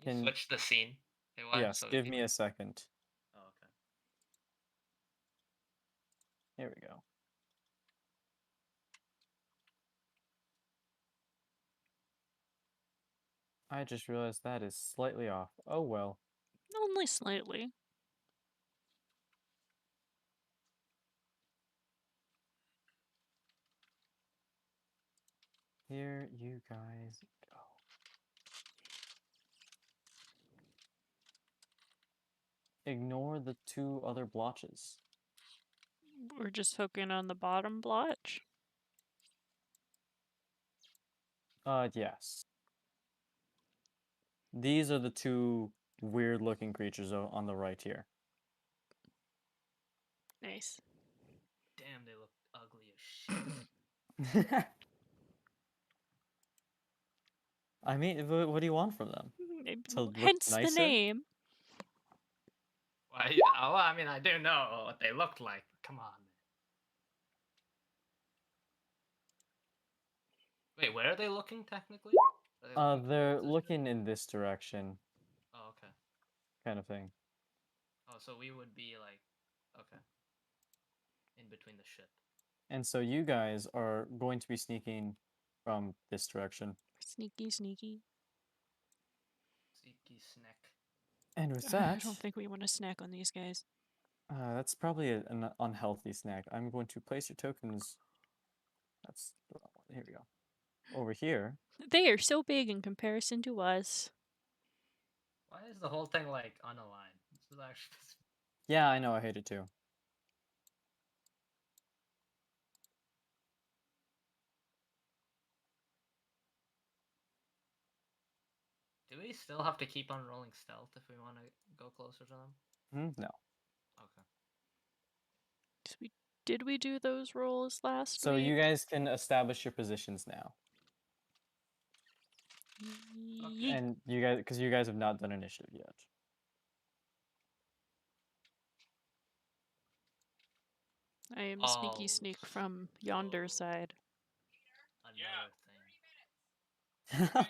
Can you switch the scene? Yes, give me a second. Oh, okay. Here we go. I just realized that is slightly off. Oh well. Only slightly. Here you guys go. Ignore the 2 other blotches. We're just hooking on the bottom blotch. Yes. These are the 2 weird-looking creatures on the right here. Nice. Damn, they look ugly as shit. I mean, what do you want from them? To look Hence nicer? the name. Well, I mean, I do know what they look like. Come on. Wait, where are they looking technically? They're looking in this direction. Oh, okay. Kind of thing. Oh, so we would be like, okay, in between the ship. And so you guys are going to be sneaking from this direction. Sneaky, sneaky. Sneaky snack. And with that, I don't think we want to snack on these guys. that's probably an unhealthy snack. I'm going to place your tokens. That's the wrong one. Here we go. Over here. They are so big in comparison to us. Why is the whole thing like unaligned? This is actually. Yeah, I know. I hate it too. Do we still have to keep on rolling stealth if we want to go closer to them? No. Okay. Did we do those rolls last So week? you guys can establish your positions now. Okay. And you guys, because you guys have not done initiative yet. I am sneaky sneak from yonder side. Another thing.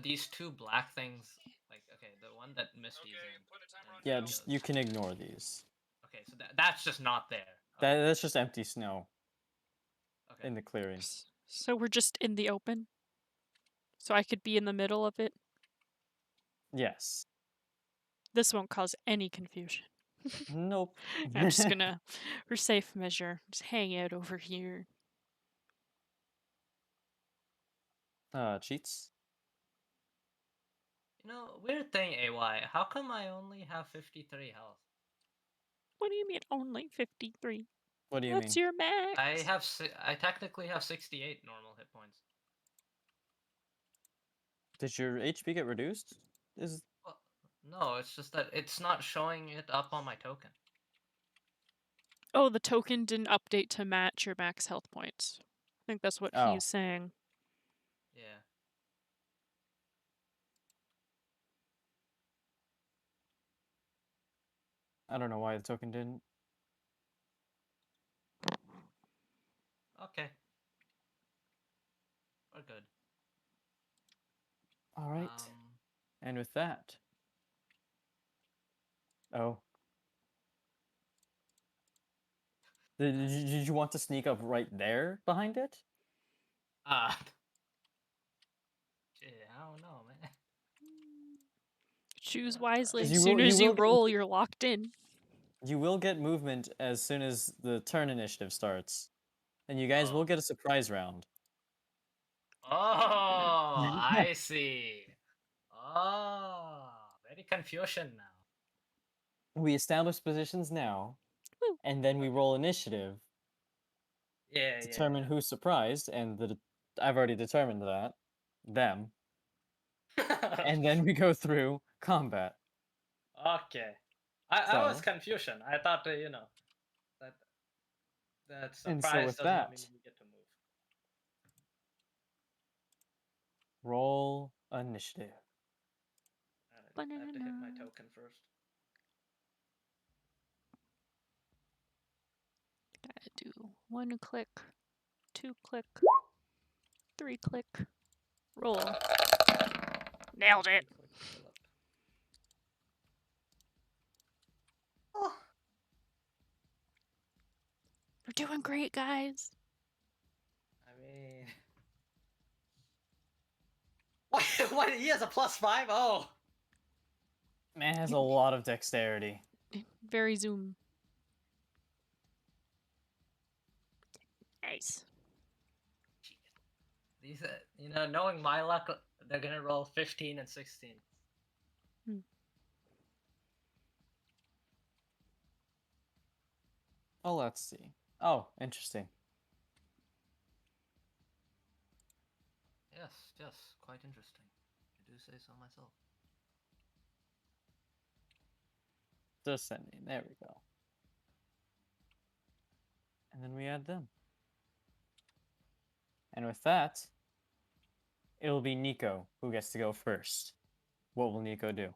These 2 black things, like, okay, the one that Misty's in. Yeah, just, you can ignore these. Okay, so that's just not there. Okay. That's just empty snow. Okay. In the clearing. So we're just in the open? So I could be in the middle of it? Yes. This won't cause any confusion. Nope. I'm just gonna, for safe measure, just hang out over here. Cheats? You know, weird thing, AY. How come I only have 53 health? What do you mean only 53? What do you mean? That's your max. I technically have 68 normal hit points. Did your HP get reduced? Well, no, it's just that it's not showing it up on my token. Oh, the token didn't update to match your max health points. I think that's what he's saying. Yeah. I don't know why the token didn't. Okay. We're good. All right. And with that. Oh. Did you want to sneak up right there behind it? Gee, I don't know, man. Choose wisely. As You soon will- as you you will get- roll, you're locked in. You will get movement as soon as the turn initiative starts. And you guys will get a surprise round. Oh, I see. Oh, very confusion now. We establish positions now, Woo. and then we roll initiative. Yeah, Determine who's surprised, and I've already determined that. Them. And then we go through combat. Okay. I was confusion. I thought, you know, that surprise does not mean you get to move. Roll initiative. I have to hit my token first. Gotta do 1 click, 2 click, 3 click, roll. Nailed it. Oh. We're doing great, guys. I mean, what? He has a +5. Oh, Man has a lot of dexterity. Very zoom. Nice. these. Knowing my luck, they're gonna roll 15 and 16. Oh, let's see. Oh, interesting. Yes, quite interesting. I do say so myself. Descending. There we go. And then we add them. And with that, it'll be Nico who gets to go first. What will Nico do?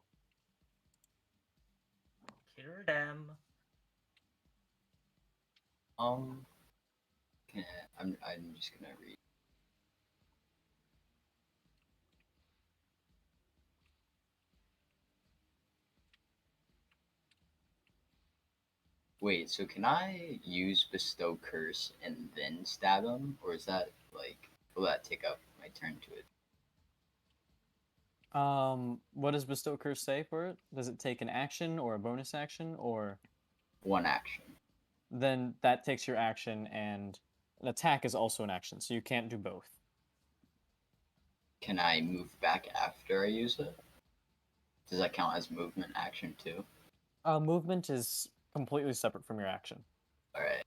Kill them. Yeah, I'm just gonna read. Wait, so can I use Bestow Curse and then stab him? Or is that, like, will that take up my turn to it? What does Bestow Curse say for it? Does it take an action or a bonus action, or One action. then that takes your action, and an attack is also an action, so you can't do both. Can I move back after I use it? Does that count as movement action too? Movement is completely separate from your action. Alright.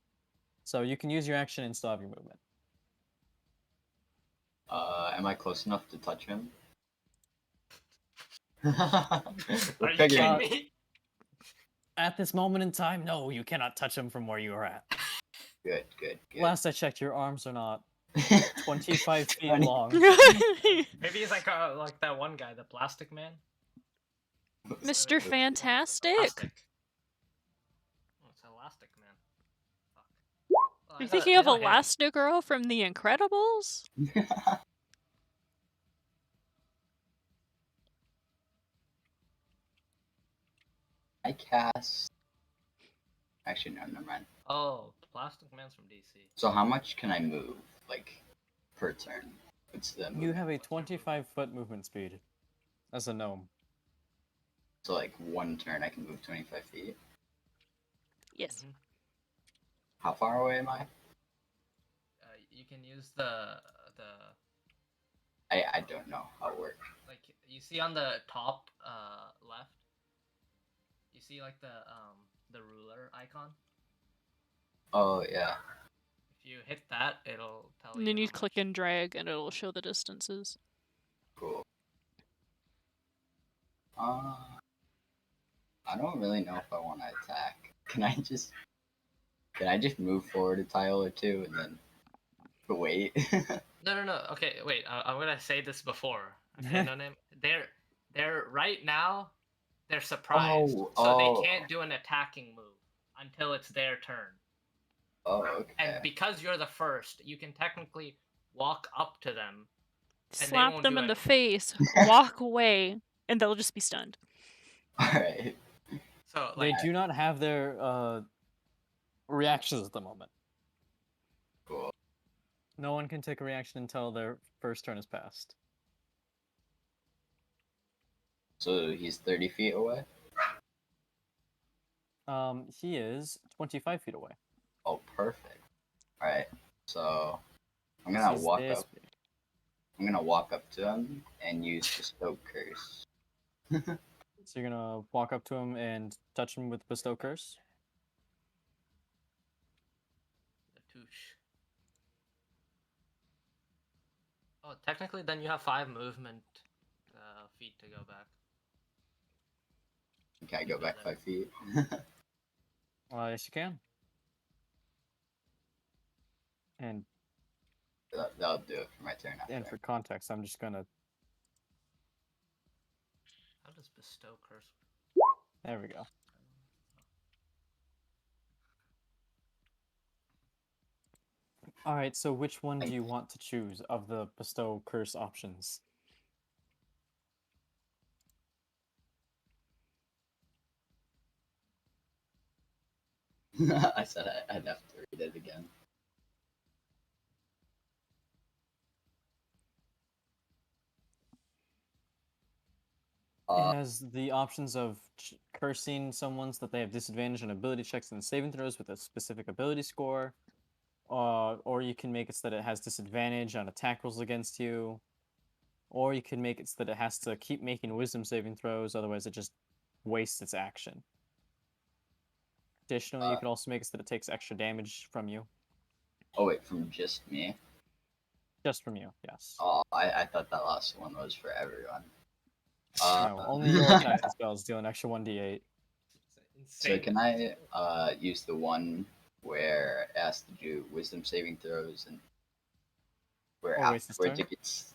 So you can use your action and still have your movement. Am I close enough to touch him? Are We're you figuring kidding out. me? At this moment in time, no, you cannot touch him from where you are at. Good. Last I checked, your arms are not 25 feet 20. long. Maybe he's like that one guy, the Plastic Man. Mr. Fantastic. Plastic. Oh, it's Elastic Man. Fuck. Well, Are you I thinking know of him. Elastigirl from The Incredibles? I cast. Actually, no, never mind. Oh, Plastic Man's from DC. So how much can I move, like, per turn? What's the You movement? have a What's your movement? 25-foot movement speed as a gnome. So like one turn I can move 25 feet. Yes. Mhm. How far away am I? You can use the I don't know how it works. like you see on the top left. You see like the ruler icon. Oh yeah. If you hit that, it'll tell you. And then you how click much. and drag and it'll show the distances. Cool. I don't really know if I want to attack. Can I just move forward a tile or two and then wait? No. Okay, wait. I'm gonna say this before. Okay, no name. They're right now. They're surprised, so Oh. they can't do an attacking move until it's their turn. Oh, okay. And because you're the first, you can technically walk up to them. And they Slap won't them do in the anything. face, walk away, and they'll just be stunned. Alright. So They like, do not have their reactions at the moment. Cool. No one can take a reaction until their first turn is passed. So he's 30 feet away? He is 25 feet away. Oh, perfect. Alright. So I'm So gonna he's walk this up. big. I'm gonna walk up to him and use Bestow Curse. So you're gonna walk up to him and touch him with Bestow Curse. the touche. Oh, technically, then you have 5 movement feet to go back. Can I go back 5 feet? Yes, you can. And That'll do it for my turn after. for context, I'm just gonna. How does bestow curse? There we go. All right. So which one do you want to choose of the Bestow Curse options? I said I'd have to read it again. It has the options of cursing someone so that they have disadvantage on ability checks and saving throws with a specific ability score. Or you can make it so that it has disadvantage on attack rolls against you. Or you can make it so that it has to keep making wisdom saving throws, otherwise it just wastes its action. Additionally, you could also make it so that it takes extra damage from you. Oh wait, from just me? Just from you, yes. Oh, I thought that last one was for everyone. No, only your attacks and spells deal an extra 1d8. So Insane. can I use the one where it has to do wisdom saving throws and where Or waste its afterwards turn? it gets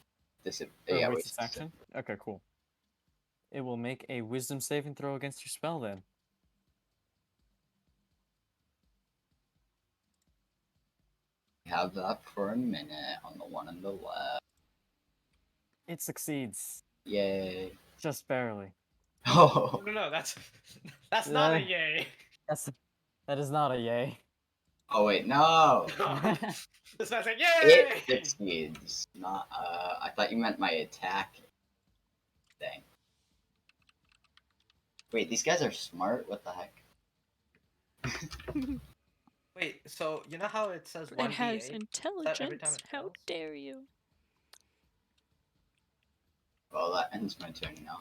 Or yeah, waste waste its action? Okay, cool. It will make a wisdom saving throw against your spell then. Have that for a minute on the one on the left. It succeeds. Yay. Just barely. Oh, No, that's not a Yeah. yay. That is not a yay. oh wait, no. This man's like, It yay! succeeds. Not I thought you meant my attack thing. Wait, these guys are smart? What the heck? Wait, so you know how it says It 1d8? has Is that every time intelligence. it How fails? dare you? Well, that ends my turn now.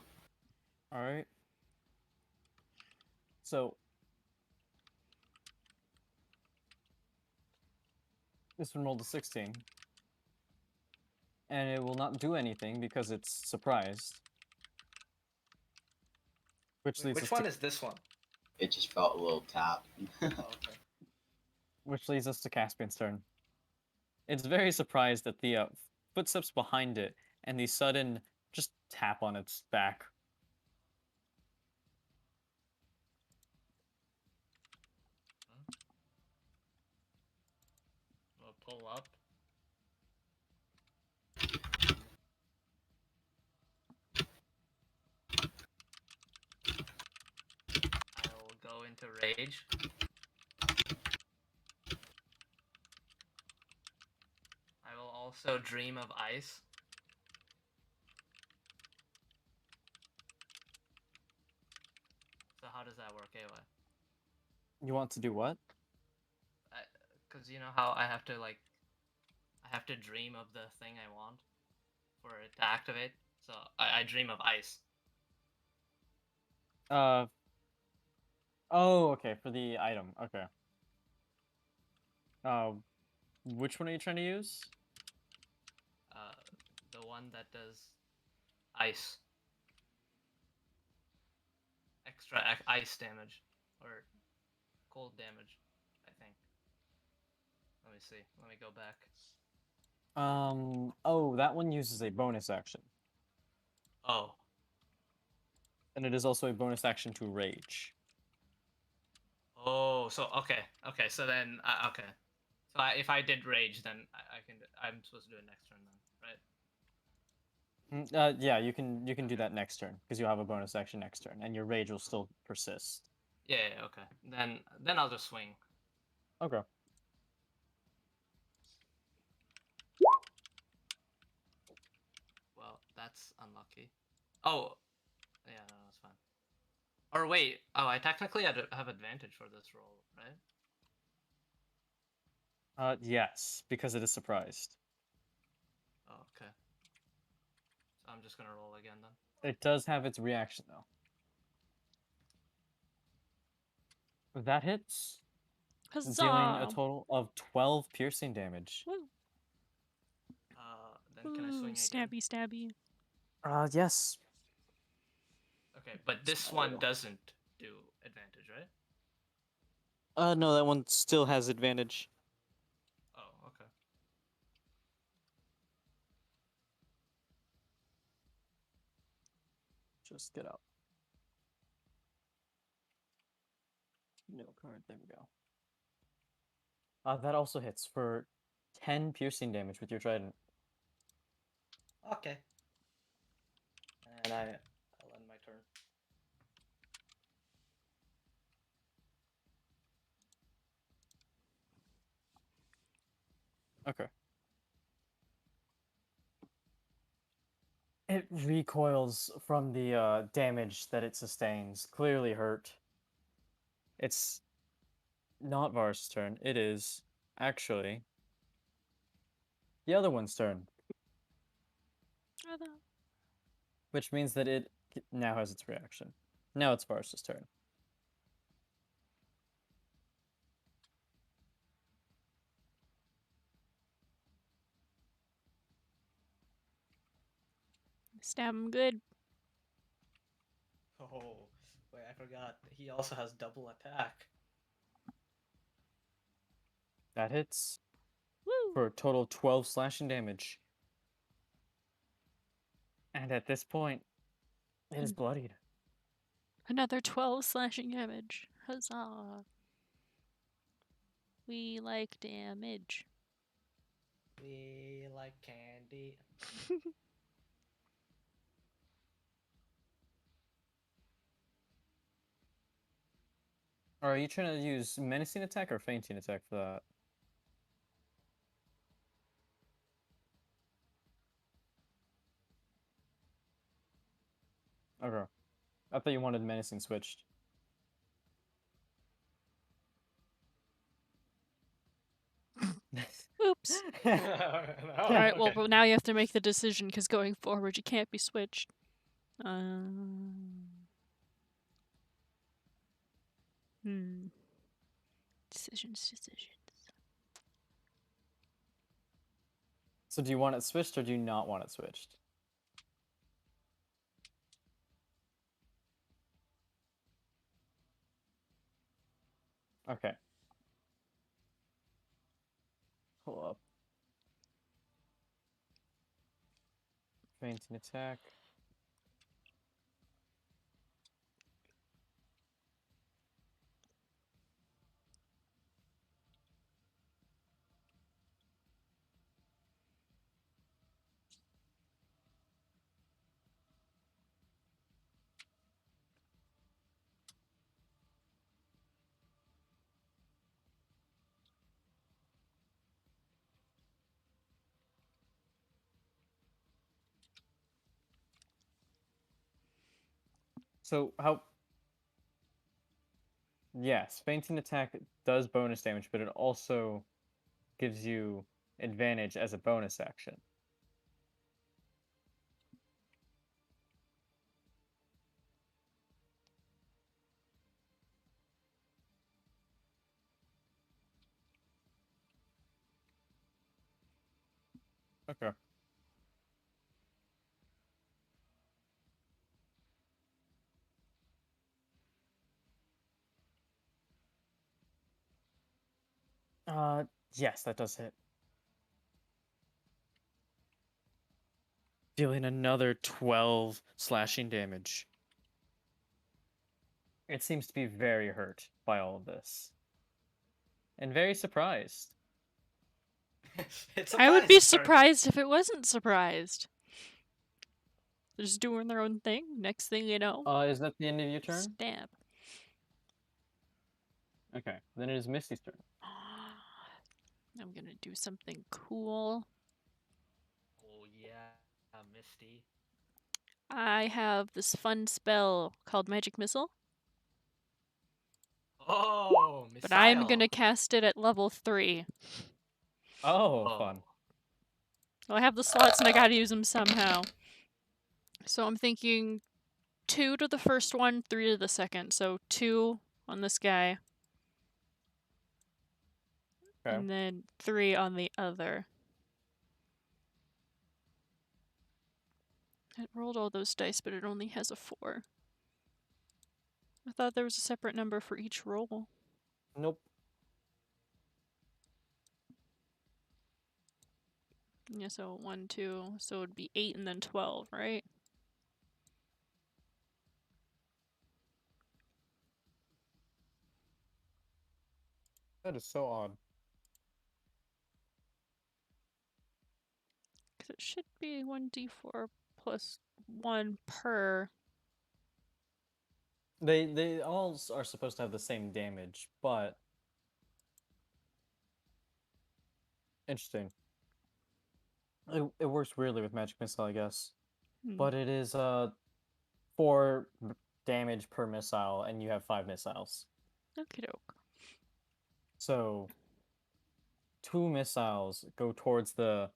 Alright. So, this one rolled a 16. And it will not do anything because it's surprised. Which Wait, leads which us one to is this one? It just felt a little tap. Oh, okay. which leads us to Caspian's turn. It's very surprised at the footsteps behind it and the sudden just tap on its back. We'll pull up. I will go into rage. I will also dream of ice. So how does that work, anyway? You want to do what? Because you know how I have to dream of the thing I want for it to activate. So I dream of ice. Oh, okay, for the item. Okay. Which one are you trying to use? The one that does ice. Extra ice damage or cold damage, I think. Let me see. Let me go back. Oh, that one uses a bonus action. Oh. And it is also a bonus action to rage. Oh, so okay. So then okay. So if I did rage, then I'm supposed to do it next turn then, right? Yeah, you can do that next turn because you have a bonus action next turn, and your rage will still persist. Yeah, okay. Then I'll just swing. Okay. Well, that's unlucky. Oh, yeah, no, that's fine. Or wait, oh, I technically have advantage for this roll, right? Yes, because it is surprised. Oh, okay. So I'm just gonna roll again then. It does have its reaction though. That hits, dealing a Huzzah! total of 12 piercing damage. Woo. Then can I swing again? Stabby, stabby. Yes. Okay, but this There we one go. doesn't do advantage, right? No, that one still has advantage. Oh, okay. Just get out. No card. There we go. That also hits for 10 piercing damage with your trident. Okay. And I'll end my turn. It recoils from the damage that it sustains. Clearly hurt. It's not Var's turn. It is actually the other one's turn, which means that it now has its reaction. Now it's Var's turn. Stab him good. Oh, wait, I forgot. He also has double attack. That hits Woo! for a total of 12 slashing damage. And at this point, it is bloodied. Another 12 slashing damage. Huzzah. We like damage. We like candy. Are you trying to use menacing attack or fainting attack for that? Okay. I thought you wanted menacing switched. Oops. Alright, well, but now you have to make the decision because going forward you can't be switched. Decisions. So do you want it switched or do you not want it switched? Okay. Pull up. Fainting attack. So how... Yes, fainting attack does bonus damage, but it also gives you advantage as a bonus action. Okay. Yes, that does hit. Dealing another 12 slashing damage. It seems to be very hurt by all of this. And very surprised. It's I would be surprise turn. surprised if it wasn't surprised. They're just doing their own thing. Next thing you know, Is that the end of your turn? stab. Okay, then it is Misty's turn. I'm gonna do something cool. Oh yeah, Misty. I have this fun spell called Magic Missile, Oh, missile. but I'm gonna cast it at level 3. Oh, Oh. fun. Well, I have the slots and I gotta use them somehow. So I'm thinking 2 to the first one, 3 to the second. So 2 on this guy, Okay. and then 3 on the other. It rolled all those dice, but it only has a 4. I thought there was a separate number for each roll. Nope. Yeah, so 1, 2, so it would be 8 and then 12, right? That is so odd. Because it should be 1d4 plus 1 per. They all are supposed to have the same damage, but interesting. It works weirdly with Magic Missile, I guess. but it is 4 damage per missile, and you have 5 missiles. Okie doke. So 2 missiles go towards the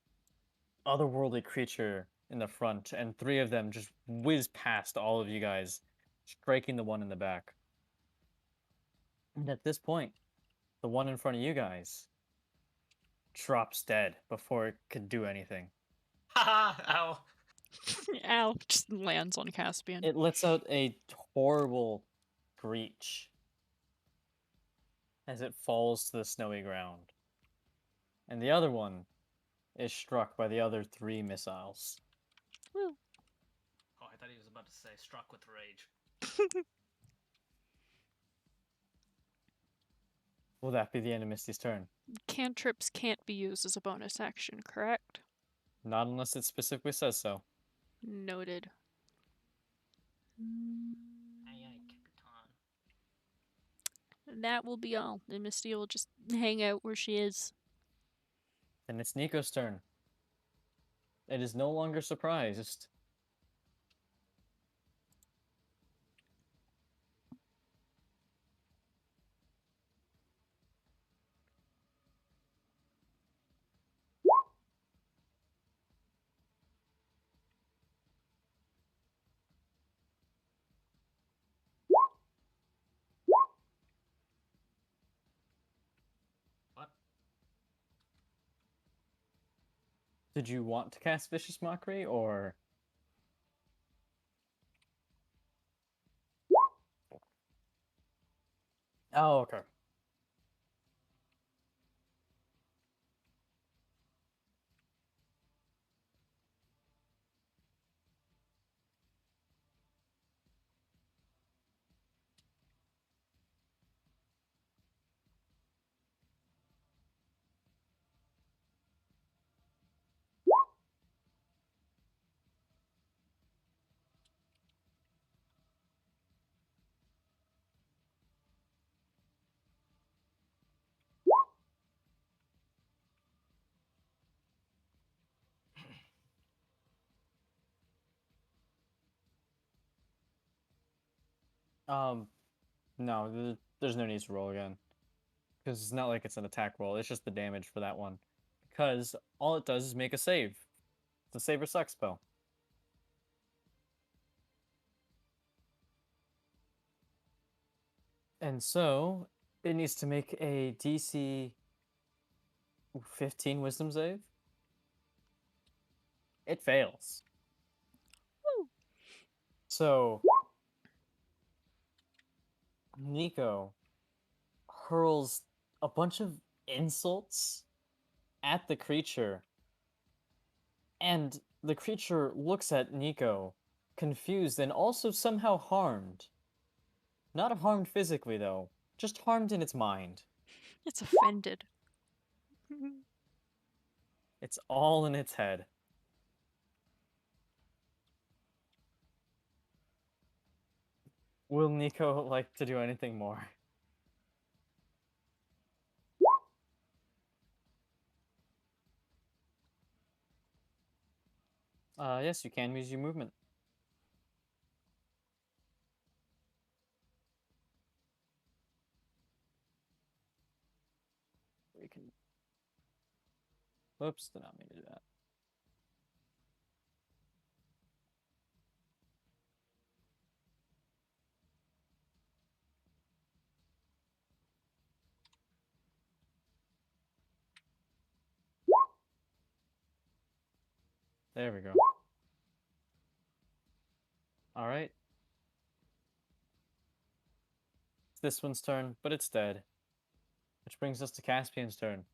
otherworldly creature in the front, and 3 of them just whiz past all of you guys, striking the one in the back. And at this point, the one in front of you guys drops dead before it could do anything. Haha! Ow! Ow, just lands on Caspian. It lets out a horrible screech as it falls to the snowy ground. And the other one is struck by the other 3 missiles. Woo. Oh, I thought he was about to say struck with rage. Will that be the end of Misty's turn? Cantrips can't be used as a bonus action, correct? Not unless it specifically says so. Noted. Aye, aye, Capitan. That will be all. And Misty will just hang out where she is. Then it's Nico's turn. It is no longer surprised. What? Did you want to cast Vicious Mockery, or... Oh, okay. No, there's no need to roll again. Because it's not like it's an attack roll, it's just the damage for that one. Because all it does is make a save. It's a save or suck spell. And so, it needs to make a DC 15 wisdom save. It fails. Woo. So, Nico hurls a bunch of insults at the creature, and the creature looks at Nico, confused and also somehow harmed. Not harmed physically, though, just harmed in its mind. It's offended. It's all in its head. Will Nico like to do anything more? Yes, you can use your movement. We can. Whoops, did not mean to do that. There we go. All right. It's this one's turn, but it's dead. Which brings us to Caspian's turn.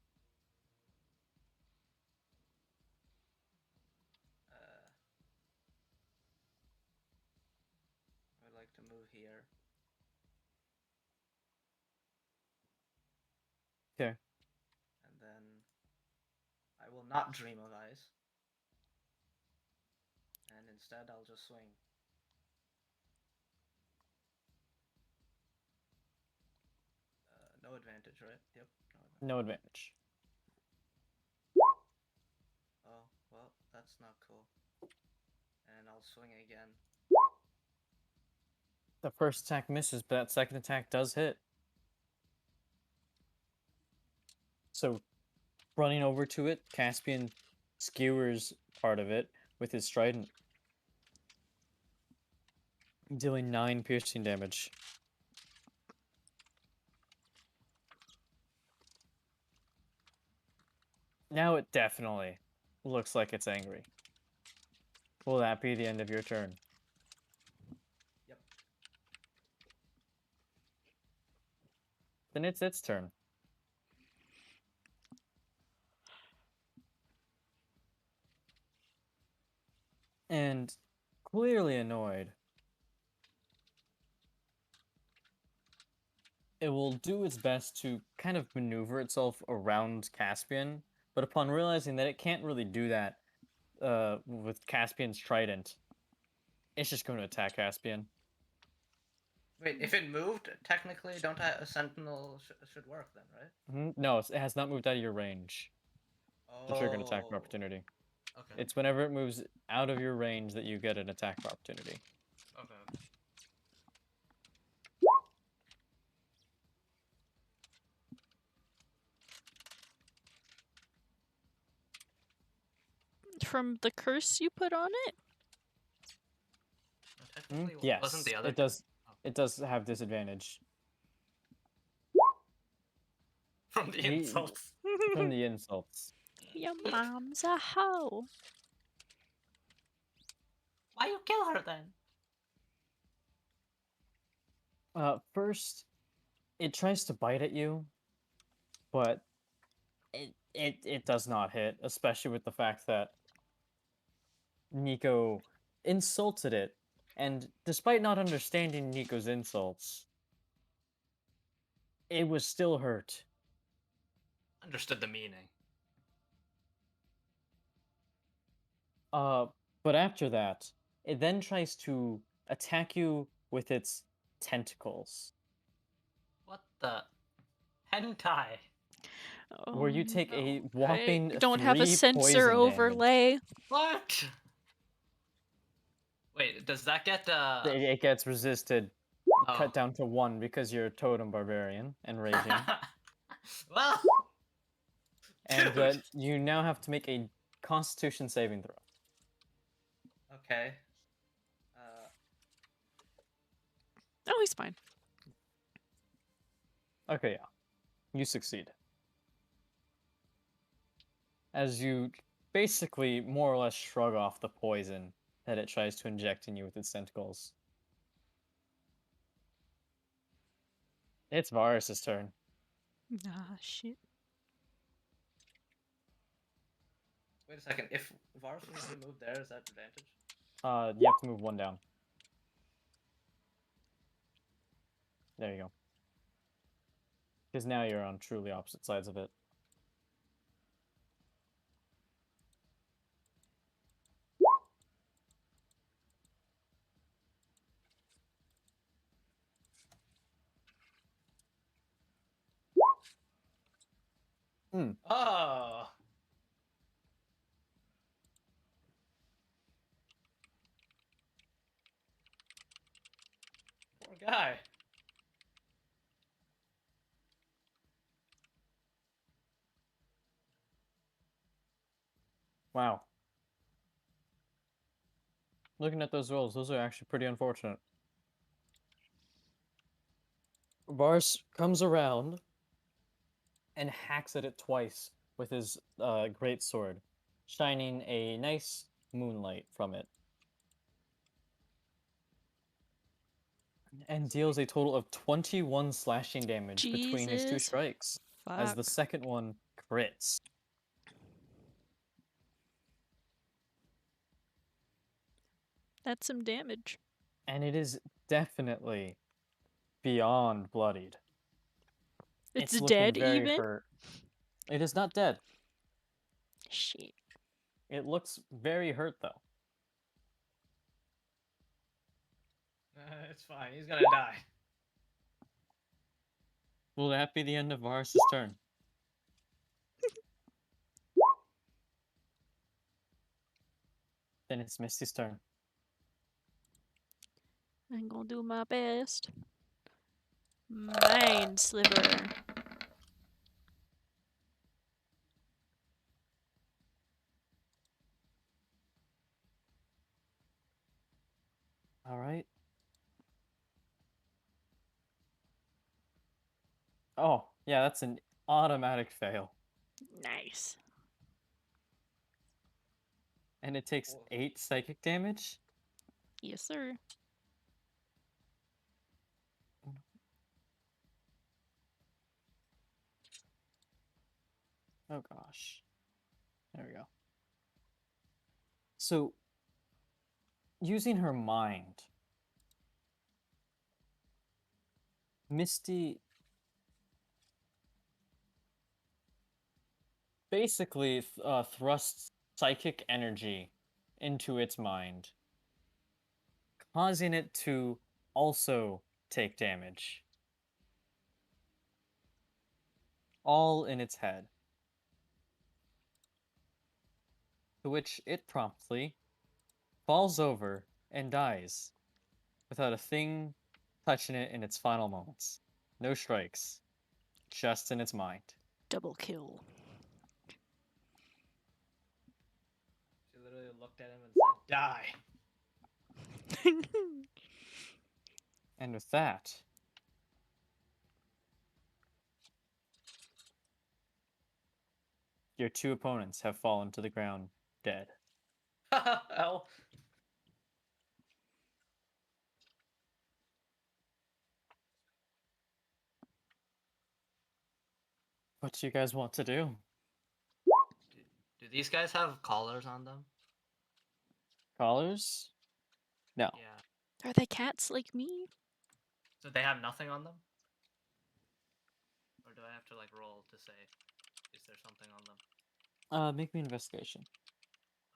I would like to move here. Okay. And then I will not dream of ice. And instead I'll just swing. No advantage, right? Yep, no advantage. No advantage. Oh, well, that's not cool. And I'll I'll swing again. The first attack misses, but that second attack does hit. So, running over to it, Caspian skewers part of it with his trident, dealing 9 piercing damage. Now it definitely looks like it's angry. Will that be the end of your turn? Yep. Then it's its turn. And clearly annoyed, it will do its best to kind of maneuver itself around Caspian, but upon realizing that it can't really do that with Caspian's trident, it's just going to attack Caspian. Wait, if it moved, technically, don't a sentinel should work then, right? No, it has not moved out of your range to trigger an attack of Oh. opportunity. Okay. It's whenever it moves out of your range that you get an attack of opportunity. Okay. From the curse you put on it? Well, technically, Yes, wasn't the other it does. Oh. It does have disadvantage From the He- insults. from the insults. Your mom's a hoe. Why you kill her then? First, it tries to bite at you, but it does not hit, especially with the fact that Nico insulted it, and despite not understanding Nico's insults, it was still hurt. Understood the meaning. But after that, it then tries to attack you with its tentacles, What the hentai? where you Oh, take a no. whopping I don't have a 3 sensor poison damage. overlay. What? Wait, does that get It gets resisted, Oh. cut down to 1 because you're a totem barbarian and raging. Well, And dude. you now have to make a Constitution saving throw. Okay. Oh, he's fine. Okay, yeah. You succeed. As you basically more or less shrug off the poison that it tries to inject in you with its tentacles. It's Varus's turn. Ah, shit. Wait a second. If Varus was to move there, is that advantage? You have to move 1 down. There you go. Because now you're on truly opposite sides of it. Oh. Poor guy. Wow. Looking at those rolls, those are actually pretty unfortunate. Varus comes around and hacks at it twice with his greatsword, shining a nice moonlight from it. And deals a total of 21 slashing damage between his 2 Jesus. strikes, as the Fuck. second one crits. That's some damage. And it is definitely beyond bloodied. It's looking dead very even? hurt. It is not dead. Shit. It looks very hurt though. It's fine. He's gonna die. Will that be the end of Varus's turn? Then it's Misty's turn. I'm gonna do my best. Mind Sliver. All right. Oh, yeah, that's an automatic fail. Nice. And it takes 8 psychic damage? Yes, sir. Oh gosh. There we go. So, using her mind, Misty basically thrusts psychic energy into its mind, causing it to also take damage. All in its head. To which it promptly falls over and dies without a thing touching it in its final moments. No strikes, just in its mind. Double kill. She literally looked at him and said, "Die." And with that, your 2 opponents have fallen to the ground dead. Hell. What do you guys want to do? Do these guys have collars on them? Collars? No. Yeah. Are they cats like me? So they have nothing on them? Or do I have to like roll to say, is there something on them? Make me an investigation.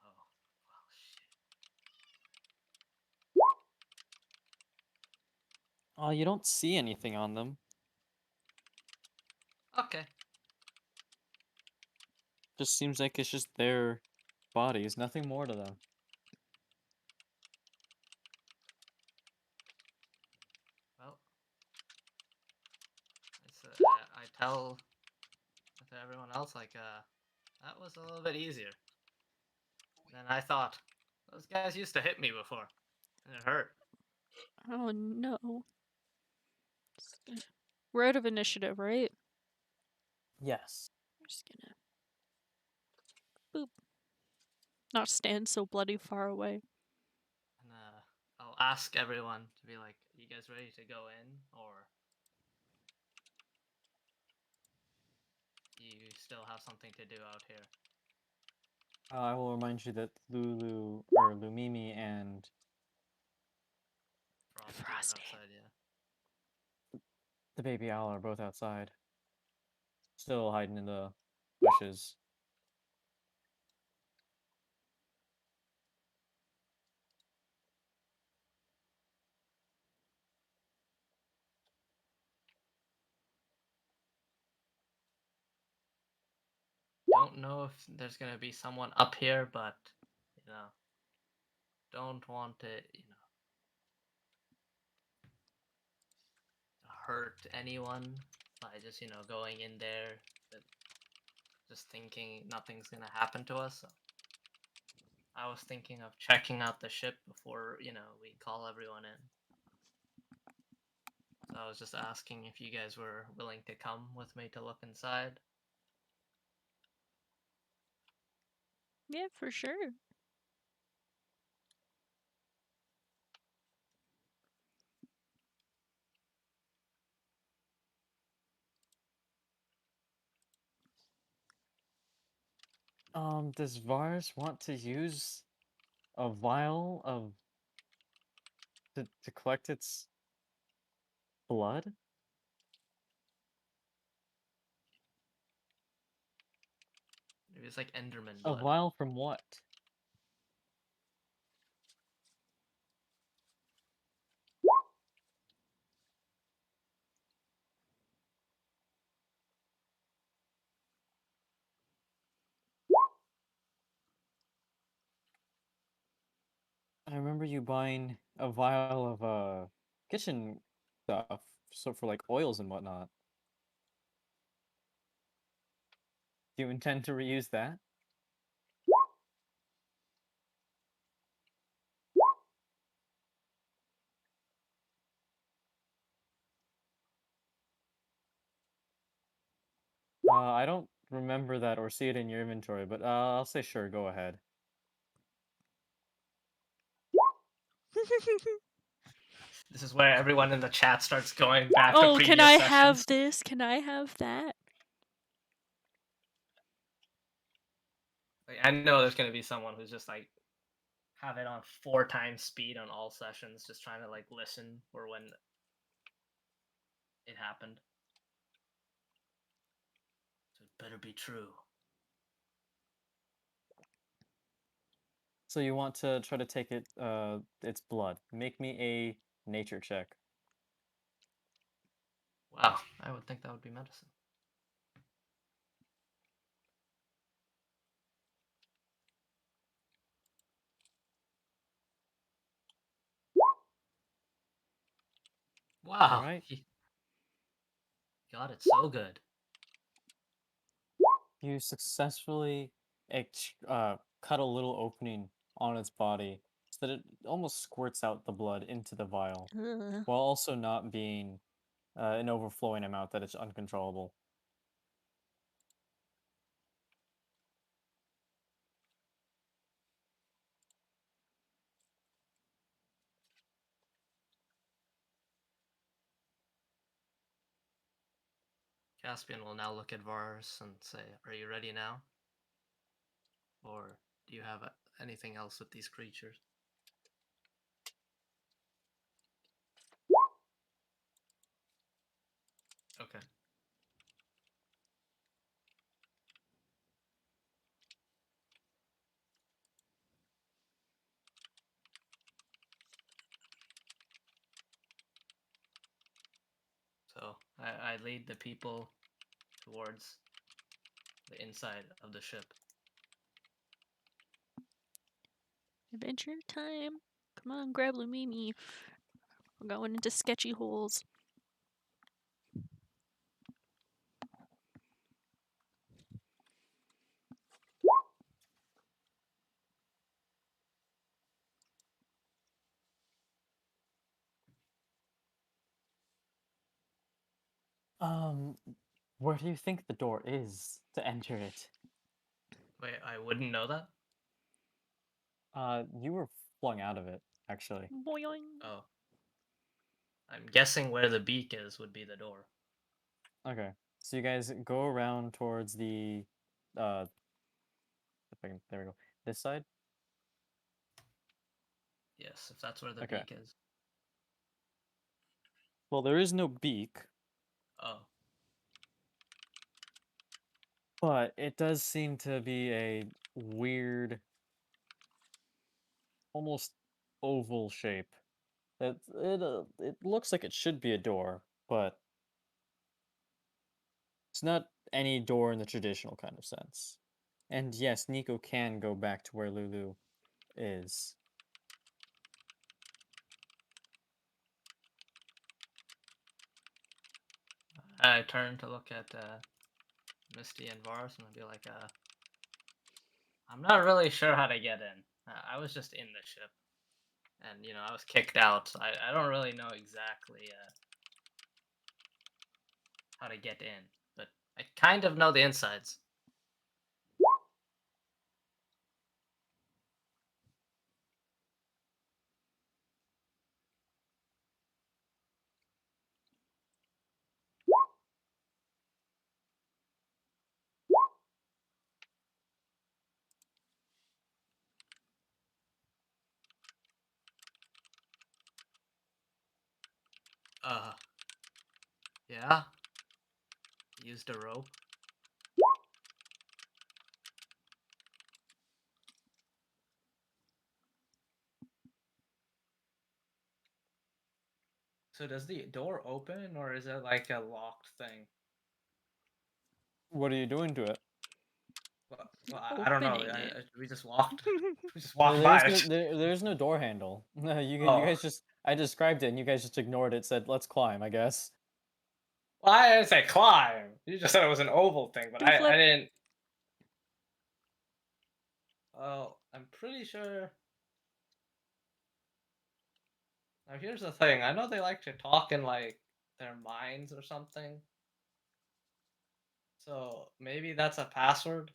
Oh, well, shit. You don't see anything on them. Okay. Just seems like it's just their bodies, nothing more to them. Well, I tell to everyone else like, that was a little bit easier than I thought. Those guys used to hit me before, and it hurt. Oh no. We're out of initiative, right? Yes. We're just gonna boop. Not stand so bloody far away. And I'll ask everyone to be like, you guys ready to go in, or you still have something to do out here? I will remind you that Lulu, or Lumimi, and Frosty, Frosty. are outside, yeah. the baby owl are both outside. Still hiding in the bushes. Don't know if there's gonna be someone up here, but you know, don't want to, hurt anyone by just going in there, but just thinking nothing's gonna happen to us. So I was thinking of checking out the ship before we call everyone in. So I was just asking if you guys were willing to come with me to look inside. Yeah, for sure. Does Vars want to use a vial of to collect its blood? Maybe it's like Enderman A blood. vial from what? I remember you buying a vial of kitchen stuff, so for like oils and whatnot. Do you intend to reuse that? I don't remember that or see it in your inventory, but I'll say sure, go ahead. This is where everyone in the chat starts going back to Oh, previous can I sessions. have this? Can I have that? Like, I know there's gonna be someone who's just like have it on 4 times speed on all sessions, just trying to like listen for when it happened. So it better be true. So you want to try to take its blood. Make me a nature check. Wow, I would think that would be medicine. Wow, Alright. he got it so good. You successfully cut a little opening on its body so that it almost squirts out the blood into the vial, Ugh. while also not being an overflowing amount that it's uncontrollable. Caspian will now look at Varus and say, "Are you ready now? Or do you have anything else with these creatures?" Okay. So I lead the people towards the inside of the ship. Adventure time. Come on, grab Lumimi. We're going into sketchy holes. Um, where do you think the door is to enter it? Wait, I wouldn't know that? You were flung out of it, actually. Boing. Oh. I'm guessing where the beak is would be the door. Okay, so you guys go around towards the, if I can, there we go. This side? Yes, if that's where the Okay. beak is. Well, there is no beak, Oh. but it does seem to be a weird, almost oval shape. It looks like it should be a door, but it's not any door in the traditional kind of sense. And yes, Nico can go back to where Lulu is. I turn to look at Misty and Varus and I'll be like, I'm not really sure how to get in. I was just in the ship. And, I was kicked out. So I don't really know exactly how to get in. But I kind of know the insides. Yeah? Used a rope. So does the door open or is it like a locked thing? What are you doing to it? Well, I don't know. Opening it. We just walked. We just No, walked by. there's no door handle. No, you Oh. guys just I described it and you guys just ignored it. Said let's climb, I guess. Well, I didn't say climb. You just said it was an oval thing, but Do I flip. didn't. Well, I'm pretty sure. Now here's the thing. I know they like to talk in like their minds or something. So maybe that's a password.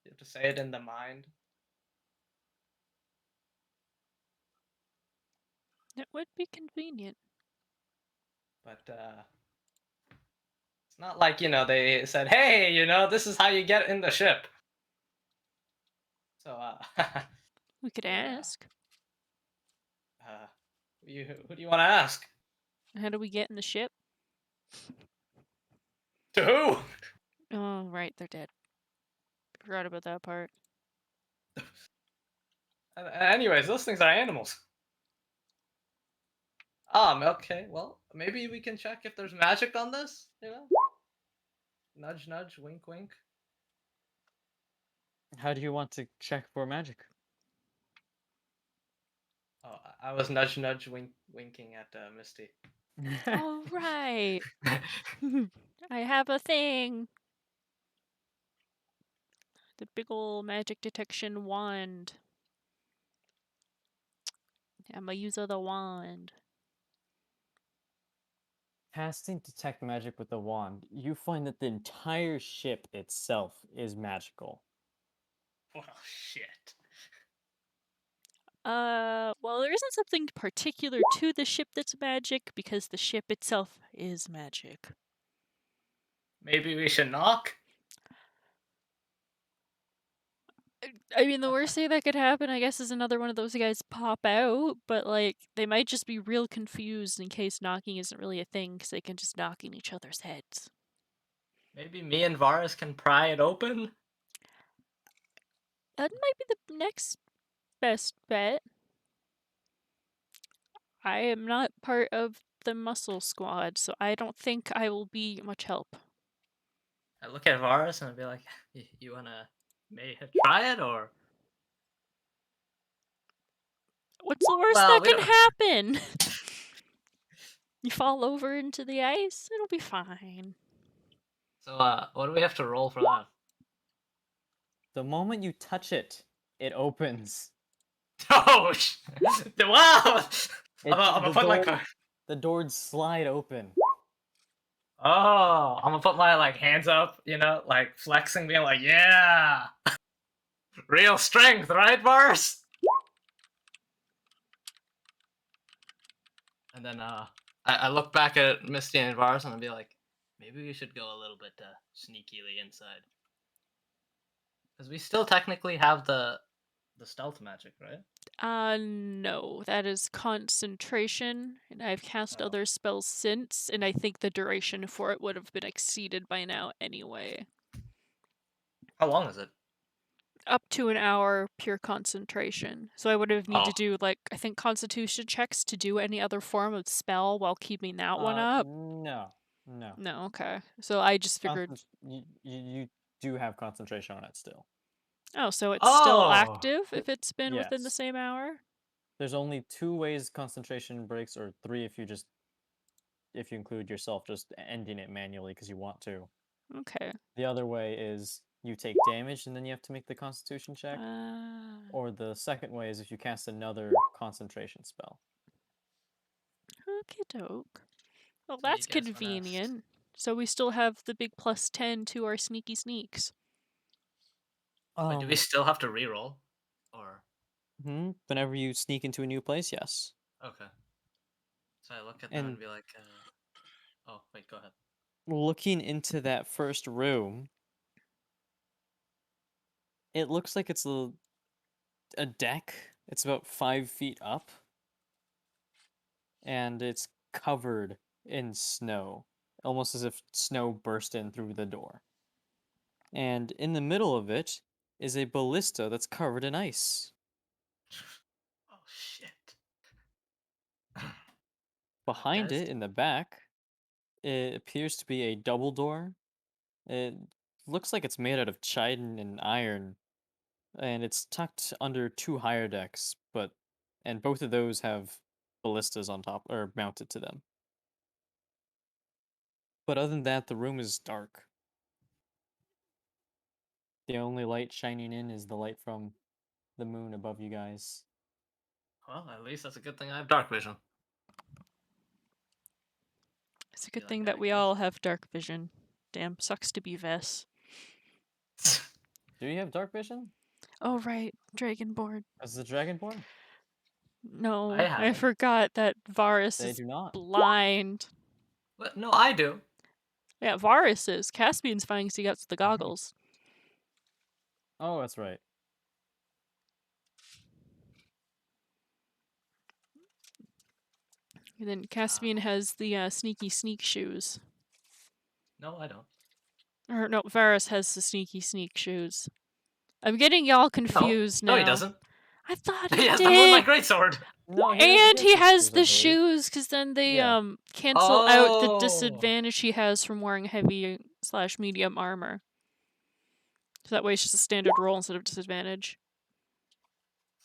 You have to say it in the mind. It would be convenient. But it's not like, they said, "Hey, this is how you get in the ship." So We could yeah. ask. Who do you want to ask? How do we get in the ship? To who? Oh, right, they're dead. Forgot about that part. Anyways, those things are animals. Okay. Well, maybe we can check if there's magic on this, Nudge, nudge, wink, wink. How do you want to check for magic? Oh, I was nudge, nudge, winking at Misty. All right. I have a thing. The big ol' magic detection wand. I'm a user of the wand. Casting detect magic with the wand, you find that the entire ship itself is magical. Well, shit. Well, there isn't something particular to the ship that's magic because the ship itself is magic. Maybe we should knock. I mean, the worst thing that could happen, I guess, is another one of those guys pop out, but, like, they might just be real confused in case knocking isn't really a thing because they can just knock in each other's heads. Maybe me and Varus can pry it open. That might be the next best bet. I am not part of the muscle squad, so I don't think I will be much help. I look at Varus and I'd be like, "You wanna try it or?" What's the worst Well, that we can don't. happen? You fall over into the ice, it'll be fine. So, what do we have to roll for that? The moment you touch it, it opens. Oh, wow! I'm gonna The put my door, the doors slide open. Oh, I'm gonna put my hands up, like flexing, being like, "Yeah, real strength, right, Varus?" And then I look back at Misty and Varus and I'll be like, maybe we should go a little bit sneakily inside, because we still technically have the stealth magic, right? No, that is concentration, and I've cast Oh. other spells since, and I think the duration for it would have been exceeded by now anyway. How long is it? Up to an hour pure concentration. So I would have need Oh. to do I think constitution checks to do any other form of spell while keeping that one up. No. No, okay. So I just figured. You do have concentration on it still. Oh, so it's still Oh. active if it's been within the Yes. same hour? There's only 2 ways concentration breaks, or 3 if you include yourself just ending it manually because you want to. Okay. The other way is you take damage and then you have to make the constitution check. Or the second way is if you cast another concentration spell. Okie doke. Well, So you that's guys wanna convenient. So we still have the big +10 to our sneaky sneaks. Wait, do we still have to reroll? Or whenever you sneak into a new place, yes. okay. So I look at them and be like, oh wait, go ahead. Looking into that first room, it looks like it's a deck. It's about 5 feet up. And it's covered in snow, almost as if snow burst in through the door. And in the middle of it is a ballista that's covered in ice. Oh shit. Behind Guys? it, in the back, it appears to be a double door. looks like it's made out of chitin and iron, and it's tucked under 2 higher decks, and both of those have ballistas on top or mounted to them. But other than that, the room is dark. The only light shining in is the light from the moon above you guys. Well, at least that's a good thing I have dark vision. It's a Be good like thing that, that I we guess. all have dark vision. Damn, sucks to be Vess. Do you have dark vision? Oh right, Dragonborn. As the Dragonborn? No, I I haven't. forgot that Varus They is do not. blind. What? No, I do. Yeah, Varus is. Caspian's fine because he got the goggles. Oh, that's right. And then Caspian has the sneaky sneak shoes. No, I don't. Or no, Varus has the sneaky sneak shoes. I'm getting y'all confused No, now. he doesn't. I thought He he has them with my did. greatsword. No, And he great has shoes, I the believe. shoes because then they Yeah. cancel out the Oh. disadvantage he has from wearing heavy / medium armor. So that way it's just a standard roll instead of disadvantage.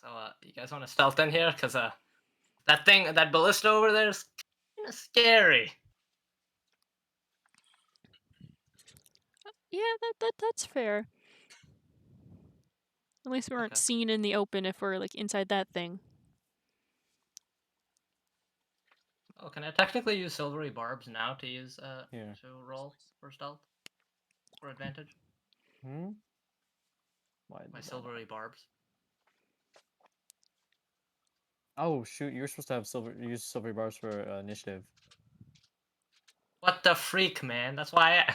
So, you guys want to stealth in here? Because, that ballista over there is kind of scary. Yeah, that's fair. At least we weren't Okay. seen in the open if we're like inside that thing. Oh, can I technically use silvery barbs now to use Here. to roll for stealth for advantage? Hmm? Why My did that silvery barbs. Oh shoot! You were supposed to have use silver bars for initiative. What the freak, man? That's why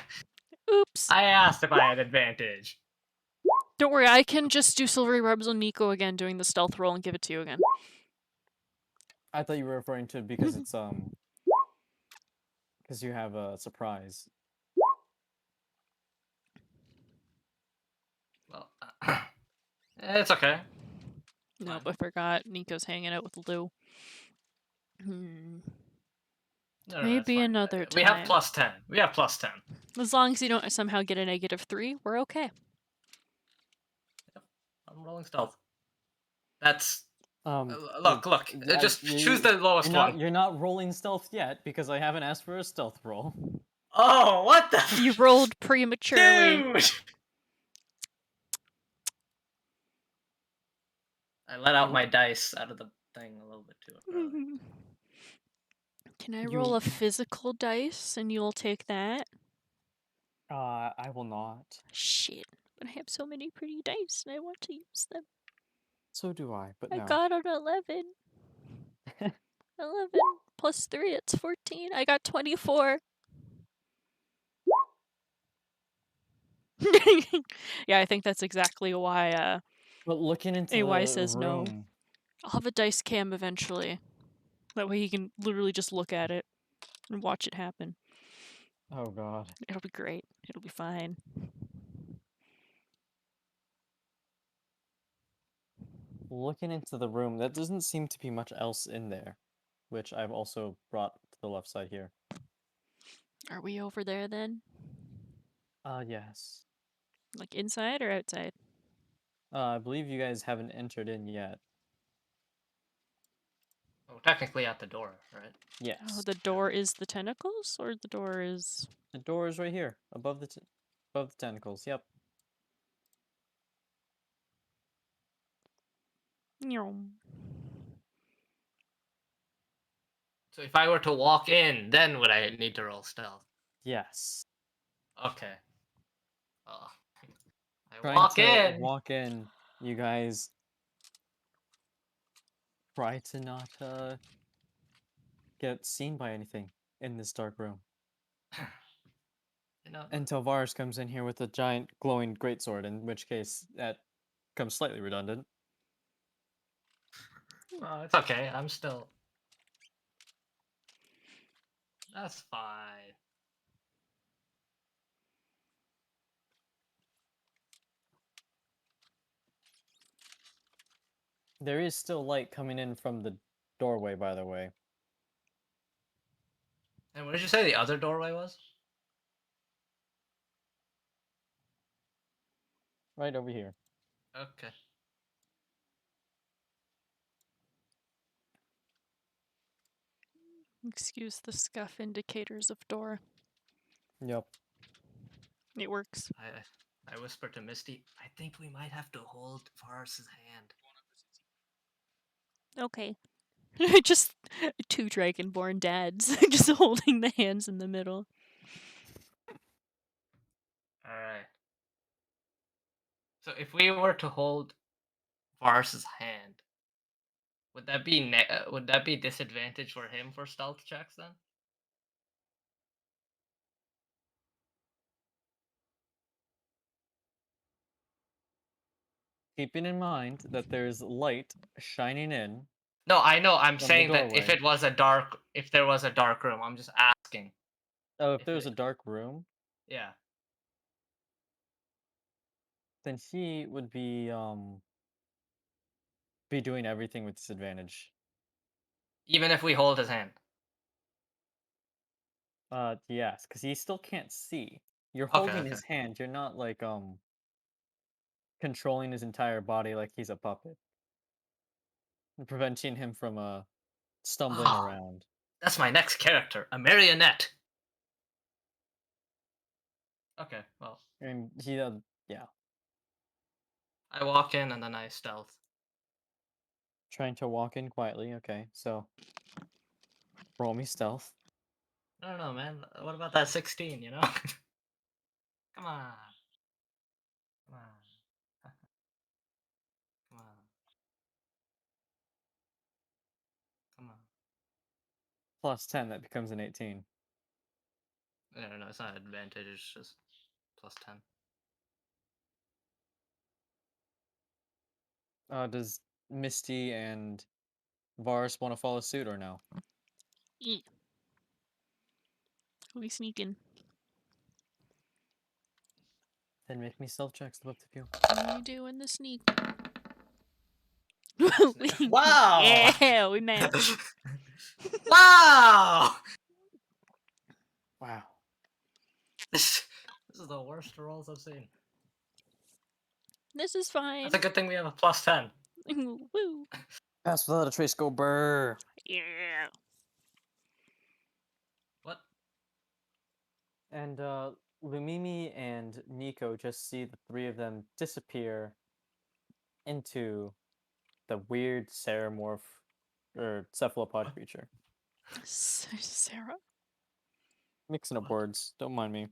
Oops. I asked if I had advantage. Don't worry, I can just do silvery rubs on Nico again doing the stealth roll and give it to you again. I thought you were referring to because it's because you have a surprise. Well, it's okay. Nope, Fine. I forgot. Nico's hanging out with Lou. No, Maybe it's fine. another We have time. +10. We have +10. As long as you don't somehow get a -3, we're okay. I'm rolling stealth. That's it- look. Just choose the you're lowest not one. you're not rolling stealth yet because I haven't asked for a stealth roll. Oh, what the? You rolled prematurely. Dude! I let out my dice out of the thing a little bit too early. Can I roll You- a physical dice and you'll take that? I will not. Shit. But I have so many pretty dice and I want to use them. So do I, but I no. got an 11. 11 plus 3, it's 14. I got 24. Yeah, I think that's exactly why But looking into AY the says no. room, I'll have a dice cam eventually. That way he can literally just look at it and watch it happen. oh god. It'll be great. It'll be fine. Looking into the room, that doesn't seem to be much else in there, which I've also brought to the left side here. Are we over there then? Yes. Like inside or outside? I believe you guys haven't entered in yet. Oh, technically at the door, right? Yes. Oh, the door is the tentacles, or the door is... The door is right here, above the tentacles. Yep. Nyom. So if I were to walk in, then would I need to roll stealth? Yes. Okay. Oh. I Trying walk to in. walk in, you guys try to not get seen by anything in this dark room. You know, Until Varus comes in here with a giant glowing greatsword, in which case that comes slightly redundant. well, it's okay. I'm still. That's fine. There is still light coming in from the doorway, by the way. And what did you say the other doorway was? Right over here. Okay. Excuse the scuff indicators of door. Yep. It works. I whispered to Misty, I think we might have to hold Varus's hand. Okay. Just two dragonborn dads just holding the hands in the middle. Alright. So if we were to hold Varus's hand, would that be disadvantage for him for stealth checks then? Keeping in mind that there's light shining in. No, I know. I'm From the saying that if doorway. if there was a dark room, I'm just asking. Oh, if If there's it- a dark room, Yeah. then he would be doing everything with disadvantage. Even if we hold his hand. Yes, because he still can't see. You're Okay, holding okay. his hand. You're not like controlling his entire body like he's a puppet, and preventing him from stumbling Oh, around. that's my next character, a marionette. Okay, well, And yeah, I walk in and then I stealth. trying to walk in quietly. Okay, so roll me stealth. I don't know, man. What about that 16, you know? Come on. Come on. Come on. Come on. Plus 10, that becomes an 18. I don't know, it's not advantage, it's just plus 10. Does Misty and Varus want to follow suit or no? Yeah. We sneaking. Then make me stealth checks, the both of you. We doing the sneak. Wow! Yeah, we matched. Wow! Wow. This is the worst rolls I've seen. This is fine. That's a good thing we have a plus 10. Woo. Pass without a trace, go brr. Yeah. What? And Lumimi and Nico just see the three of them disappear into the weird ceramorph or cephalopod creature. Sarah? Mixing up What? words, don't mind me.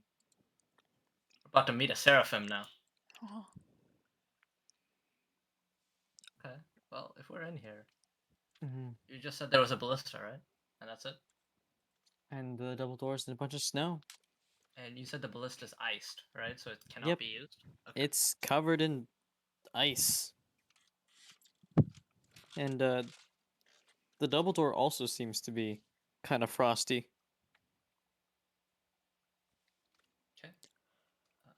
We're about to meet a seraphim now. Oh. Okay. Well, if we're in here, Mm-hmm. you just said there was a ballista, right? And that's it? And the double doors and a bunch of snow. And you said the ballista's iced, right? So it cannot Yep. be used? Okay. It's covered in ice. And the double door also seems to be kind of frosty. Okay. I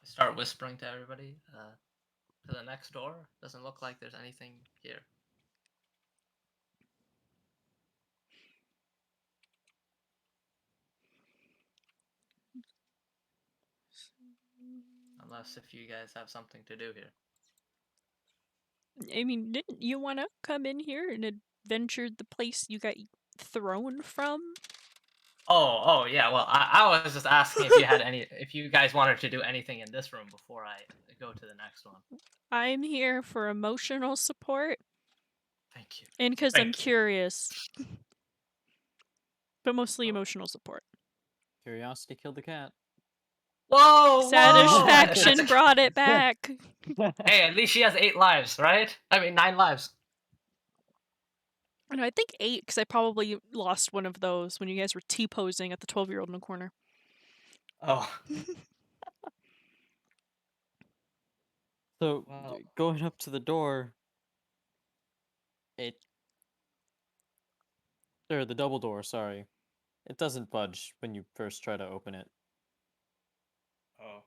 start whispering to everybody. To the next door. Doesn't look like there's anything here. Unless if you guys have something to do here. I mean, didn't you want to come in here and adventure the place you got thrown from? Oh, yeah. Well, I was just asking if you had if you guys wanted to do anything in this room before I go to the next one. I'm here for emotional support Thank you. and because I'm Thank you. curious. But mostly Oh. emotional support. Curiosity killed the cat. Whoa! Satisfaction Whoa! brought it back. Hey, at least she has 8 lives, right? I mean, 9 lives. No, I think 8 because I probably lost one of those when you guys were T-posing at the 12-year-old in the corner. Oh. So, Wow. going up to the door, or the double door, sorry. It doesn't budge when you first try to open it. Oh.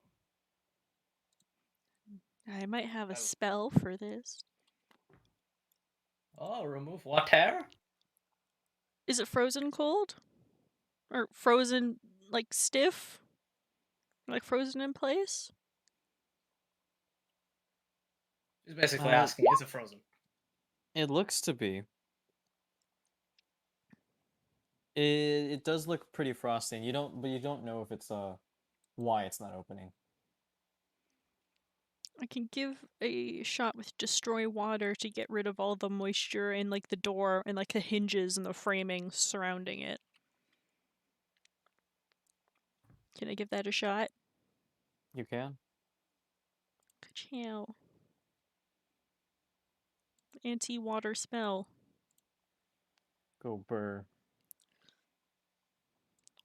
I might have a Oh. spell for this. Oh, remove water? Is it frozen cold? Or frozen, like, stiff? Like, frozen in place? She's basically Uh, asking, is it frozen? It looks to be. It does look pretty frosty, and but you don't know if it's why it's not opening. I can give a shot with destroy water to get rid of all the moisture in like the door and like the hinges and the framing surrounding it. Can I give that a shot? You can Ka-chow. Anti-water spell. go burr.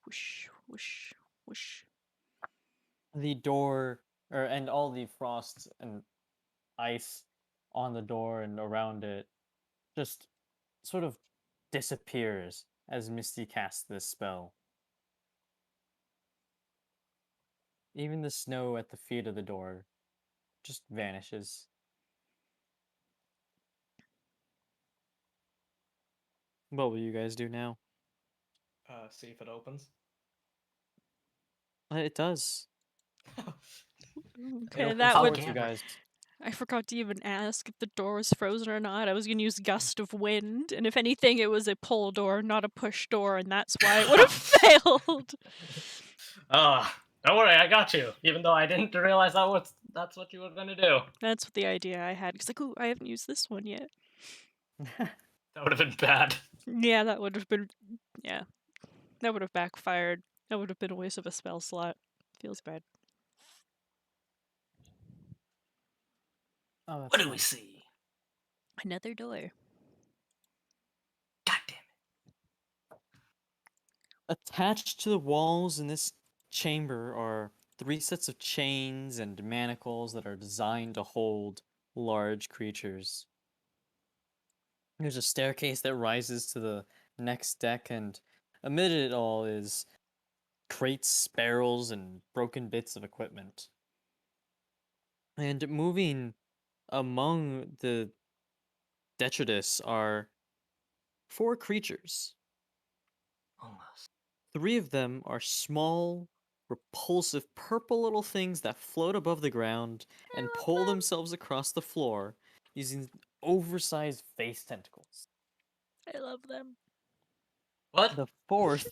Whoosh, whoosh, whoosh. The door, and all the frost and ice on the door and around it just sort of disappears as Misty casts this spell. Even the snow at the feet of the door just vanishes. What will you guys do now? See if it opens. It does. Okay, opens that the would. Towards you camera. guys. I forgot to even ask if the door was frozen or not. I was gonna use gust of wind, and if anything, it was a pull door, not a push door, and that's why it would have failed. Don't worry, I got you. Even though I didn't realize that's what you were gonna do. That's what the idea I had. Cause like, ooh, I haven't used this one yet. That would have been bad. Yeah, that would have been. Yeah, that would have backfired. That would have been a waste of a spell slot. Feels bad. Oh, that's What do we nice. see? Another door. God damn it. Attached to the walls in this chamber are 3 sets of chains and manacles that are designed to hold large creatures. There's a staircase that rises to the next deck, and amid it all is crates, barrels, and broken bits of equipment. And moving among the detritus are 4 creatures. Almost. 3 of them are small, repulsive purple little things that float above the ground and pull themselves across the floor using oversized face tentacles. I love them. What? The 4th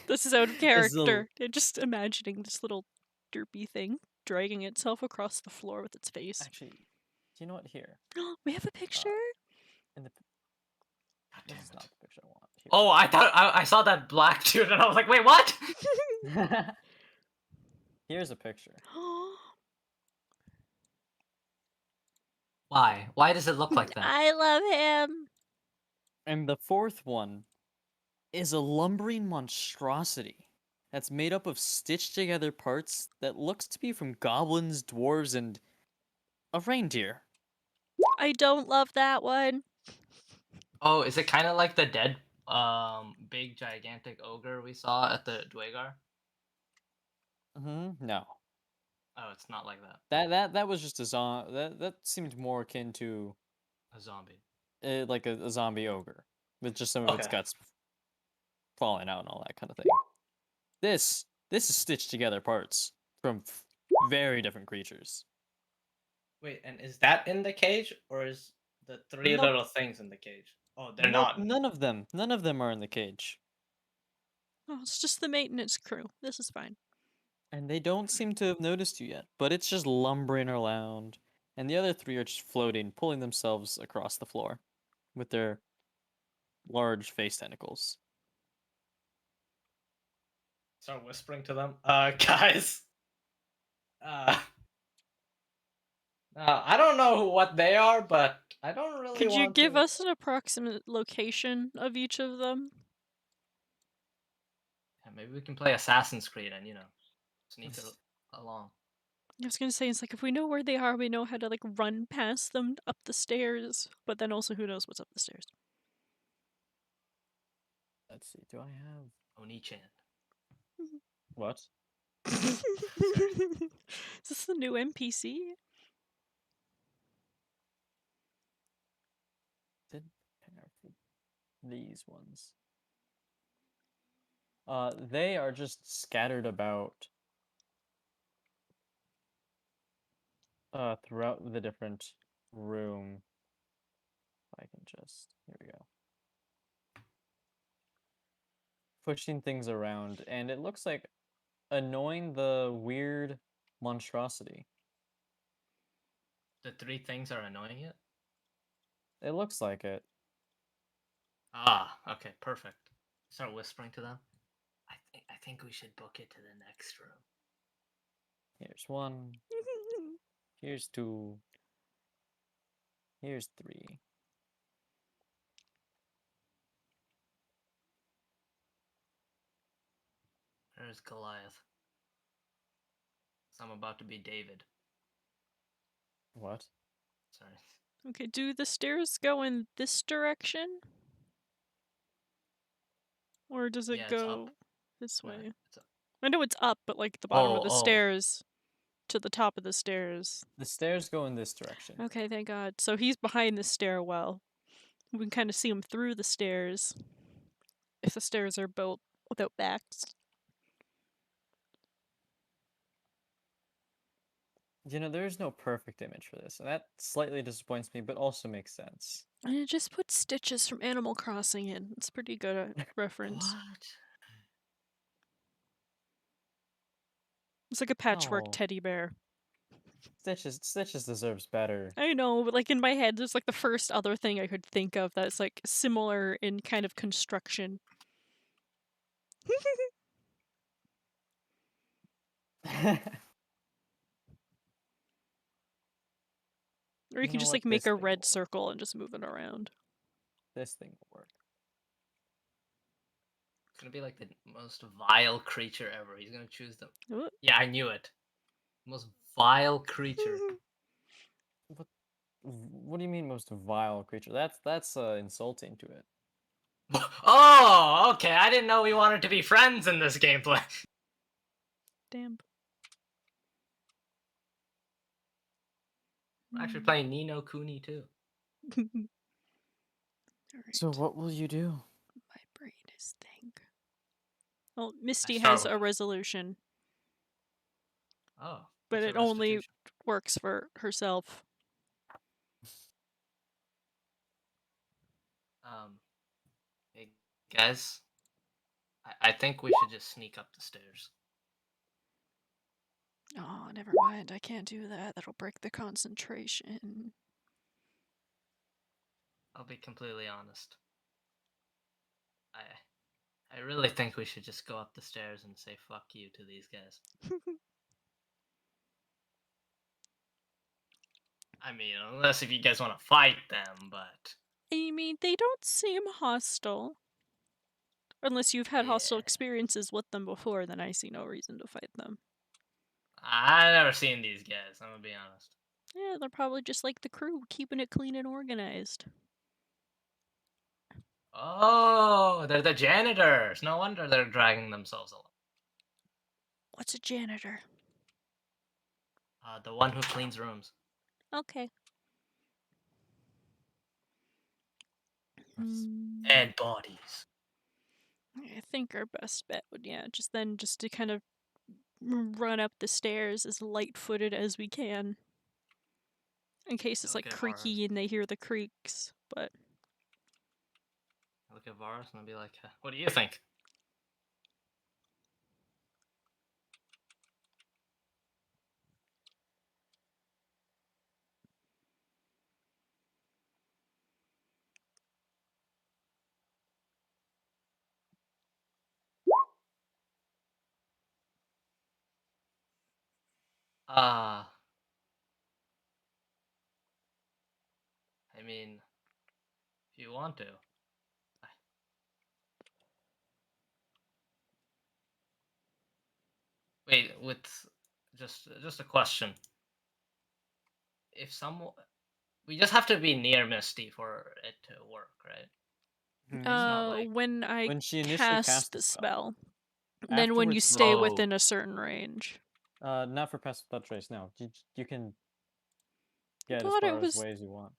This is out of is character. Just imagining this little derpy thing dragging itself across the floor with its face. actually, do you know what? Here, We have a picture. in the God this damn is it. not the picture I want. Oh, I thought I saw that black dude and I was like, wait, what? Here. Here's a picture. Why? Why does it look like that? I love him. And the 4th one is a lumbering monstrosity that's made up of stitched together parts that looks to be from goblins, dwarves, and a reindeer. I don't love that one. Oh, is it kind of like the dead, big gigantic ogre we saw at the Dwagar? No. Oh, it's not like that. That was just a zombie. That seemed more akin to A zombie. like a zombie ogre with just some of its Okay. guts falling out and all that kind of thing. This is stitched together parts from very different creatures. Wait, and is that in the cage, or is the 3 No. little things in the cage? Oh, they're Nope, not. none of them are in the cage. Oh, it's just the maintenance crew. This is fine. And they don't seem to have noticed you yet, but it's just lumbering around. And the other 3 are just floating, pulling themselves across the floor with their large face tentacles. Start whispering to them. Guys. I don't know what they are, but I don't really Could you want give to... us an approximate location of each of them? Yeah, maybe we can play Assassin's Creed and, sneak it along. I was gonna say, it's like if we know where they are, we know how to like run past them up the stairs. But then also, who knows what's up the stairs? Let's see, do I have Oni-chan. what? Is this the new NPC? Did prepare for these ones. They are just scattered about throughout the different room. I can just, here we go. Pushing things around, and it looks like annoying the weird monstrosity. The 3 things are annoying it? It looks like it. Ah, okay, perfect. Start whispering to them. I think we should book it to the next room. Here's 1. Here's 2. Here's 3. There's Goliath. So I'm about to be David. What? Sorry. Okay, do the stairs go in this direction? Or does it Yeah, it's go up. this No, way? it's up. I know it's up, but like the bottom of the Oh. stairs to the top of the stairs. The stairs go in this direction. Okay, thank God. So he's behind the stairwell. We can kind of see him through the stairs. If the stairs are built without backs. You know, there is no perfect image for this, and that slightly disappoints me, but also makes sense. And just put Stitches from Animal Crossing in. It's pretty good at reference. What? It's like a patchwork Oh. teddy bear. Stitches deserves better. I know, but like in my head, there's like the first other thing I could think of that's like similar in kind of construction. Or you You can know just what? like make This a thing red will work. circle and just move it around. This thing will work. It's gonna be like the most vile creature ever. He's gonna choose the. What? Yeah, I knew it. Most vile creature. What do you mean most vile creature? That's insulting to it. Oh, okay. I didn't know we wanted to be friends in this gameplay. Damn. We're actually playing Nino Kuni too. Alright. So what will you do? My brain is think. Well, Misty start has with- a resolution, Oh, but what's it your only restitution? works for herself. Hey guys, I think we should just sneak up the stairs. Oh, never mind. I can't do that. That'll break the concentration. I'll be completely honest. I really think we should just go up the stairs and say fuck you to these guys. I mean, unless if you guys want to fight them, but I mean, they don't seem hostile. Unless you've had hostile Yeah. experiences with them before, then I see no reason to fight them. I've never seen these guys. I'm gonna be honest. Yeah, they're probably just like the crew, keeping it clean and organized. Oh, they're the janitors. No wonder they're dragging themselves along. What's a janitor? The one who cleans rooms. Okay. And bodies. I think our best bet would, just to kind of run up the stairs as light-footed as we can. In case it's Look like at creaky and they hear the creaks, but... I look at Varus and I'll be like, what do you think? I mean, if you want to. Wait, with just a question. If someone, we just have to be near Misty for it to work, right? Mhm. It's not like when I When she initially cast cast the the spell, then when you afterwards, stay Oh. within a certain range. not for Pass Without Trace. No, you can get as thought it far was- away as you want.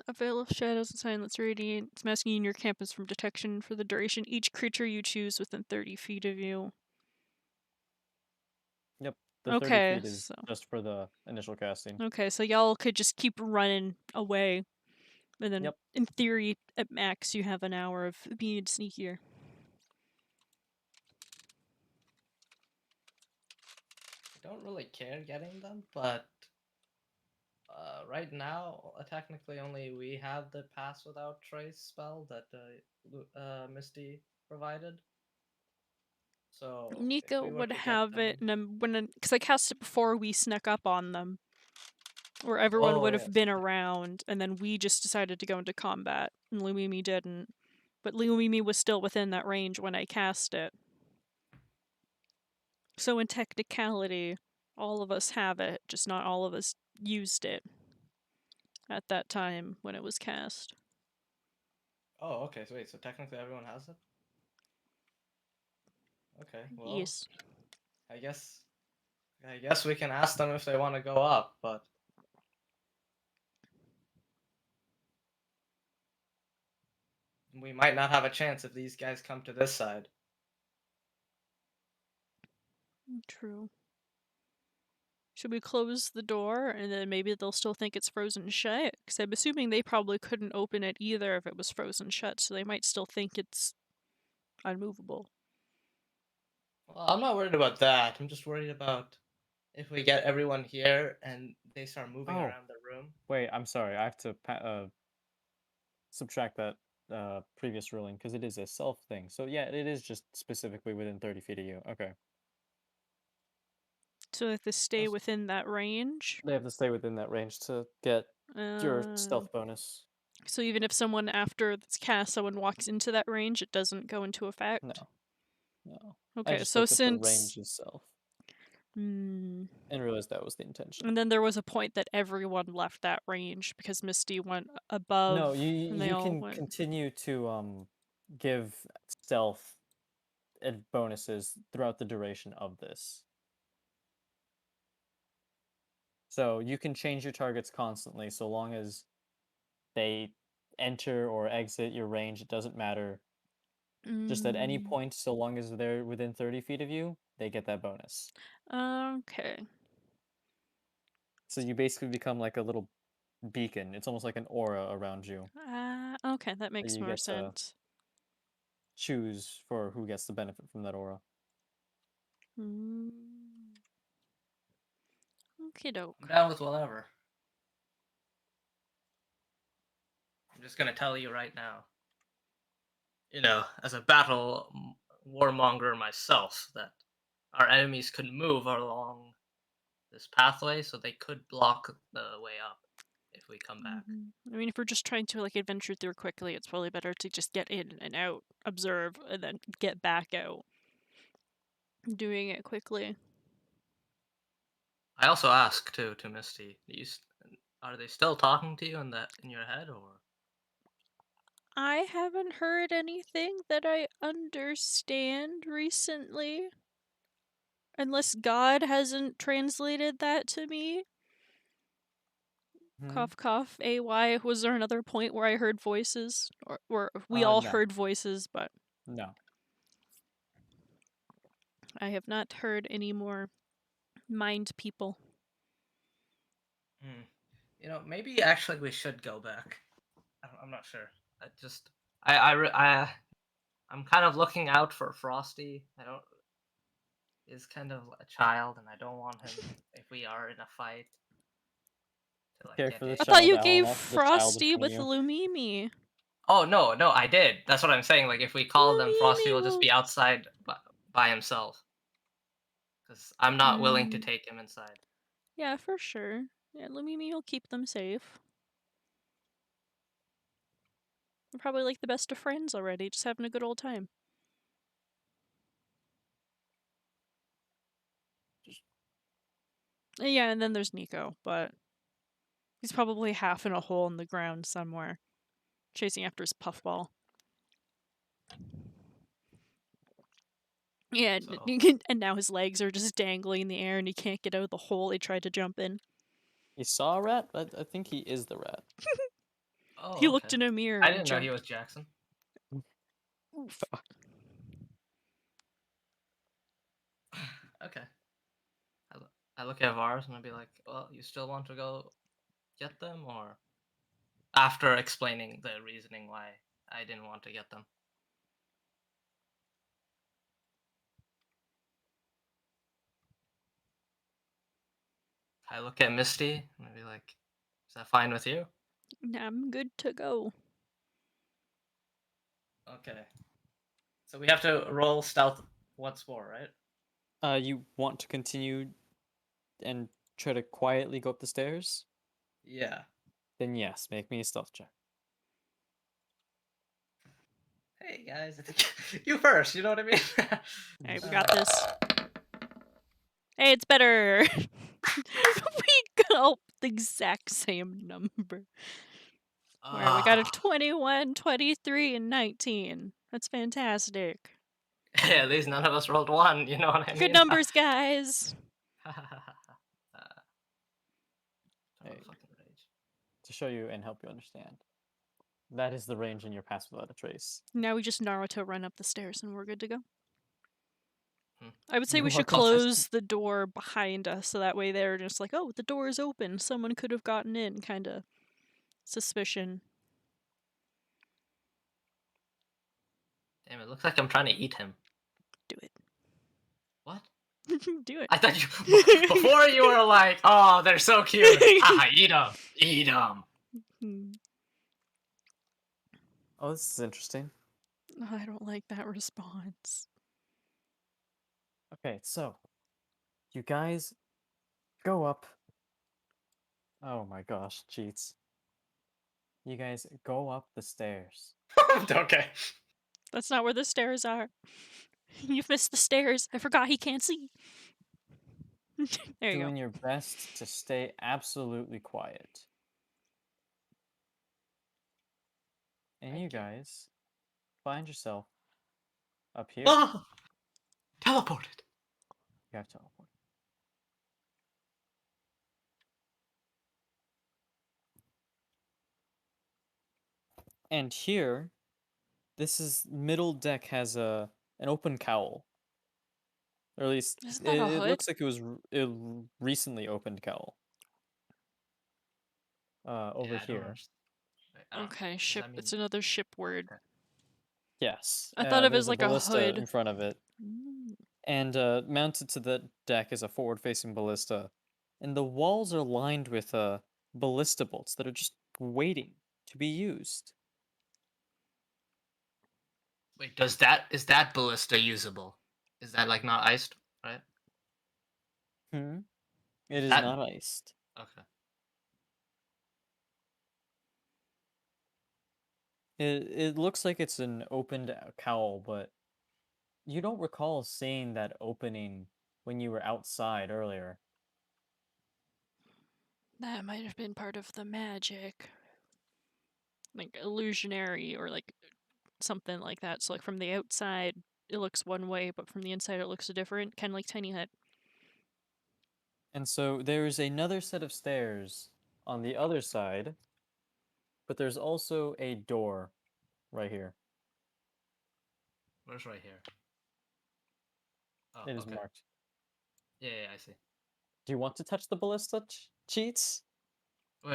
A veil of shadows and silence radiates, masking your campus from detection for the duration. Each creature you choose within 30 feet of you. Yep. The 30 Okay, feet is so just for the initial casting. okay, so y'all could just keep running away, and then Yep. in theory, at max, you have an hour of being sneakier. I don't really care getting them, but right now, technically only we have the pass without trace spell that Misty provided. So if Nico we were would to get have it, them, and then because I cast it before we snuck up on them, where everyone oh would yes, have been okay. around, and then we just decided to go into combat, and Lumimi didn't. But Lumimi was still within that range when I cast it. So in technicality, all of us have it, just not all of us used it at that time when it was cast. Oh, okay. So wait, so technically everyone has it. Okay, well, Yes. I guess we can ask them if they want to go up, but we might not have a chance if these guys come to this side. True. Should we close the door and then maybe they'll still think it's frozen shut? Because I'm assuming they probably couldn't open it either if it was frozen shut, so they might still think it's unmovable. Well, I'm not worried about that. I'm just worried about if we get everyone here and they start moving Oh. around the room. Wait, I'm sorry. I have to subtract that previous ruling because it is a self thing. So yeah, it is just specifically within 30 feet of you. Okay. So they have to stay That's- within that range. They have to stay within that range to get your stealth bonus. So even if someone after it's cast, someone walks into that range, it doesn't go into effect? No. No. I Okay, just so looked at the since... range itself and realized that was the intention. And then there was a point that everyone left that range because Misty went above No, and they you all can went... continue to give stealth bonuses throughout the duration of this. So you can change your targets constantly so long as they enter or exit your range, it doesn't matter. Just at any point, so long as they're within 30 feet of you, they get that bonus. Okay. So you basically become like a little beacon. It's almost like an aura around you. Okay, that makes You more get to sense. choose for who gets the benefit from that aura. Okie doke. I'm down with whatever. I'm just gonna tell you right now. You know, as a battle warmonger myself, that our enemies could move along this pathway, so they could block the way up if we come back. I mean, if we're just trying to like adventure through quickly, it's probably better to just get in and out, observe, and then get back out. Doing it quickly. I also asked too to Misty, are they still talking to you in your head, or? I haven't heard anything that I understand recently. Unless God hasn't translated that to me. Cough, cough, AY. Was there another point where I heard voices? Or we all No. heard voices, but No. I have not heard any more mind people. You know, maybe actually we should go back. I'm not sure. I'm kind of looking out for Frosty. He's kind of a child, and I don't want him, if we are in a fight, to like Care get for the hit. I thought you child gave owl, not the child in Frosty front of with you. Lumimi. Oh no, I did. That's what I'm saying. Like if we call them, Frosty will just Lumimi be outside by himself. Because I'm not willing to take him inside. Yeah, for sure. Yeah, Lumimi will keep them safe. We're probably like the best of friends already, just having a good old time. Yeah, and then there's Nico, but he's probably half in a hole in the ground somewhere, chasing after his puffball. Yeah, So, and now his legs are just dangling in the air and he can't get out of the hole he tried to jump in. You saw a rat? I think he is the rat. oh, He okay. looked in a mirror I and didn't know he jumped. was Jackson. Okay. I look at Vars and I'll be like, well, you still want to go get them? Or after explaining the reasoning why I didn't want to get them. I look at Misty and I'll be like, is that fine with you? I'm good to go. Okay. So we have to roll stealth once more, right? You want to continue and try to quietly go up the stairs? Yeah. Then yes, make me a stealth check. Hey guys, I think you first, you know what I mean? Hey, we got this. Hey, it's better. We got the exact same number. Where we got a 21, 23, and 19. That's fantastic. Hey, at least none of us rolled one, you know what I mean? Good numbers, guys. Hey. Fucking rage. To show you and help you understand. That is the range in your pass without a trace. Now we just Naruto run up the stairs and we're good to go. Hmm. I would say You we are should consistent. close the door behind us so that way they're just like, oh, the door is open. Someone could have gotten in, kind of suspicion. Damn, it looks like I'm trying to eat him. Do it. What? Do it. I thought you before you were like, oh, they're so cute. Ah, eat them, eat them. Hmm. Oh, this is interesting. I don't like that response. Okay, so you guys go up. Oh my gosh, cheats. You guys go up the stairs. Okay. That's not where the stairs are. You've missed the stairs. I forgot he can't see. There you Doing go. your best to stay absolutely quiet. And Thank you you. guys find yourself up here. Oh, teleported. You have teleport. And here, this is middle deck has an open cowl. Or at least Isn't that a it hood? looks like it was recently opened cowl. Over Yeah, I don't here. understand. Wait, I don't- Okay, does ship. that mean- It's another ship word. Okay. Yes. I thought of it There's as like a ballista hood. in front of it. Mm. And mounted to the deck is a forward-facing ballista. And the walls are lined with ballista bolts that are just waiting to be used. Wait, is that ballista usable? Is that like not iced, right? It is That- not iced. Okay. It looks like it's an opened cowl, but you don't recall seeing that opening when you were outside earlier. That might have been part of the magic. Like illusionary or like something like that. So like from the outside it looks one way, but from the inside it looks different. Kinda like Tiny Hut. And so there's another set of stairs on the other side, but there's also a door right here. Where's right here? Oh, It is okay. marked. Yeah, I see. Do you want to touch the ballista cheats? Wait.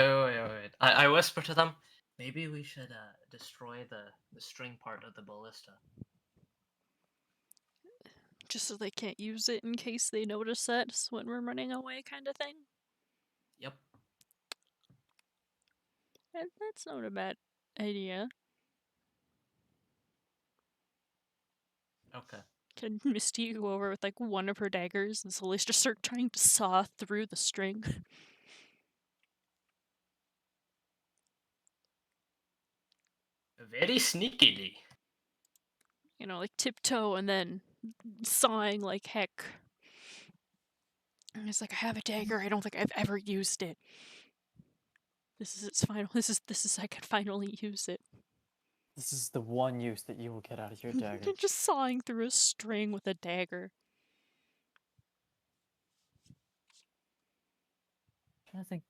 I whisper to them. Maybe we should destroy the string part of the ballista. Just so they can't use it in case they notice us when we're running away kind of thing. Yep. That's not a bad idea. Okay. Can Misty go over with like one of her daggers and slowly just start trying to saw through the string? Very sneakily. You know, like tiptoe and then sawing like heck. And it's like, I have a dagger. I don't think I've ever used it. This is its final. This is. I can finally use it. This is the one use that you will get out of your dagger. Just sawing through a string with a dagger. trying to think.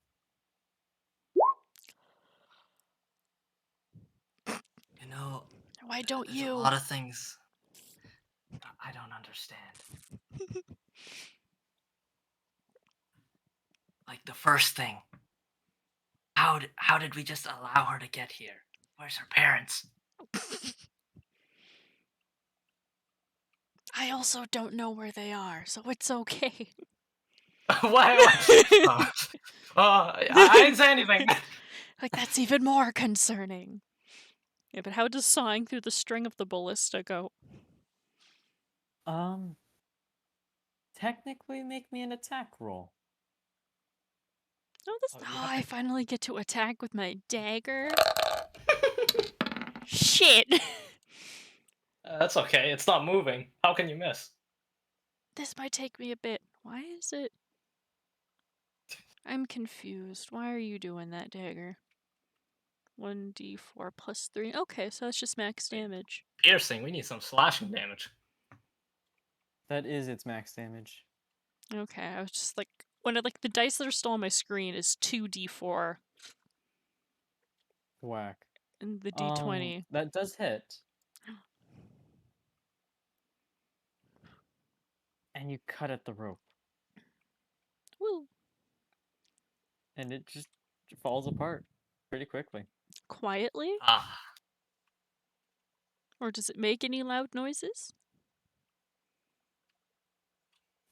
You know, Why don't there's you? a lot of things I don't understand. the first thing. How did we just allow her to get here? Where's her parents? I also don't know where they are, so it's okay. Why? I didn't say anything. Like, that's even more concerning. Yeah, but how does sawing through the string of the ballista go? Technically make me an attack roll. Oh, Oh, you oh, have I to- finally get to attack with my dagger. Shit! That's okay. It's not moving. How can you miss? This might take me a bit. Why is it? I'm confused. Why are you doing that, dagger? 1d4 plus 3. Okay, so that's just max damage. Piercing. We need some slashing damage. That is its max damage. Okay, I was just like, the dice that are still on my screen is 2d4 Whack. and the d20. That does hit. And you cut at the rope. Woo! And it just falls apart pretty quickly. Quietly? Ah. Or does it make any loud noises?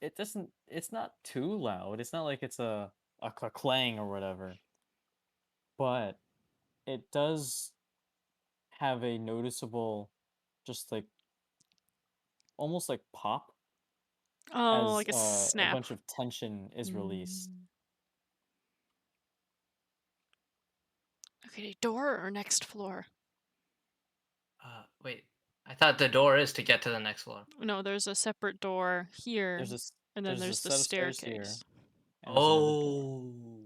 It doesn't. It's not too loud. It's not like it's a clang or whatever. But it does have a noticeable, just like almost like pop Oh, as like a a snap. bunch of tension is released. Mm. Okay, door or next floor? Wait. I thought the door is to get to the next floor. No, there's a separate door here, There's this. and then There's there's a the set of stairs here, staircase. and there's another door. Oh.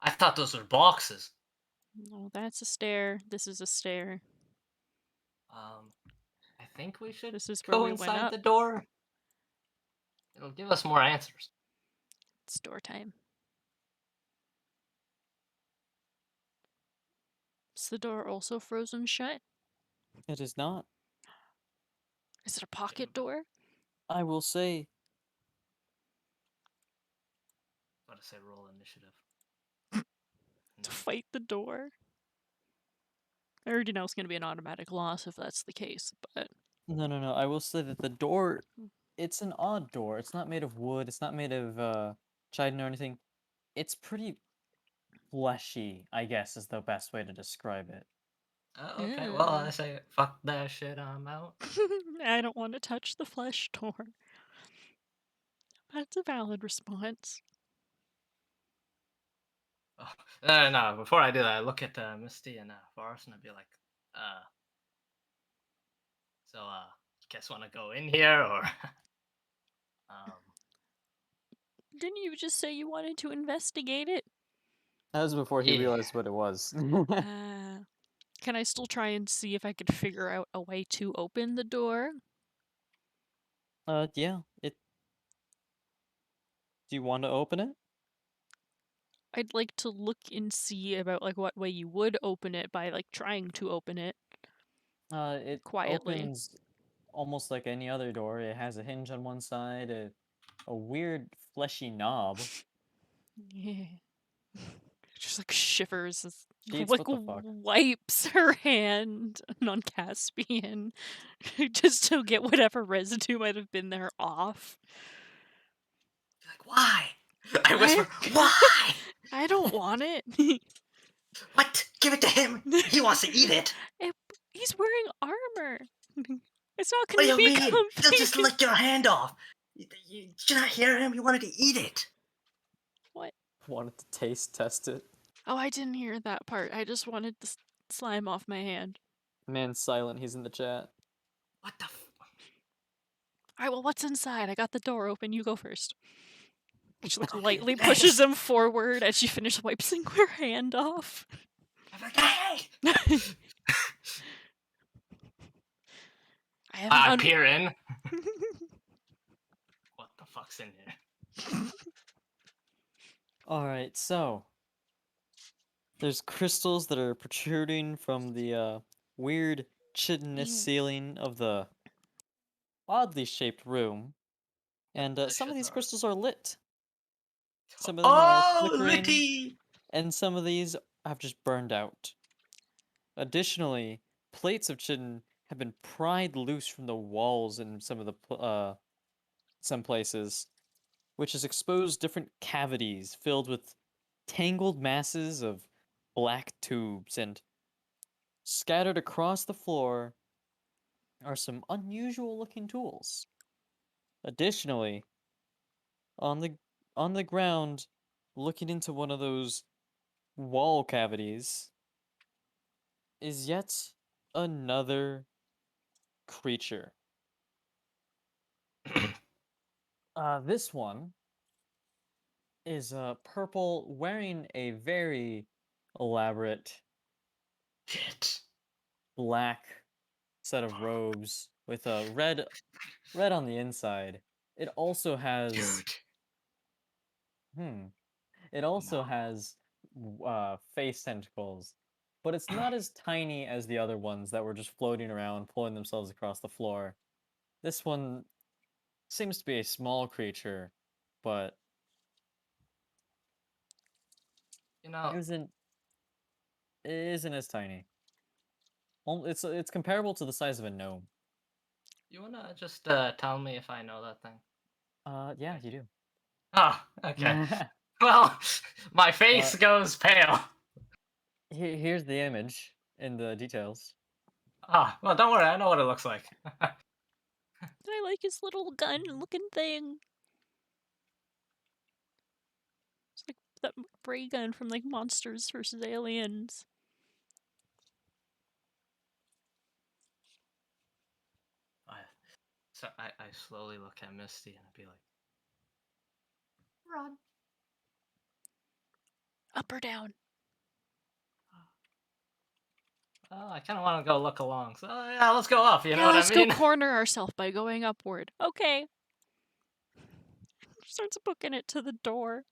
I thought those were boxes. No, that's a stair. This is a stair. I think we should This is where go we went inside up. the door. It'll give us more answers. It's door time. Is the door also frozen shut? It is not. Is it a pocket door? I will say. I was about to say roll initiative. To No. fight the door? I already know it's going to be an automatic loss if that's the case, but... No. I will say that the door, it's an odd door. It's not made of wood. It's not made of chidon or anything. It's pretty fleshy, I guess, is the best way to describe it. Oh, okay, well, I say fuck that shit, I'm out. I don't want to touch the flesh door. That's a valid response. Oh, no, before I do that, I look at Misty and Forrest and I'd be like, so, guess want to go in here, or... Didn't you just say you wanted to investigate it? That was before he Yeah. realized what it was. Can I still try and see if I could figure out a way to open the door? Yeah. Do you want to open it? I'd like to look and see about like what way you would open it by like trying to open it. It Quietly. opens almost like any other door. It has a hinge on one side, a weird fleshy knob. Yeah. Just like shivers as Jeez, like what the fuck? wipes her hand on Caspian just to get whatever residue might have been there off. Like, why? I whisper, why? I don't want it. What? Give it to him. He wants to eat it. He's wearing armor. It's not What do gonna you be mean? comfy. He'll just lick your hand off. Did you not hear him? He wanted to eat it. What? Wanted to taste test it. Oh, I didn't hear that part. I just wanted the slime off my hand. Man's silent. He's in the chat. What the Alright, well, what's inside? I got the door open. You go first. She like Okay, lightly thanks. pushes him forward as she finishes wiping her hand off. I'm like, hey! I I haven't peer in. What the fuck's in here? Alright, so there's crystals that are protruding from the weird chitinous Ew. ceiling of the oddly shaped room. And That some of shit's these alright. crystals are lit. Some of them are Oh, flickering, Litty! and some of these have just burned out. Additionally, plates of chitin have been pried loose from the walls in some of the some places, which has exposed different cavities filled with tangled masses of black tubes, and scattered across the floor are some unusual looking tools. Additionally, on the ground, looking into one of those wall cavities, is yet another creature. This one is purple, wearing a very elaborate Shit. black set of robes with a red on the inside. It also has Dude. it also No. has face tentacles, but it's not as tiny as the other ones that were just floating around, pulling themselves across the floor. This one seems to be a small creature, but You know, it isn't as tiny. It's comparable to the size of a gnome. you wanna just tell me if I know that thing? Yeah, you do. Oh, okay. Well, my face goes pale. Here's the image in the details. Ah, well, don't worry, I know what it looks like. I like his little gun-looking thing. It's like that ray gun from like Monsters vs. Aliens. I slowly look at Misty and be like, run. Up or down? Oh, I kind of want to go look along. So yeah, let's go up. You know Yeah, what I let's mean? go corner ourselves by going upward. Okay. Starts booking it to the door.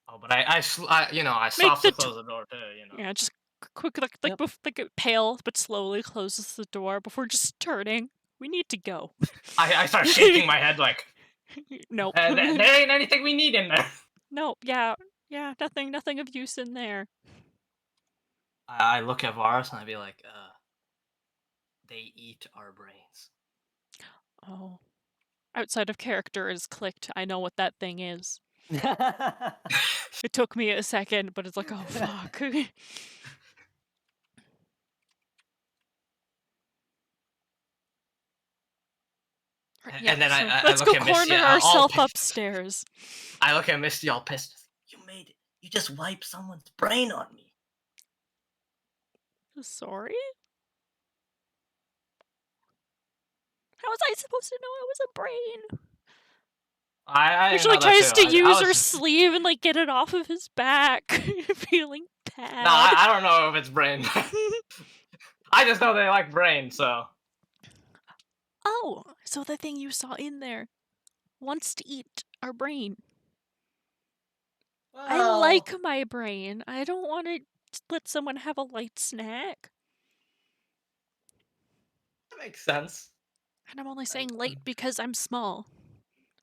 Oh, but I Make softly the close the door too. You know. Yeah, just quick, like Yep. pale, but slowly closes the door before just turning. We need to go. I start shaking my head like, Nope. there ain't anything we need in there. No, yeah, nothing of use in there. I look at Varus and I be like, they eat our brains. Oh. Outside of character is clicked. I know what that thing is. It took me a second, but it's like, oh fuck. Right, yeah, And then so I let's look go at Misty, corner all ourselves pissed. upstairs. I look at Misty all pissed. You made it. You just wiped someone's brain on me. Sorry? How was I supposed to know it was a brain? I She know like that tries too. to use I her was... sleeve and like get it off of his back, feeling bad. No, I don't know if it's brain. I just know they like brain, so. Oh, so the thing you saw in there wants to eat our brain. Well, I like my brain. I don't want to let someone have a light snack. that makes sense. And I'm only saying light because I'm small.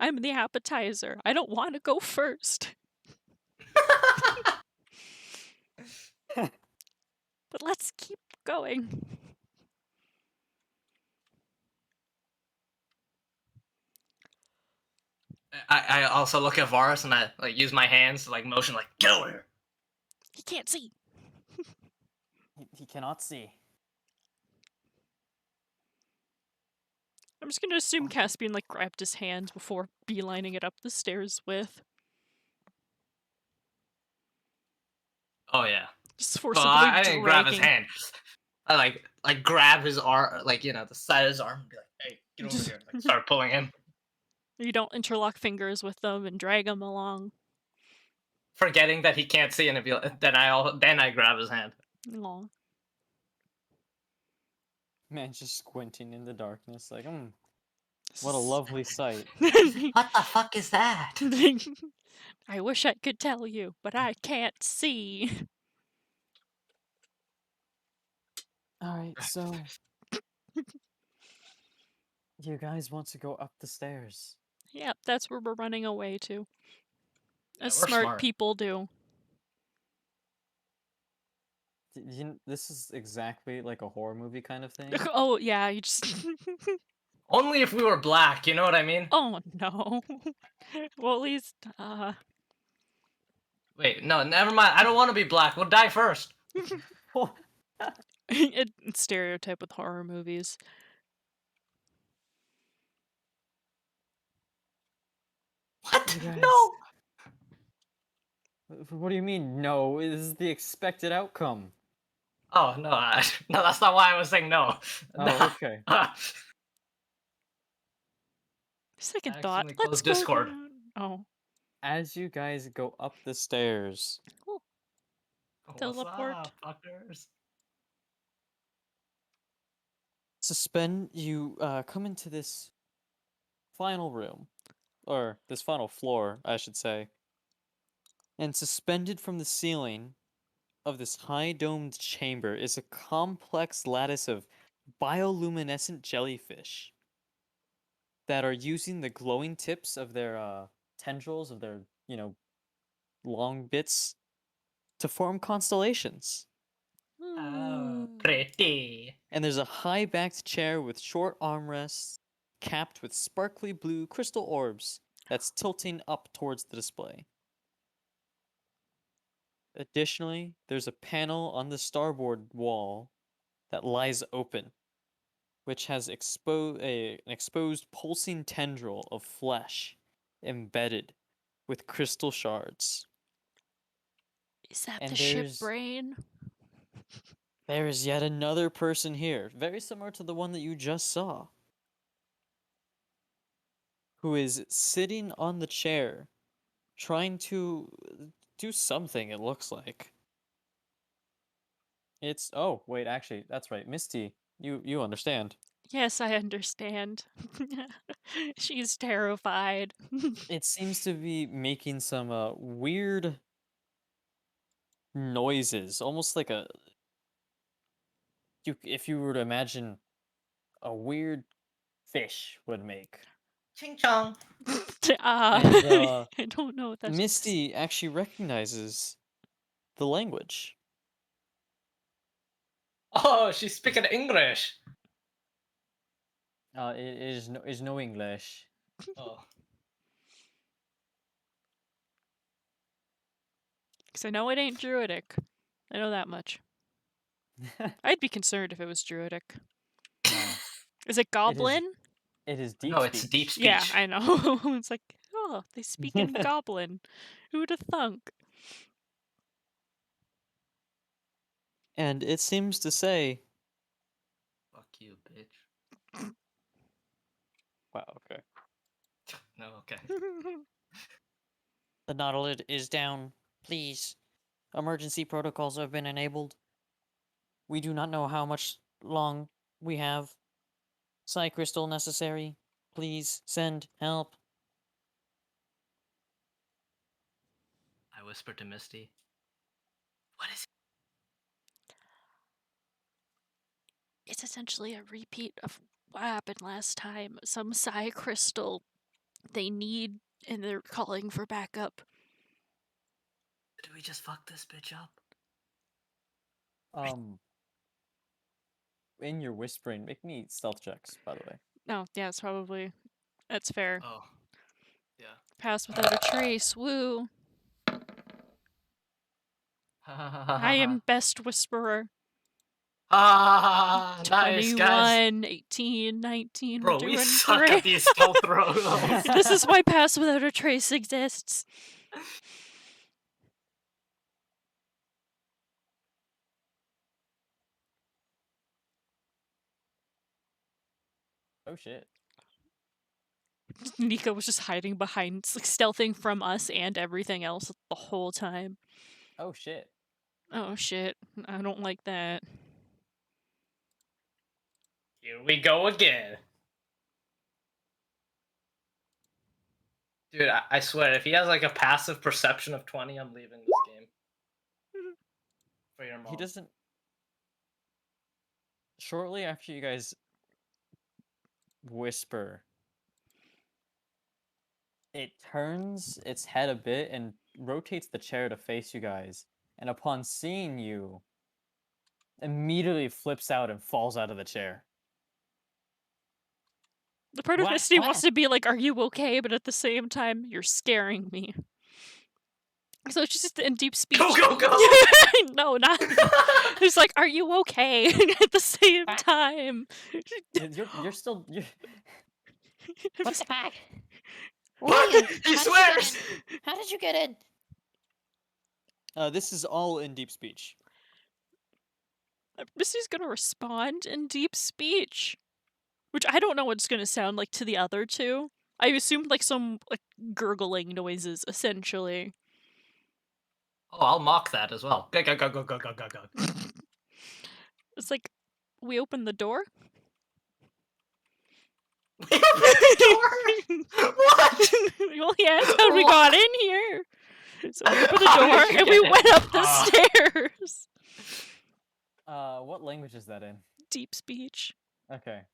I'm the appetizer. I don't want to go first. But let's keep going. I also look at Varus and I like use my hands to like motion like get over here. He can't see. He cannot see. I'm just gonna assume Caspian like grabbed his hand before beelining it up the stairs with. Oh yeah. Just Well, forcibly I didn't grab his dragging. hand. I like grab his arm, like the side of his arm, and be like, "Hey, get over here!" Like start pulling him, You don't interlock fingers with them and drag him along. forgetting that he can't see, and be like, then I grab his hand. Aw. Man, just squinting in the darkness, like, what a lovely sight. What the fuck is that? I wish I could tell you, but I can't see. Alright, so you guys want to go up the stairs? Yep, that's where we're running away to. Yeah, As we're smart smart. people do. This is exactly like a horror movie kind of thing. Oh yeah, you just. Only if we were black, you know what I mean? Oh no. Well, at least. Wait, no, never mind. I don't want to be black. We'll die first. It's stereotype with horror movies. What? You guys- No. What do you mean? No, this is the expected outcome. Oh no, no, that's not why I was saying no. Oh, okay. Second I thought. accidentally Let's closed go Discord. down. Oh. As you guys go up the stairs, Cool. What's Teleport. up, fuckers? you come into this final room, or this final floor, I should say, and suspended from the ceiling of this high domed chamber is a complex lattice of bioluminescent jellyfish that are using the glowing tips of their tendrils of their, long bits to form constellations. Oh, Hmm. pretty. And there's a high backed chair with short armrests capped with sparkly blue crystal orbs that's tilting up towards the display. Additionally, there's a panel on the starboard wall that lies open, which has an exposed pulsing tendril of flesh embedded with crystal shards. Is that And the ship brain? there is yet another person here, very similar to the one that you just saw, who is sitting on the chair, trying to do something, it looks like. Oh, wait, actually, that's right. Misty, you understand. Yes, I understand. She's terrified. It seems to be making some weird noises, almost like if you were to imagine a weird fish would make. Ching chong. And I don't know what that's. Misty actually recognizes the language. Oh, she's speaking English. It is no English. Oh. Because I know it ain't druidic. I know that much. I'd be concerned if it was druidic. No, Is it goblin? it is deep No, speech. it's deep speech. Yeah, I know. It's like, oh, they speak in goblin. Who'd have thunk? And it seems to say, Fuck you, bitch. wow, okay. No, okay. The Nautilid is down. Please. Emergency protocols have been enabled. We do not know how much long we have. Psi crystal necessary. Please send help. I whispered to Misty. What is It's essentially a repeat of what happened last time. Some psi crystal they need, and they're calling for backup. it? Did we just fuck this bitch up? In your whispering, make me stealth checks, by the way. No, yeah, it's probably that's fair. Oh. Yeah. Pass without a trace. Woo! I am best whisperer. Nice, guys. 21, 18, 19. Bro, we're we doing suck great. at these stealth rolls. This is why pass without a trace exists. Oh shit. Nico was just hiding behind, like, stealthing from us and everything else the whole time. Oh shit. Oh shit, I don't like that. Here we go again. Dude, I swear, if he has like a passive perception of 20, I'm leaving this game. For your mom. He doesn't. Shortly after you guys whisper, it turns its head a bit and rotates the chair to face you guys, and upon seeing you, immediately flips out and falls out of the chair. The part of What? Misty What? wants to be like, "Are you okay?" But at the same time, you're scaring me. So it's just in deep speech. Go, go, go! No, not. It's like, "Are you okay?" At the same time. You're still. What the heck? What? Where are you? He How did you get swears! in? How did you get in? This is all in deep speech. Misty's gonna respond in deep speech, which I don't know what it's gonna sound like to the other two. I assumed like some like gurgling noises, essentially. Oh, I'll mock that as well. Go, go, go, go, go, go, go, go. It's like, we open the door. We opened the door! What? Well, yeah, that's how we got in here. So we opened the How door did you and we get in? went up the Ah. stairs. What language is that in? Deep speech. Okay.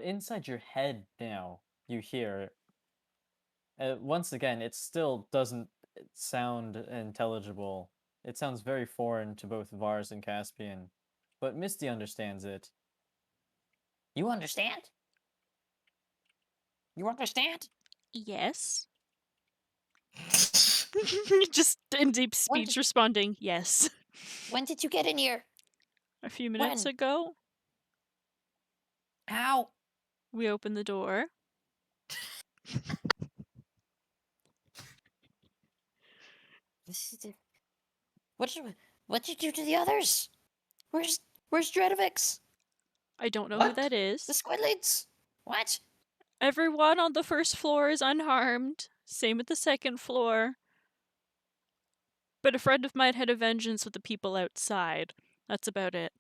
Inside your head now, you hear. Once again, it still doesn't sound intelligible. It sounds very foreign to both Vars and Caspian, but Misty understands it. You understand? You understand? Yes. Just in deep When speech did- responding, yes. When did you get in here? A few minutes When? ago, How? we opened the door. This is. What did you do to the others? Where's Dredovics? I don't know who What? that The is. Squidlings? What? Everyone on the first floor is unharmed. Same with the second floor. But a friend of mine had a vengeance with the people outside. That's about it.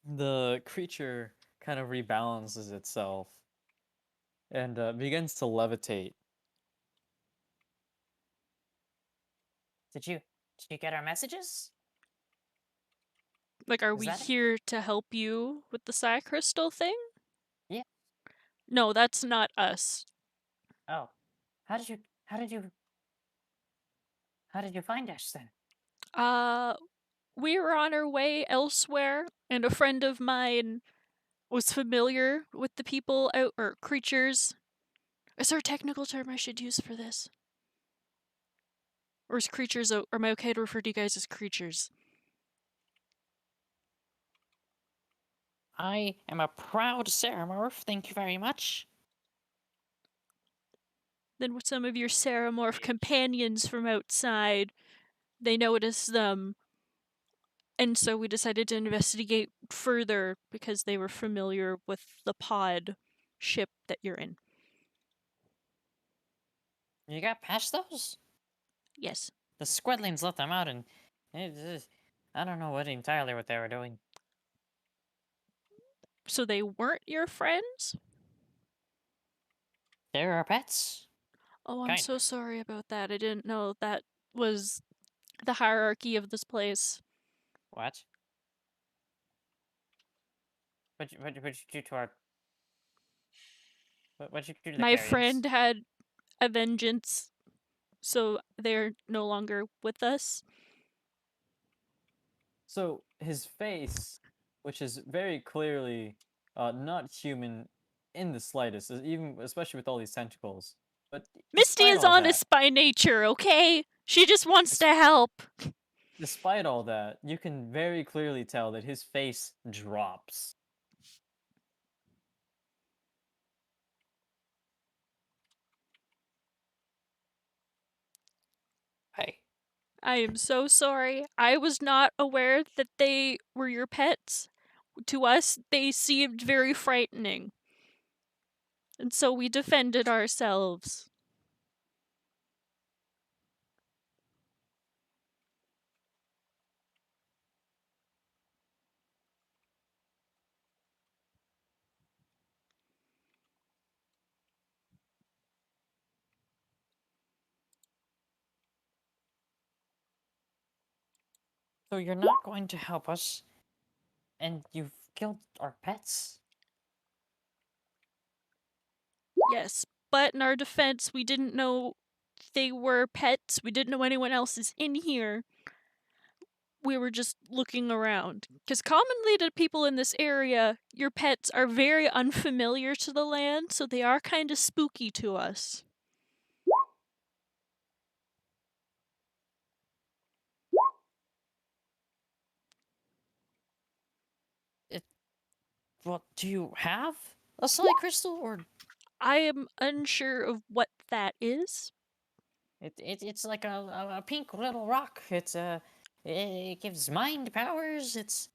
The creature kind of rebalances itself and begins to levitate. Did you get our messages? Like, are Is we that it? here to help you with the Psy Crystal thing? Yeah. No, that's not us. Oh. How did you find us then? We were on our way elsewhere, and a friend of mine was familiar with the people out or creatures. Is there a technical term I should use for this? Or is creatures? Or am I okay to refer to you guys as creatures? I am a proud Ceramorph, thank you very much. Then with some of your Ceramorph companions from outside, they noticed them, and so we decided to investigate further because they were familiar with the pod ship that you're in. You got past those? Yes. The Squidlings let them out and I don't know what they were doing. So they weren't your friends? They're our pets. Oh, I'm Kind so of. sorry about that. I didn't know that was the hierarchy of this place. What? What'd you do to our... What'd you do to the My carrions? friend had a vengeance, so they're no longer with us. So his face, which is very clearly not human in the slightest, even especially with all these tentacles. But Misty despite is all honest by nature, okay? She just wants to help. despite all that, you can very clearly tell that his face drops. I am so sorry. I was not aware that they were your pets. To us, they seemed very frightening. And so we defended ourselves. So you're not going to help us And you've killed our pets? Yes, but in our defense, we didn't know they were pets. We didn't know anyone else is in here. We were just looking around. Because commonly to people in this area, your pets are very unfamiliar to the land, so they are kind of spooky to us. Well, do you have a Soleil Crystal, or I am unsure of what that is. it's like a pink little rock. It gives mind powers. It's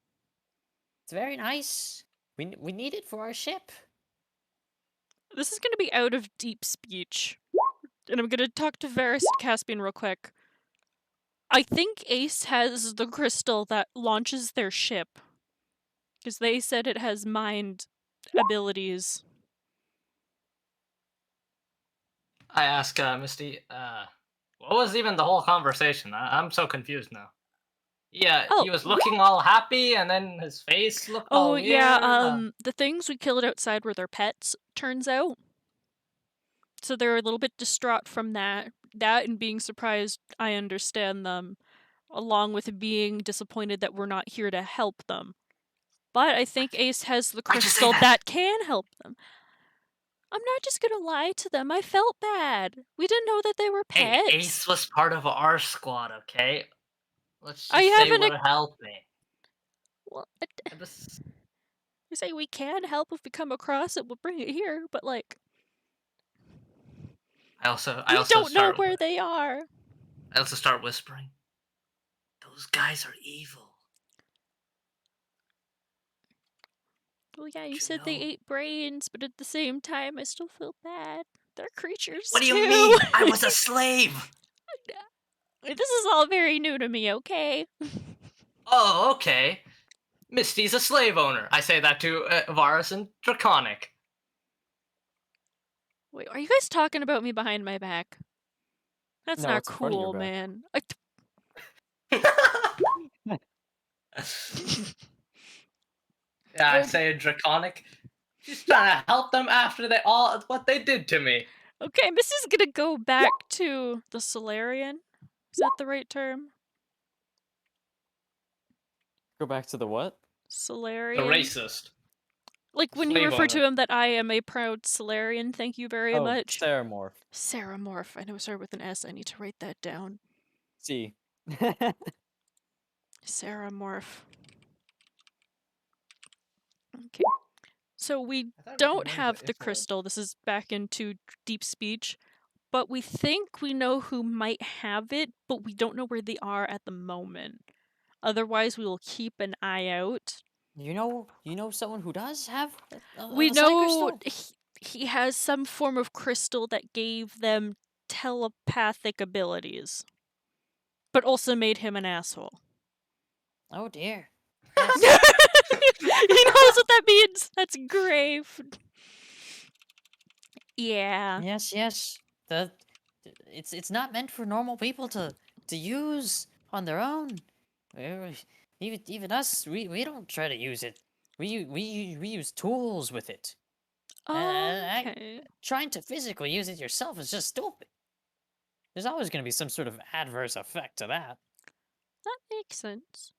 very nice. We need it for our ship. This is going to be out of deep speech. And I'm going to talk to Varys and Caspian real quick. I think Ace has the crystal that launches their ship. Because they said it has mind abilities. I ask Misty, what was even the whole conversation? I'm so confused now. Yeah, Oh, he was looking all happy, and then his face looked all Oh, weird. yeah, the things we killed outside were their pets, turns out. So they're a little bit distraught from that. That and being surprised, I understand them, along with being disappointed that we're not here to help them. But I think Ace has the Why'd you say crystal that? that can help them. I'm not just gonna lie to them. I felt bad. We didn't know that they were Hey, pets. Ace was part of our squad, okay? Let's I just say haven't. we're helping. Well, This- I say we can help if we come across it. We'll bring it here. But like, I also we don't know start. where they are. I also start whispering. Those guys are evil. Well, yeah, you You said they know? ate brains, but at the same time, I still feel bad. They're creatures What do too. you mean? I was a slave. This is all very new to me. Okay. Oh, okay. Misty's a slave owner. I say that to Varus and Draconic. Wait, are you guys talking about me behind my back? That's No, not it's in front of your cool, back. man. Yeah, I say Draconic. She's trying to help them after what they did to me. Okay, this is gonna go back to the Solarian. Is that the right term? Go back to the what? The Solarian. racist. Like when you slave refer to owner. him that I am a proud Solarian, thank you very Oh, much. Steramorph. Saramorph. I know it started with an S. I need to write that down. See. Saramorph. Okay. So we thought don't everything have was the Ithilien. crystal. This is back into deep speech. But we think we know who might have it, but we don't know where they are at the moment. Otherwise, we will keep an eye out. You know someone who does have We a Soleil know Crystal? he has some form of crystal that gave them telepathic abilities, but also made him an asshole. Oh dear. He knows what that means. That's grave. Yeah. Yes. The it's not meant for normal people to use on their own. Even us, we don't try to use it. We use tools with it. Okay. Trying to physically use it yourself is just stupid. There's always going to be some sort of adverse effect to that. That makes sense.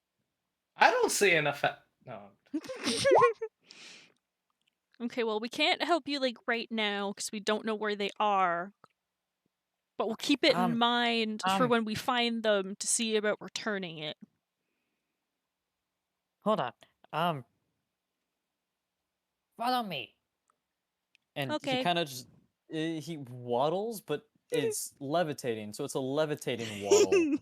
I don't see an effect. No. Okay, well, we can't help you like right now because we don't know where they are. But we'll keep it in mind for when we find them to see about returning it. Hold on. Follow me. And he Okay. kind of just he waddles, but it's levitating, so it's a levitating waddle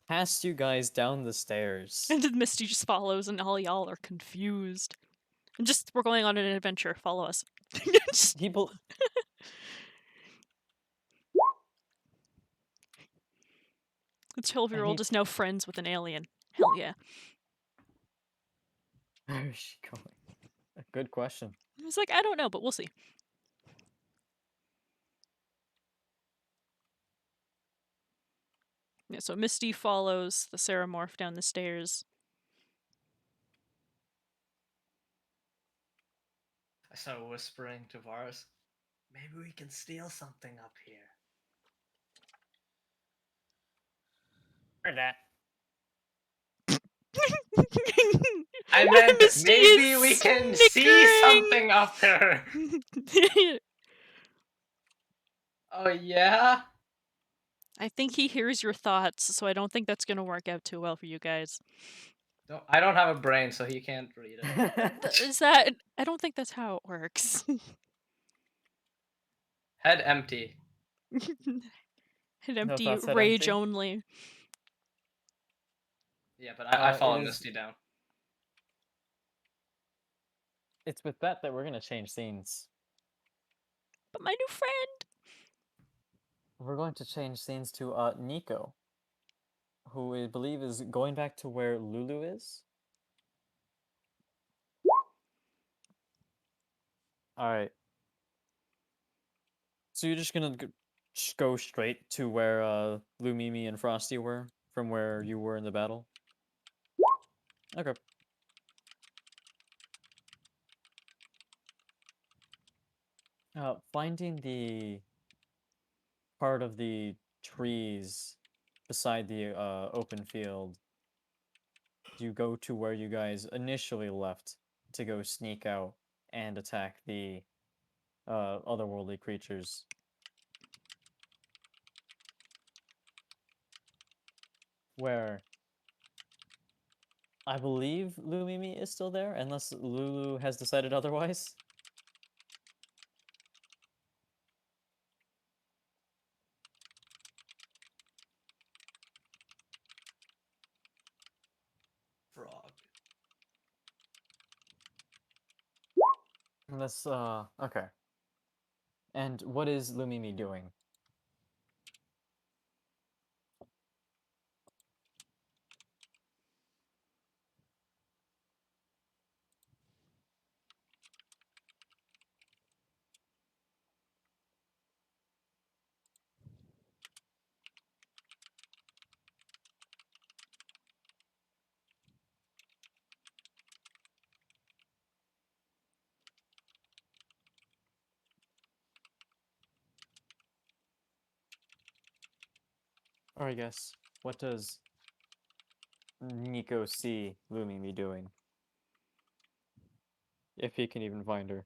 past you guys down the stairs. And then Misty just follows, and all y'all are confused. And just, we're going on an adventure. Follow us. People, The 12-year-old is now friends with an alien. Hell yeah. where is she going? Good question. It's like, I don't know, but we'll see. Yeah, so Misty follows the Saramorph down the stairs. start whispering to Varus, maybe we can steal something up here. Heard that. I Why meant Misty maybe is we can see something up there. snickering. Oh yeah? I think he hears your thoughts, so I don't think that's gonna work out too well for you guys. No, I don't have a brain, so he can't read it. Is that? I don't think that's how it works. Head empty. An No empty thoughts, head rage empty? only. Yeah, but I It follow is- Misty down. It's with that we're gonna change scenes. But my new friend. We're going to change scenes to Nico, who I believe is going back to where Lulu is. All right. So you're just gonna go straight to where Lumimi and Frosty were from where you were in the battle. Okay. Finding the part of the trees beside the open field, you go to where you guys initially left to go sneak out and attack the otherworldly creatures. Where I believe Lumimi is still there, unless Lulu has decided otherwise. Frog. Unless, okay. And what is Lumimi doing? Or I guess, what does Nico see Lumimi doing? If he can even find her.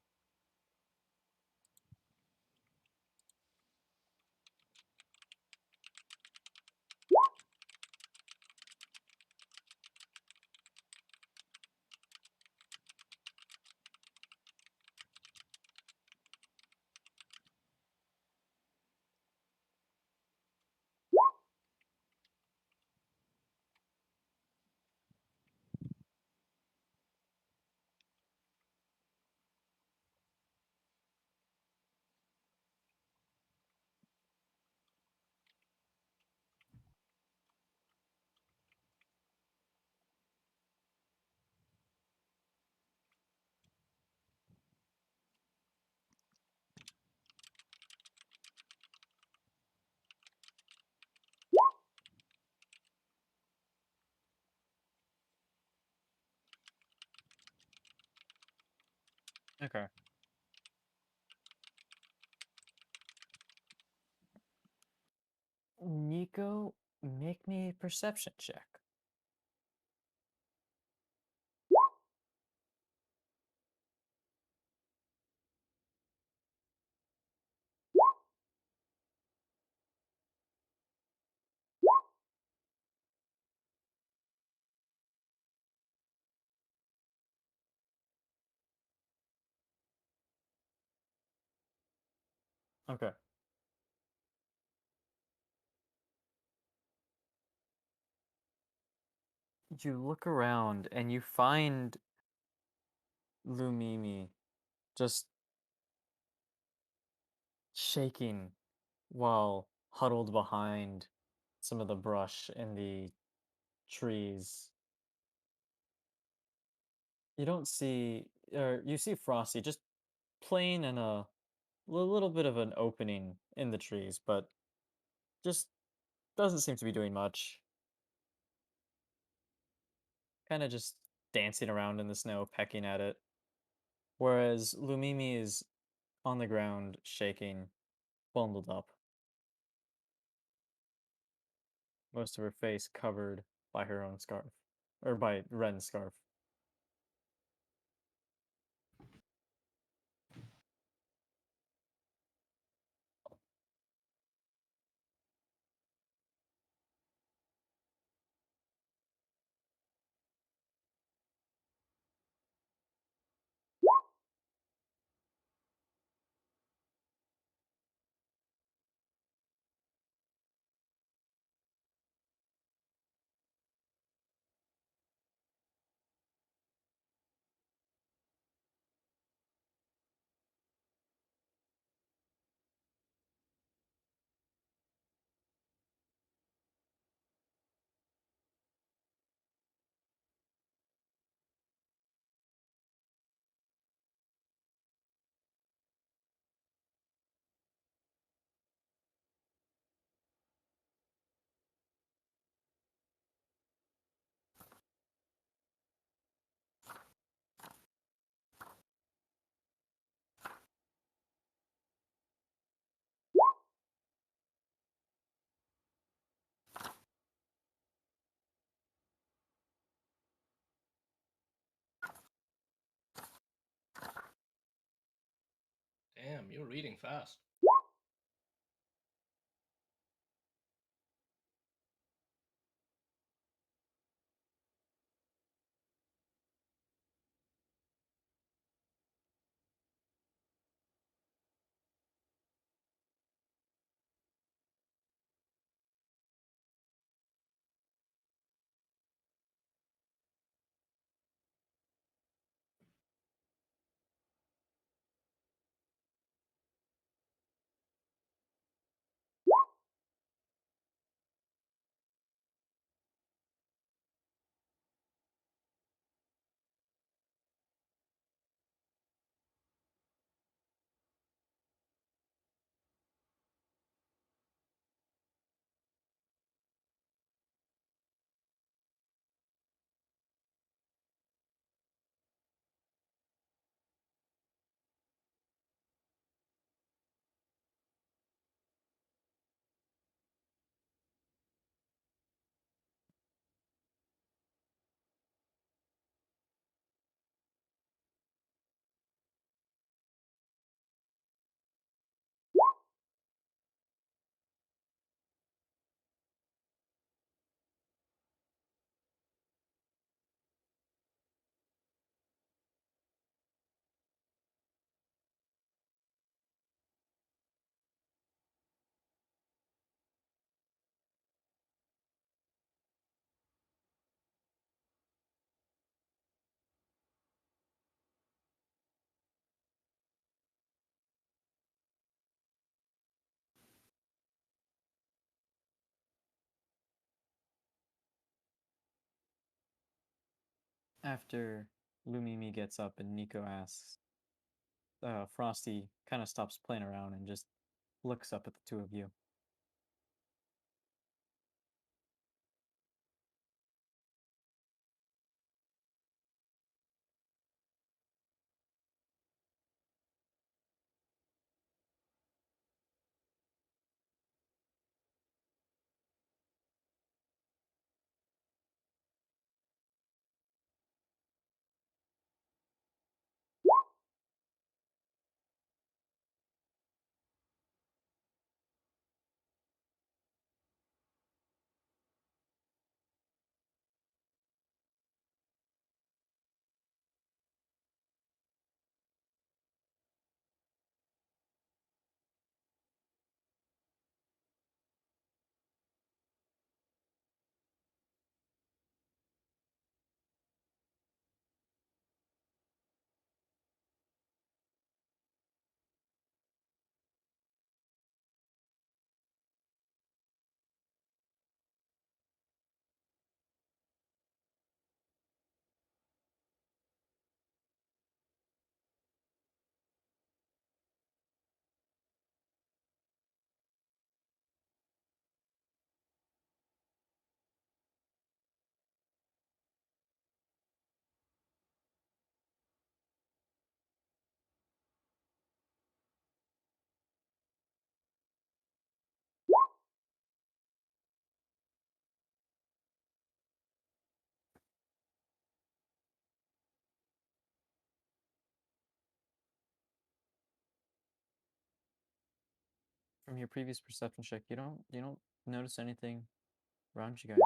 Okay. Nico, make me a perception check. Okay. You look around and you find Lumimi just shaking while huddled behind some of the brush in the trees. You don't see, or you see Frosty just playing in a little bit of an opening in the trees, but just doesn't seem to be doing much. Kind of just dancing around in the snow, pecking at it. whereas Lumimi is on the ground, shaking, bundled up. Most of her face covered by her own scarf, or by Ren's scarf. Damn, you're reading fast. After Lumimi gets up and Nico asks, Frosty kind of stops playing around and just looks up at the two of you. from your previous perception check, you don't notice anything around you guys.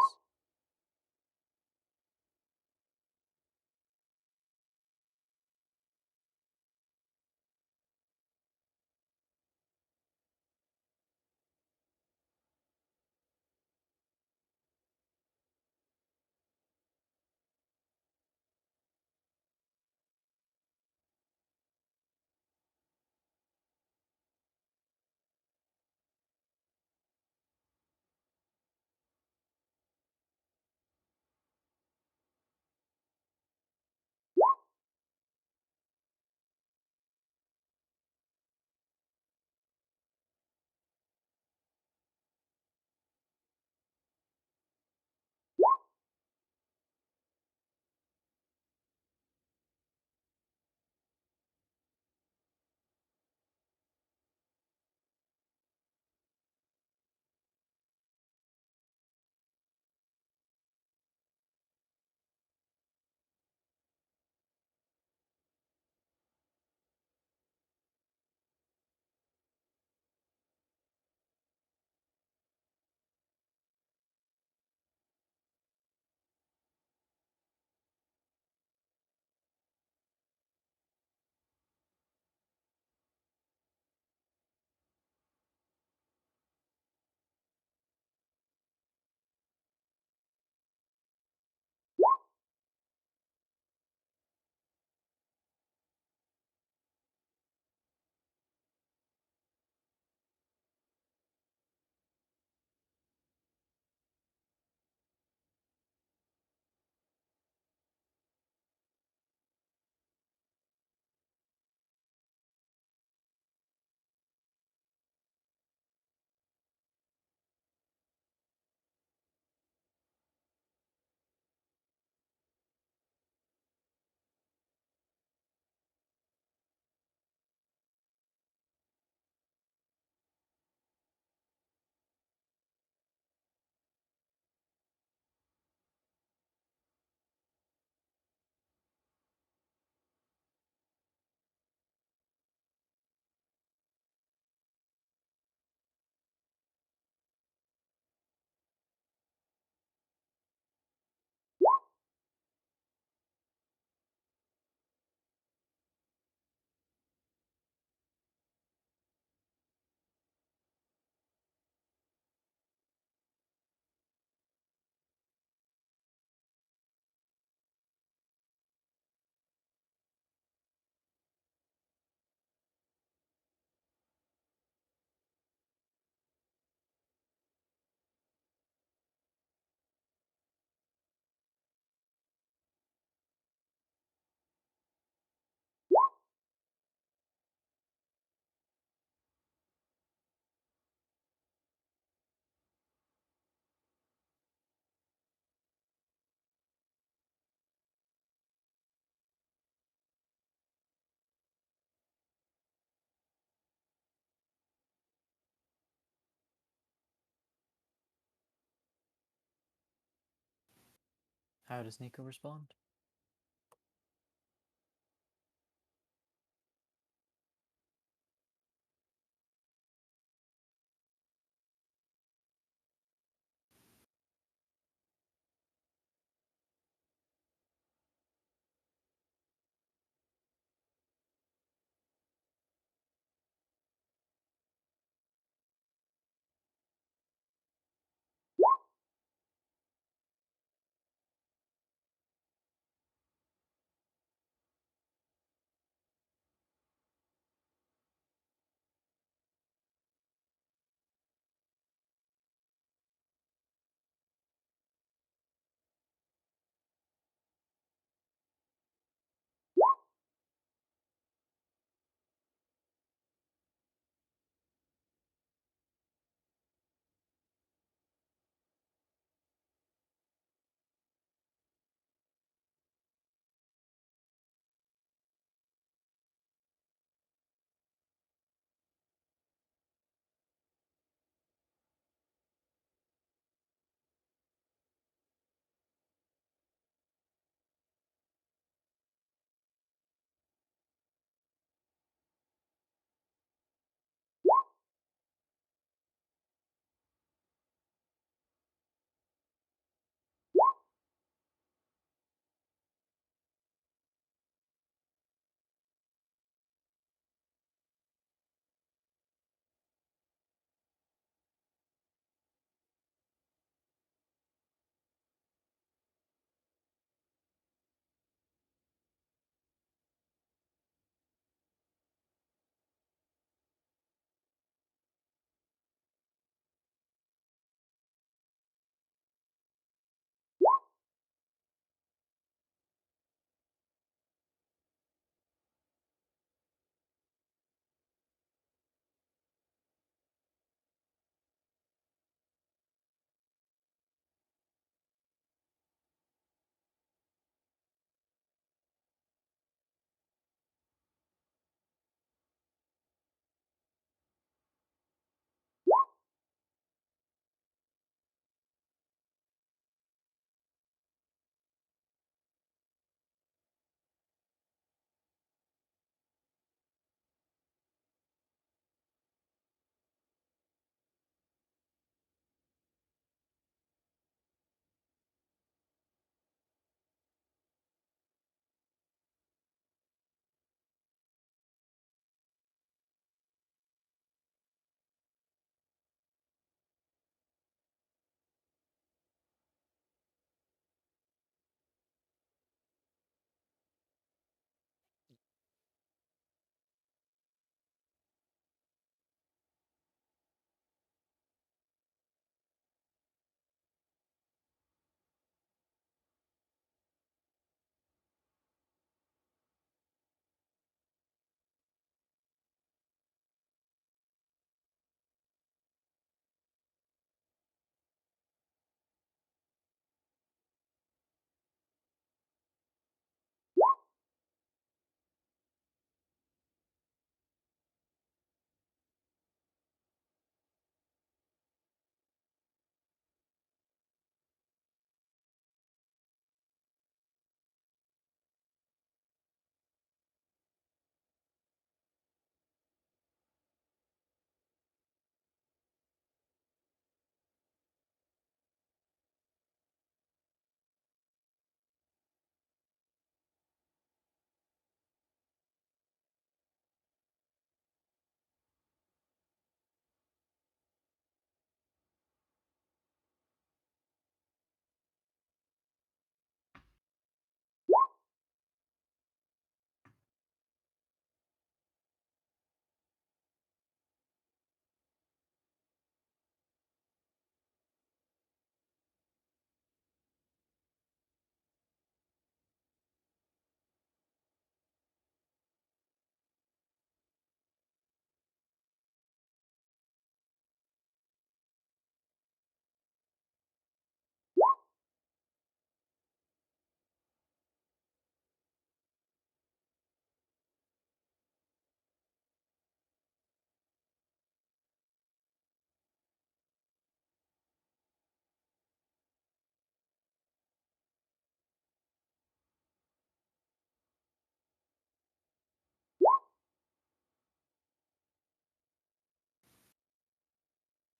How does Nico respond?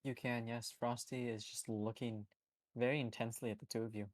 You can, yes. Frosty is just looking very intensely at the two of you.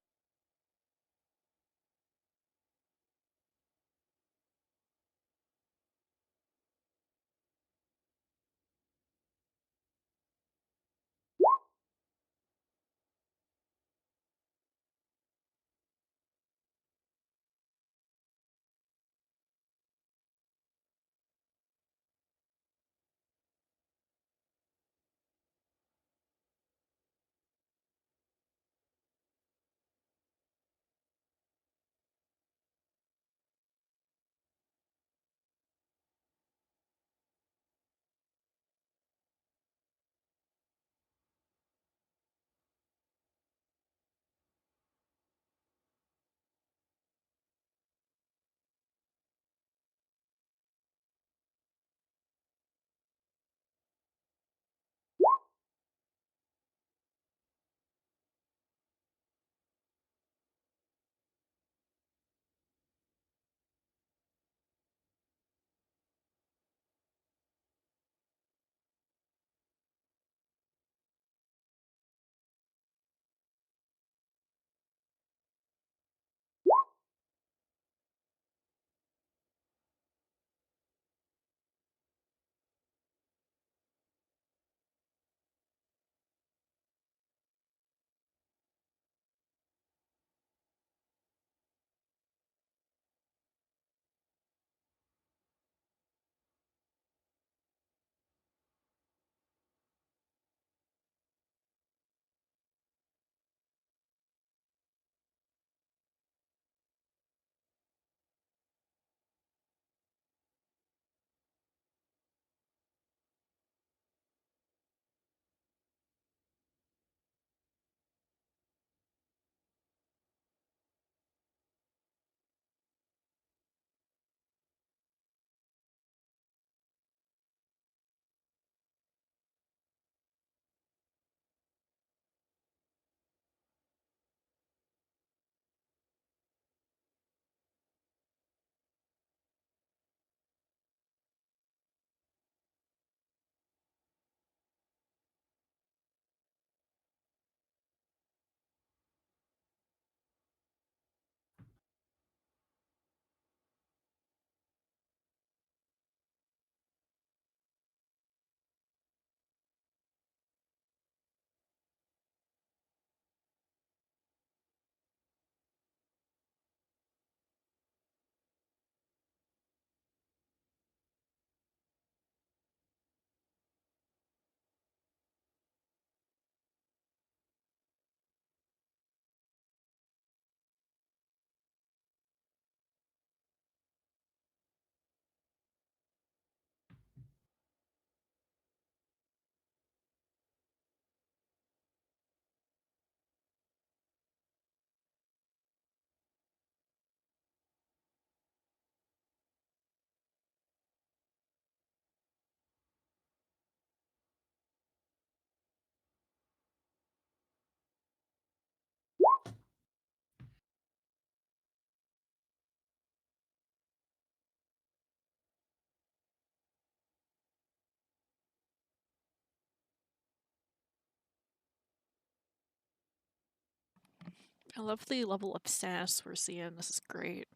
I love the level of sass we're seeing. This is great.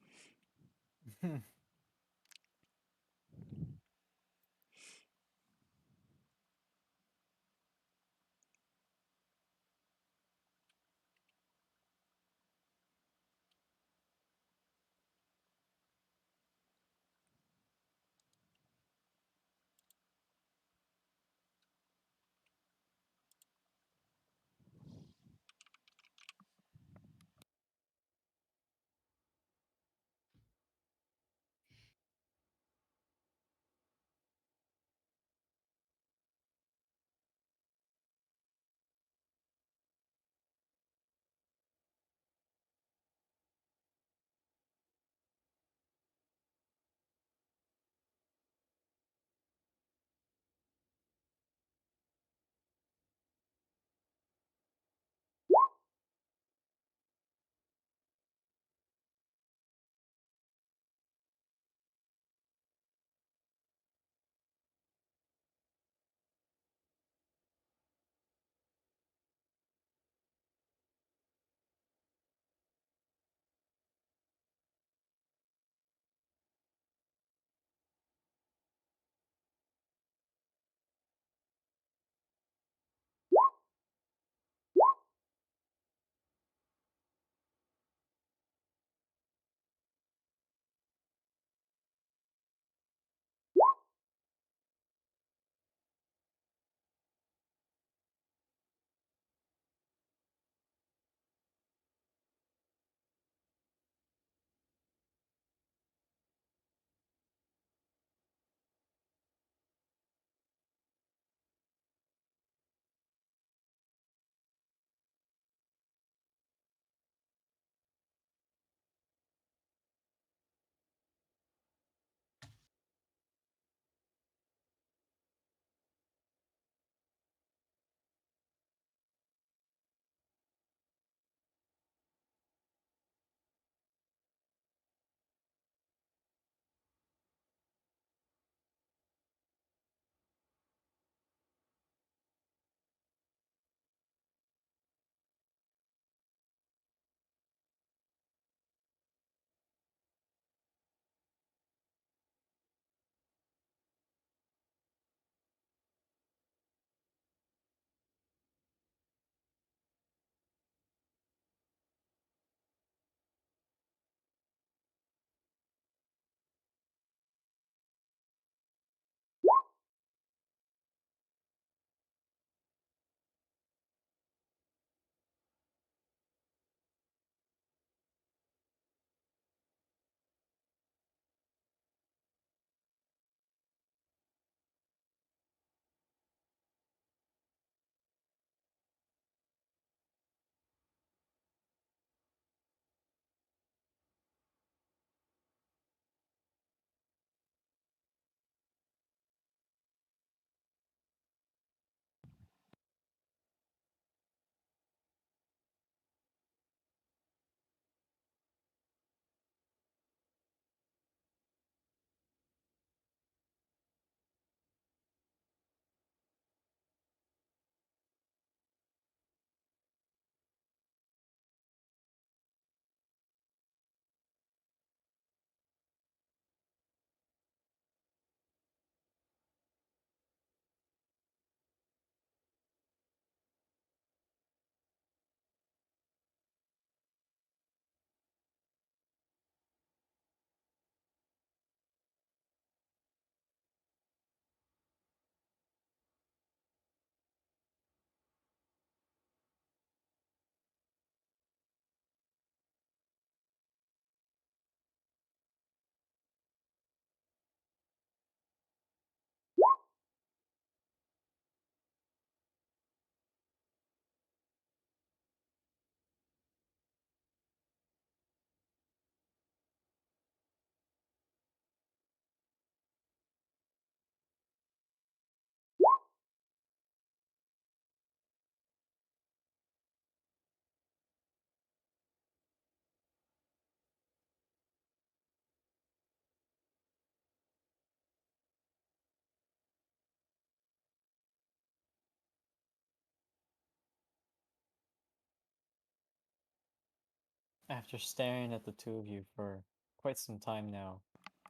After staring at the two of you for quite some time now,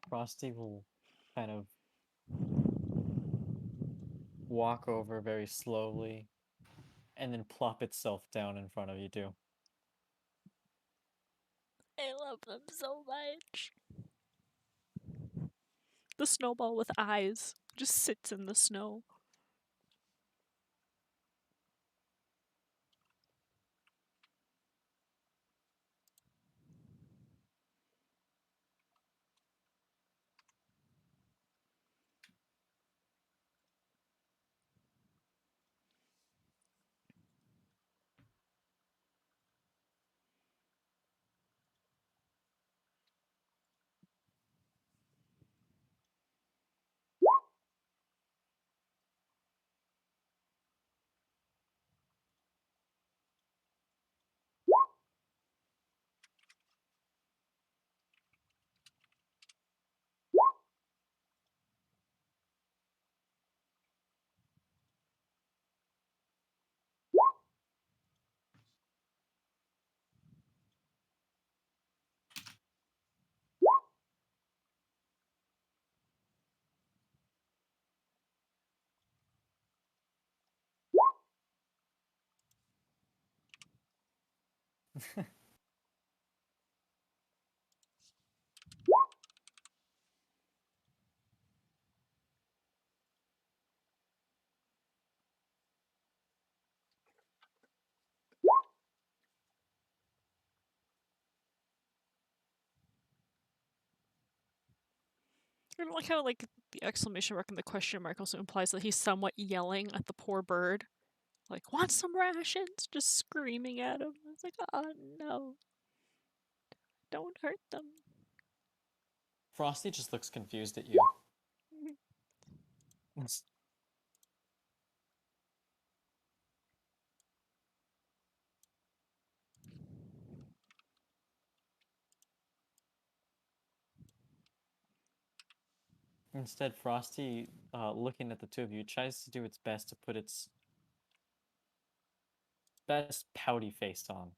Frosty will kind of walk over very slowly and then plop itself down in front of you two. I love them so much. The snowball with eyes just sits in the snow. I don't like how like the exclamation mark and the question mark also implies that he's somewhat yelling at the poor bird. Like, want some rations? Just screaming at him. It's like, oh no. Don't hurt them. Frosty just looks confused at you. Instead, Frosty, looking at the two of you, tries to do its best to put its best pouty face on.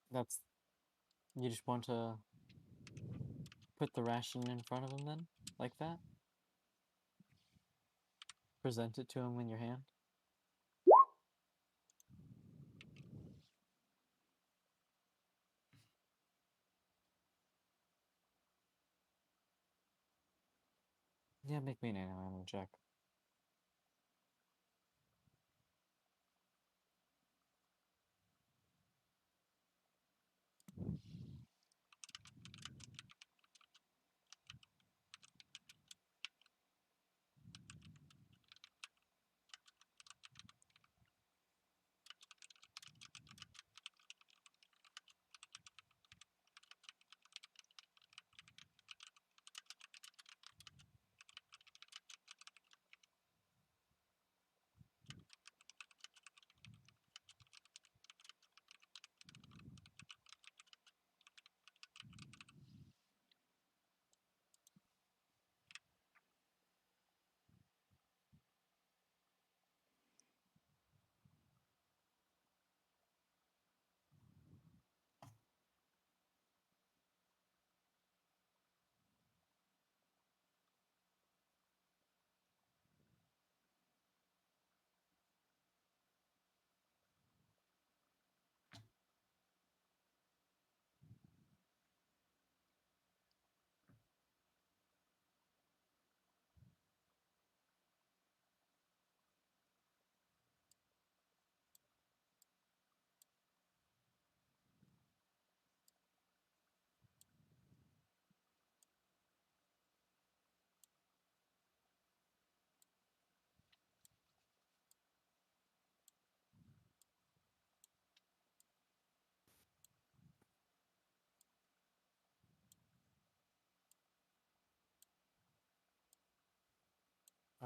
That's... You just want to put the ration in front of him then? Like that? Present it to him in your hand? Yeah, make me an animal check.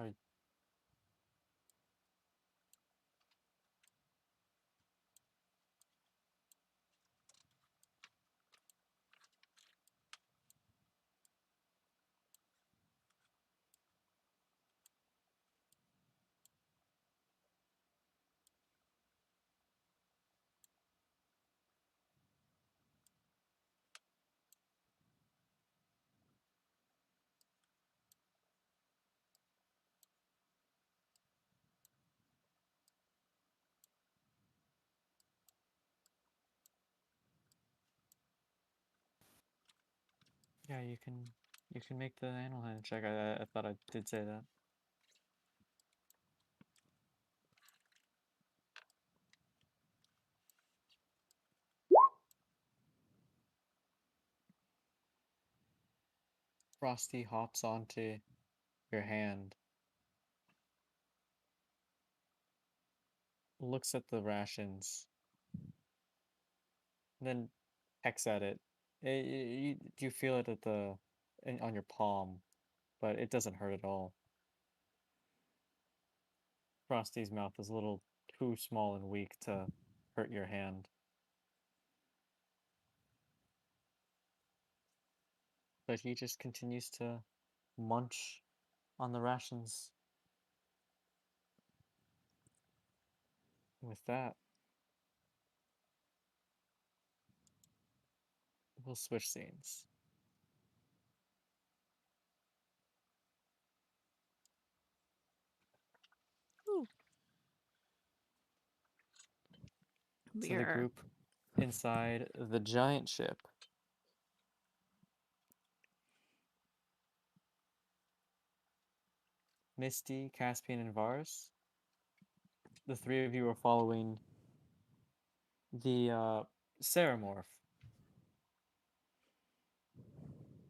Are yeah, you can make the animal handling check. I thought I did say that. Frosty hops onto your hand, looks at the rations, then pecks at it. You feel it at on your palm, but it doesn't hurt at all. Frosty's mouth is a little too small and weak to hurt your hand. But he just continues to munch on the rations. With that, we'll switch scenes. Ooh. So the We're group inside the giant ship. Misty, Caspian, and Varus. The three of you are following the Ceramorph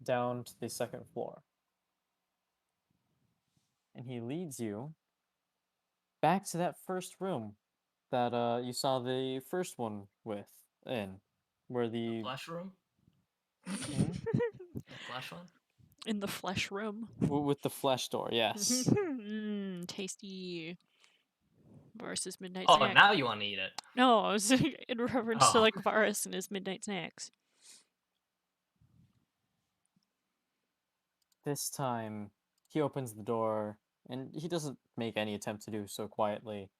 down to the second floor. And he leads you back to that first room that you saw the first one where the Flash room? Hmm? The flash one? in the flesh room. With the flesh door, yes. Tasty. Versus midnight Oh, snack. now you want to eat it. No, I was in reference to Oh. like Varus and his midnight snacks. This time, he opens the door, and he doesn't make any attempt to do so quietly,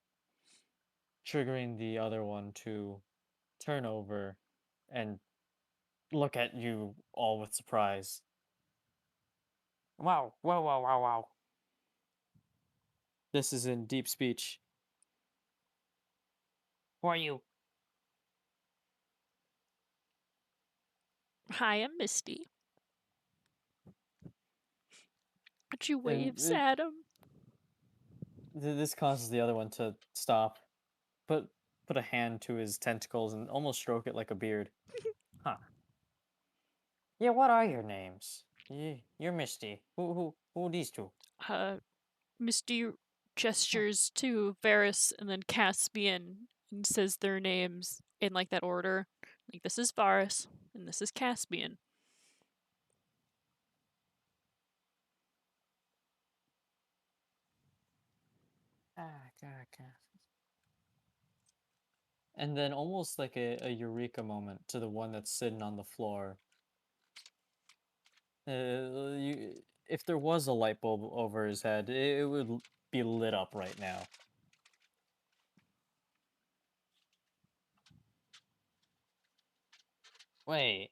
triggering the other one to turn over and look at you all with surprise. Wow, wow, wow, wow, wow. This is in deep speech. Who are you? Hi, I'm Misty. But you And waves at him. this causes the other one to stop, put a hand to his tentacles, and almost stroke it like a beard. Huh. Yeah, what are your names? You're Misty. Who are these two? Misty gestures to Varus and then Caspian and says their names in like that order. Like, this is Varus and this is Caspian. And then almost like a eureka moment to the one that's sitting on the floor. If there was a light bulb over his head, it would be lit up right now. Wait.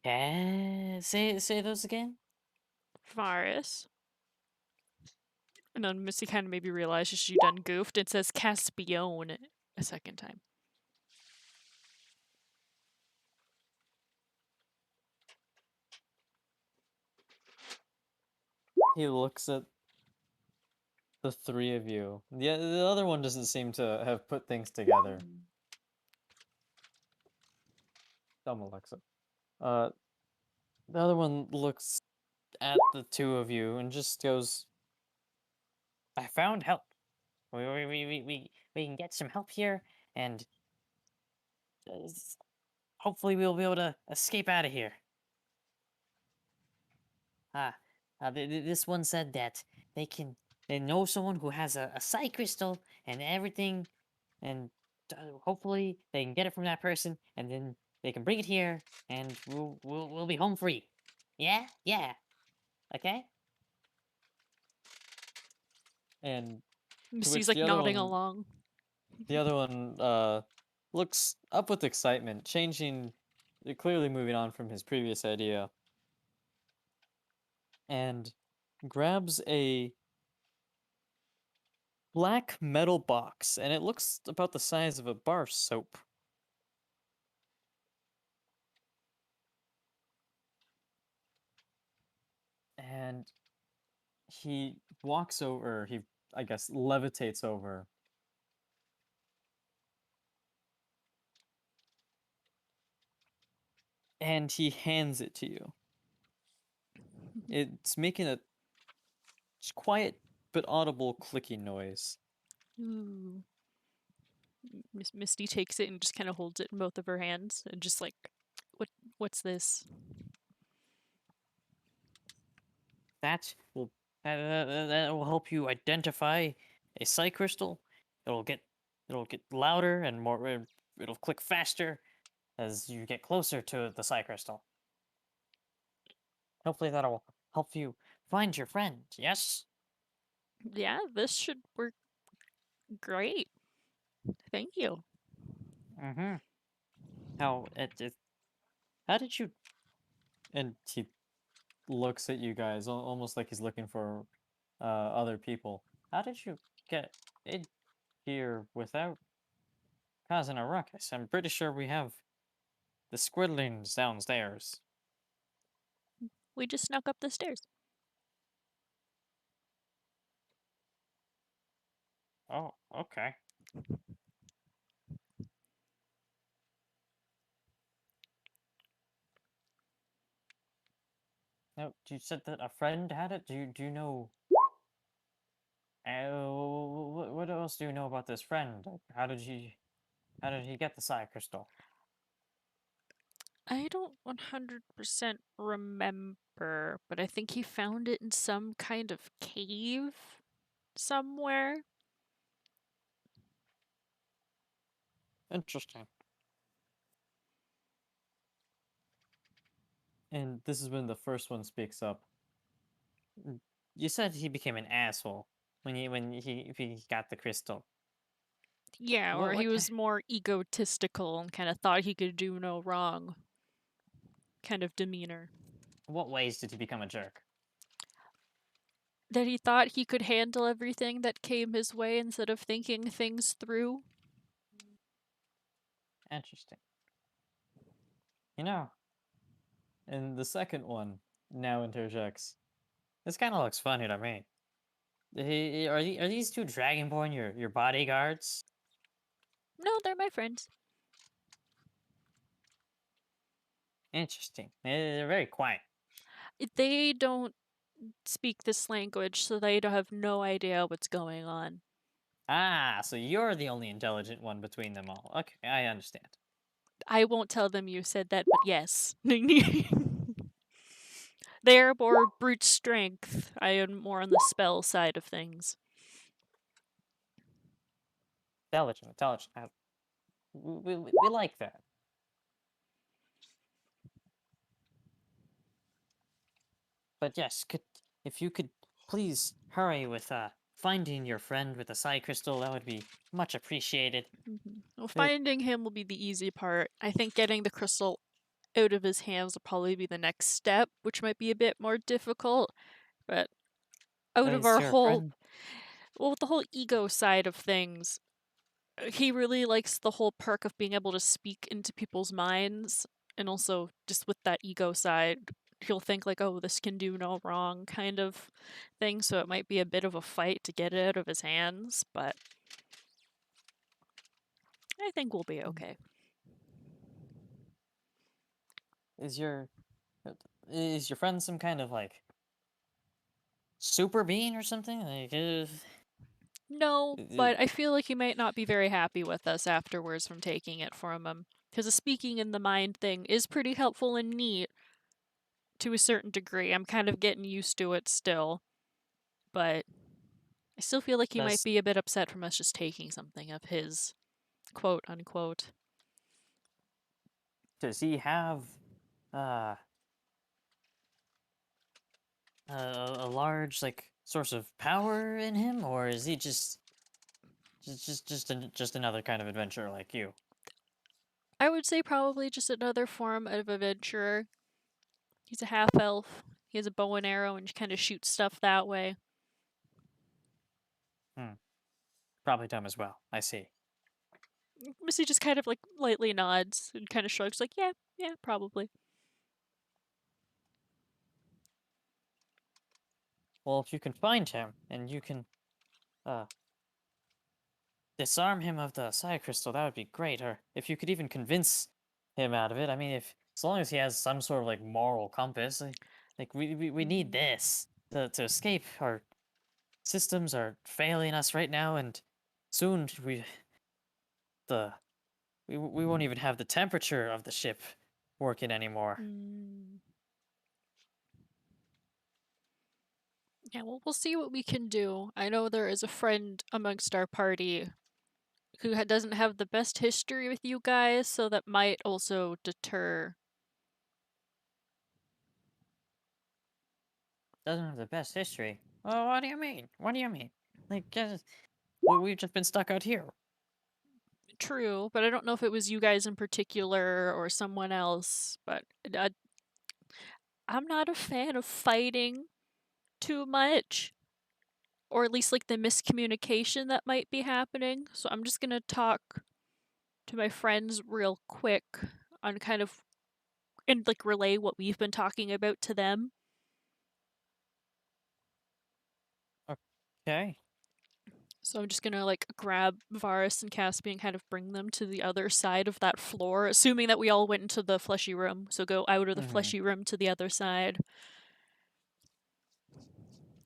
Yeah, say those again. Varus. And then Misty kind of maybe realizes she done goofed. It says Caspian a second time. He looks at the three of you. The other one doesn't seem to have put things together. Dumb Alexa. The other one looks at the two of you and just goes, I found help. We can get some help here, and hopefully we'll be able to escape out of here. Ah, This one said that they know someone who has a psi crystal and everything, and hopefully they can get it from that person, and then they can bring it here, and we'll be home free. Yeah, yeah. Okay. And to Misty's which like nodding along. the other one looks up with excitement, changing, clearly moving on from his previous idea, and grabs a black metal box, and it looks about the size of a bar soap. And he walks over, he, I guess, levitates over. And he hands it to you. It's making a quiet but audible clicking noise. Ooh. Misty takes it and just kind of holds it in both of her hands and just like, what's this? That will that will help you identify a psi crystal. It'll get louder and more. It'll click faster as you get closer to the psi crystal. Hopefully that'll help you find your friend. Yes. Yeah, this should work great. Thank you. Mm-hmm. How did you? And he looks at you guys almost like he's looking for other people. How did you get in here without causing a ruckus? I'm pretty sure we have the squidlings downstairs. We just snuck up the stairs. Oh, okay. Now, you said that a friend had it. Do you know? What else do you know about this friend? How did he get the psi crystal? I don't 100% remember, but I think he found it in some kind of cave somewhere. Interesting. And this is when the first one speaks up. You said he became an asshole when he got the crystal. Yeah, or he was more egotistical and kind of thought he could do no wrong. Kind of demeanor. What ways did he become a jerk? That he thought he could handle everything that came his way instead of thinking things through. Interesting. You know. And the second one now interjects. This kind of looks funny to me. Are these two Dragonborn your bodyguards? No, they're my friends. Interesting. They're very quiet. They don't speak this language, so they don't have no idea what's going on. Ah, so you're the only intelligent one between them all. Okay, I understand. I won't tell them you said that, but yes. They are more brute strength. I am more on the spell side of things. Intelligent. We like that. But yes, if you could please hurry with finding your friend with the psi crystal, that would be much appreciated. Well, finding him will be the easy part. I think getting the crystal out of his hands will probably be the next step, which might be a bit more difficult. But out of our whole, with the whole ego side of things, he really likes the whole perk of being able to speak into people's minds, and also just with that ego side, he'll think like, oh, this can do no wrong kind of thing, so it might be a bit of a fight to get it out of his hands, but I think we'll be okay. Is your friend some kind of like super being or something? Like, No, but I feel like he might not be very happy with us afterwards from taking it from him. Because the speaking in the mind thing is pretty helpful and neat, to a certain degree. I'm kind of getting used to it still, but I still feel like he might be a bit upset from us just taking something of his, quote unquote. Does he have uh a large like source of power in him, or is he just another kind of adventurer like you? I would say probably just another form of adventurer. He's a half elf. He has a bow and arrow and kind of shoots stuff that way. Probably dumb as well. I see. Missy just kind of like lightly nods and kind of shrugs, like, yeah, probably. Well, if you can find him and you can uh disarm him of the psi crystal, that would be great. Or if you could even convince him out of it. I mean, if as long as he has some sort of like moral compass, like we need this to escape. Our systems are failing us right now, and soon the we won't even have the temperature of the ship working anymore. Yeah, well, we'll see what we can do. I know there is a friend amongst our party who doesn't have the best history with you guys, so that might also deter. Doesn't have the best history. Well, what do you mean? What do you mean? Like, we've just been stuck out here. True, but I don't know if it was you guys in particular or someone else, but I'm not a fan of fighting too much. Or at least like the miscommunication that might be happening. So I'm just gonna talk to my friends real quick on kind of and like relay what we've been talking about to them. Okay. So I'm just gonna like grab Varus and Caspian and kind of bring them to the other side of that floor, assuming that we all went into the fleshy room. So go out of the fleshy room to the other side.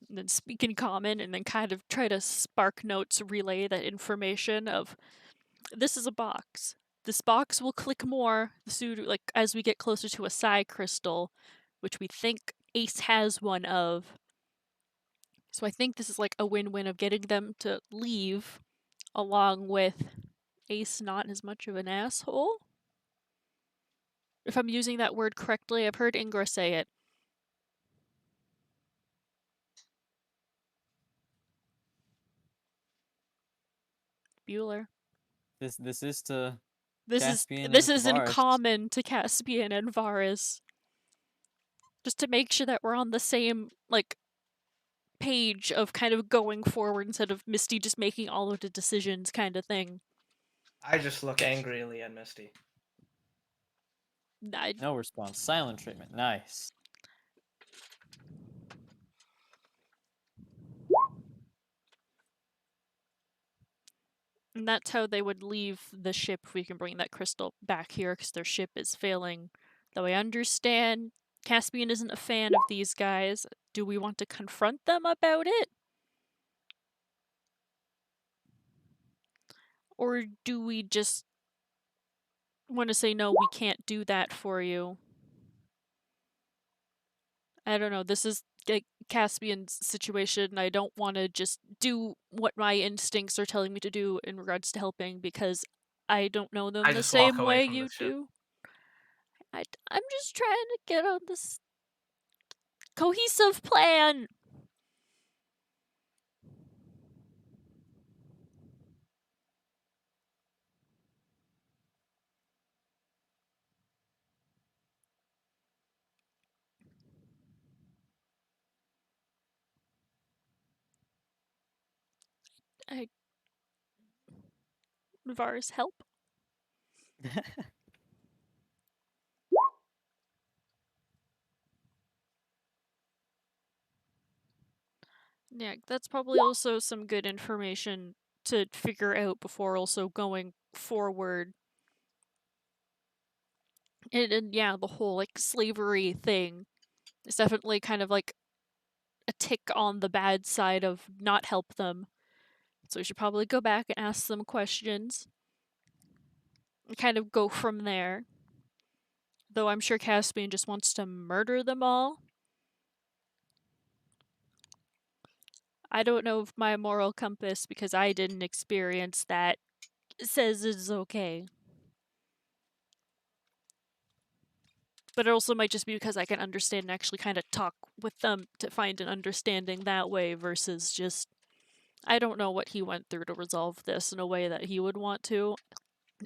And then speak in common and then kind of try to spark notes relay that information of this is a box. This box will click more like as we get closer to a psi crystal, which we think Ace has one of. So I think this is like a win-win of getting them to leave, along with Ace not as much of an asshole. If I'm using that word correctly, I've heard Ingra say it. Bueller. This is to This Caspian is and in Varus. common to Caspian and Varus. Just to make sure that we're on the same like page of kind of going forward instead of Misty just making all of the decisions kind of thing. I just look angrily at Misty. No response. Silent treatment. Nice. And that's how they would leave the ship if we can bring that crystal back here because their ship is failing. Though I understand Caspian isn't a fan of these guys. Do we want to confront them about it? Or do we just want to say, no, we can't do that for you? I don't know. This is like Caspian's situation. I don't want to just do what my instincts are telling me to do in regards to helping because I don't know them I the just walk same away way from you the ship. do. I'm just trying to get on this cohesive plan. Varus, help. Yeah, that's probably also some good information to figure out before also going forward. And yeah, the whole like slavery thing is definitely kind of like a tick on the bad side of not help them. So we should probably go back and ask them questions and kind of go from there. Though I'm sure Caspian just wants to murder them all. I don't know if my moral compass, because I didn't experience that, says it's okay. But it also might just be because I can understand and actually kind of talk with them to find an understanding that way versus just, I don't know what he went through to resolve this in a way that he would want to.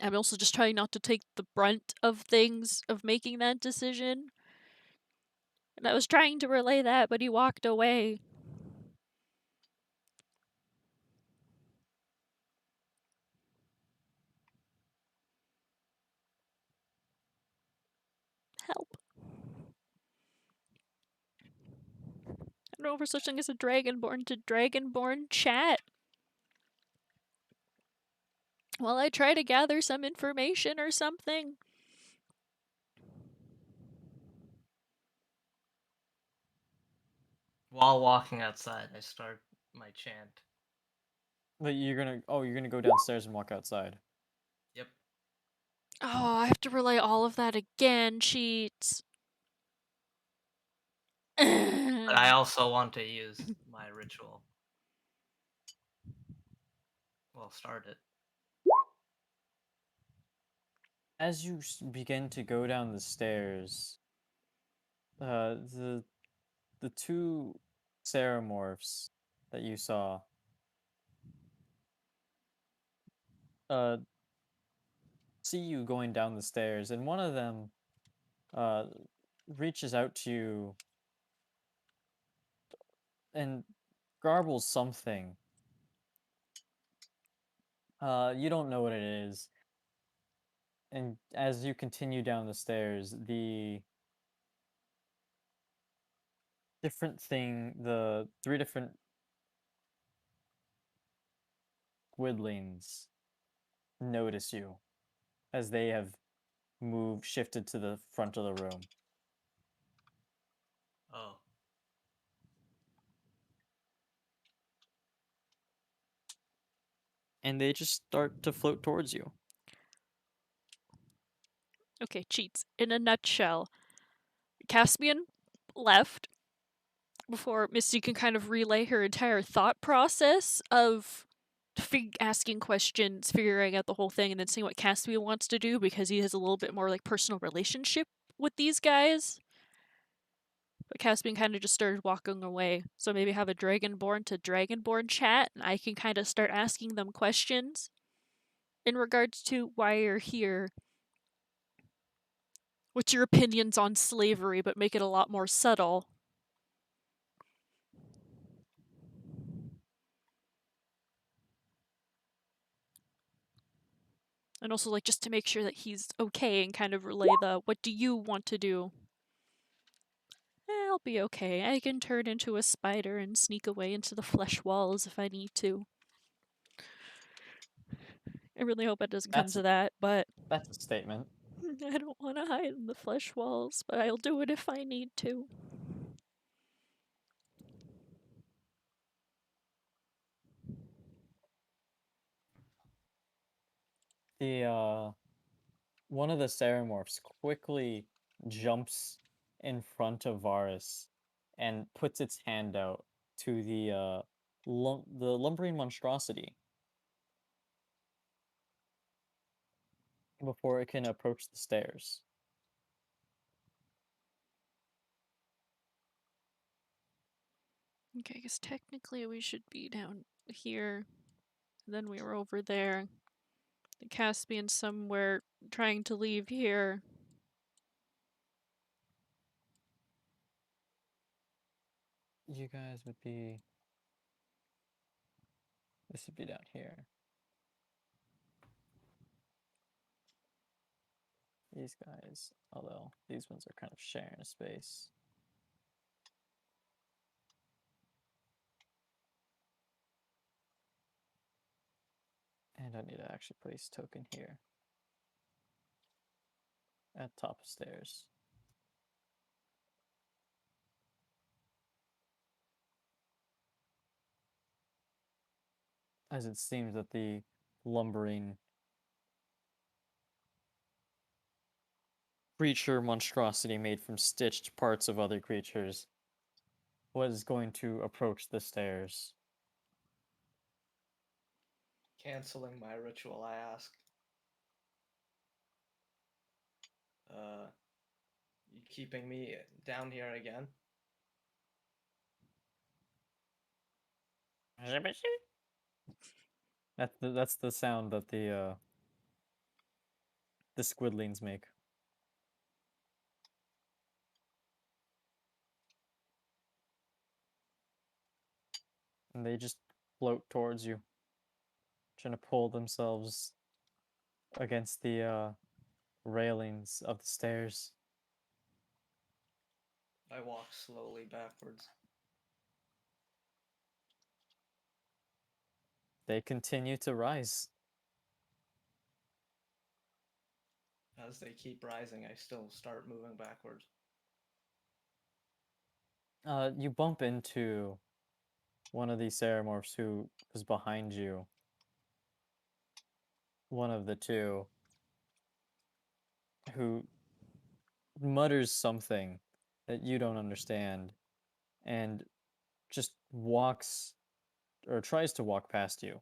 I'm also just trying not to take the brunt of things, of making that decision. And I was trying to relay that, but he walked away. Help. I don't know for such thing as a Dragonborn to Dragonborn chat. While I try to gather some information or something. While walking outside, I start my chant. But you're gonna go downstairs and walk outside. Yep. Oh, I have to relay all of that again, cheats. But I also want to use my ritual. Well, start it. As you begin to go down the stairs, the two Ceramorphs that you saw uh see you going down the stairs, and one of them uh reaches out to you and garbles something. You don't know what it is. And as you continue down the stairs, the three different Gwydlings notice you as they have shifted to the front of the room. Oh. And they just start to float towards you. Okay, cheats. In a nutshell, Caspian left before Misty can kind of relay her entire thought process of asking questions, figuring out the whole thing, and then seeing what Caspian wants to do because he has a little bit more like personal relationship with these guys. But Caspian kind of just started walking away. So maybe have a Dragonborn to Dragonborn chat, and I can kind of start asking them questions in regards to why you're here. What's your opinions on slavery, but make it a lot more subtle. And also, like, just to make sure that he's okay and kind of relay the, what do you want to do? I'll be okay. I can turn into a spider and sneak away into the flesh walls if I need to. I really hope it doesn't come That's to that, but that's a statement. I don't want to hide in the flesh walls, but I'll do it if I need to. The one of the Ceramorphs quickly jumps in front of Varus and puts its hand out to the lumbering monstrosity before it can approach the stairs. Okay, because technically we should be down here. Then we were over there. The Caspian somewhere trying to leave here. You guys would be. This would be down here. These guys, although these ones are kind of sharing a space. And I need to actually place token here. At top of stairs. As it seems that the lumbering creature monstrosity made from stitched parts of other creatures was going to approach the stairs. Canceling my ritual, I ask. You keeping me down here again? That's the sound that the squidlings make. And they just float towards you, trying to pull themselves against the railings of the stairs. I walk slowly backwards. They continue to rise. As they keep rising, I still start moving backwards. You bump into one of these Ceramorphs who was behind you. One of the two who mutters something that you don't understand and just walks or tries to walk past you.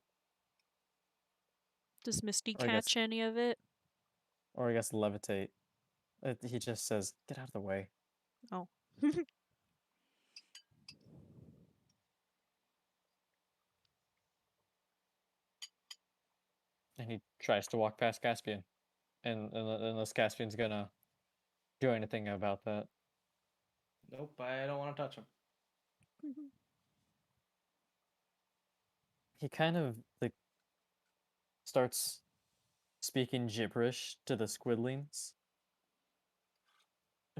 Does Misty Or I guess catch any of it? or I guess levitate. He just says, "Get out of the way." Oh. And he tries to walk past Caspian. And unless Caspian's gonna do anything about that. Nope, I don't want to touch him. He kind of like starts speaking gibberish to the squidlings,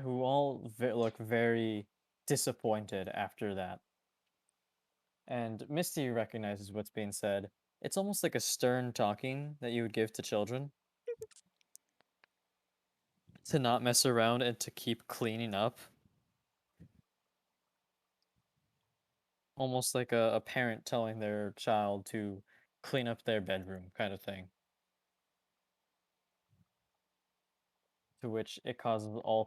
who all look very disappointed after that. And Misty recognizes what's being said. It's almost like a stern talking that you would give to children. To not mess around and to keep cleaning up. Almost like a parent telling their child to clean up their bedroom kind of thing. To which it causes all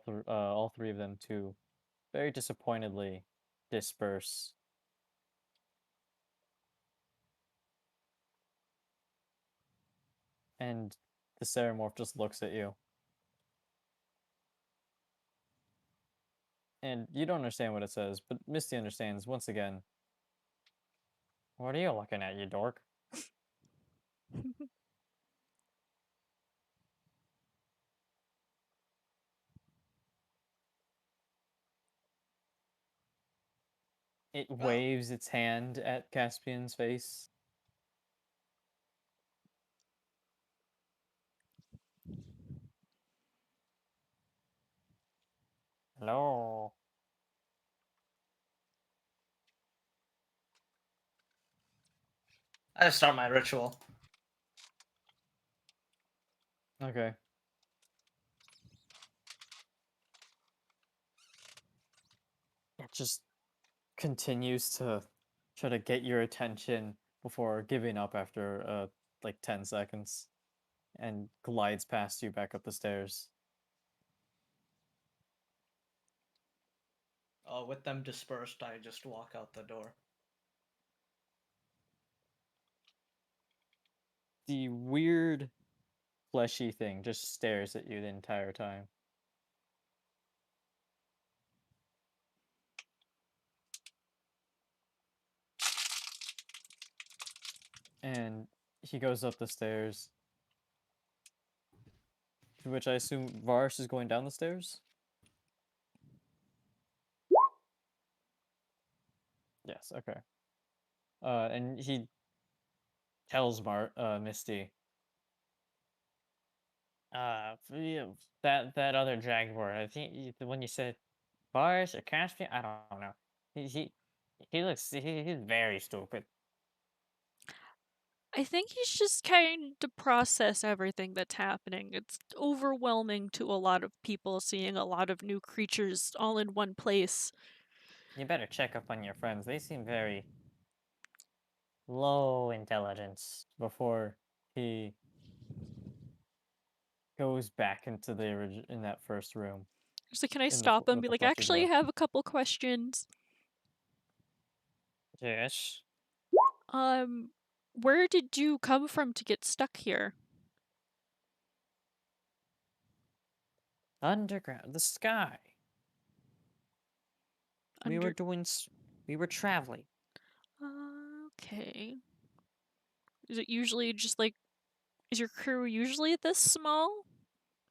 three of them to very disappointedly disperse. And the Ceramorph just looks at you. And you don't understand what it says, but Misty understands once again. What are you looking at, you dork? It Well, waves its hand at Caspian's face. Hello. I start my ritual. Okay. It just continues to try to get your attention before giving up after like 10 seconds and glides past you back up the stairs. With them dispersed, I just walk out the door. The weird fleshy thing just stares at you the entire time. And he goes up the stairs. To which I assume Varsh is going down the stairs? Yes, okay. And he tells Misty, that other Jaguar, I think when you said Varsh or Caspian, I don't know. He looks he's very stupid. I think he's just trying to process everything that's happening. It's overwhelming to a lot of people seeing a lot of new creatures all in one place. You better check up on your friends. They seem very low intelligence before he goes back into in that first room. So can I in the stop him and with be the like, fleshy actually, I dwarf. have a couple questions. Yes. Where did you come from to get stuck here? Underground, the sky. We were we were traveling. Okay. Is it usually just like, is your crew usually this small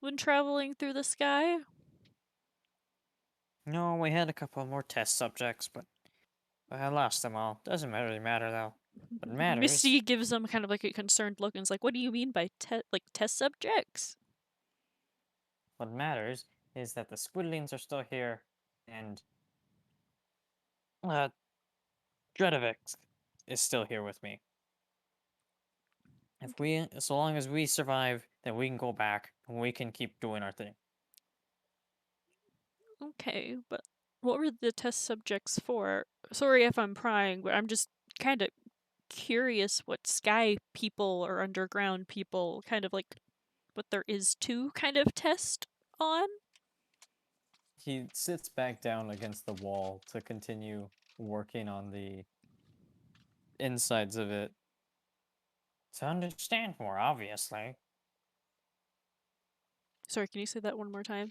when traveling through the sky? No, we had a couple more test subjects, but I lost them all. Doesn't really matter though. What matters, Misty gives them kind of like a concerned look and is like, "What do you mean by test subjects?" what matters is that the squidlings are still here, and uh, Dredovic is still here with me. So long as we survive, then we can go back and we can keep doing our thing. Okay, but what were the test subjects for? Sorry if I'm prying, but I'm just kind of curious what sky people or underground people kind of like what there is to kind of test on. He sits back down against the wall to continue working on the insides of it. To understand more, obviously. Sorry, can you say that one more time?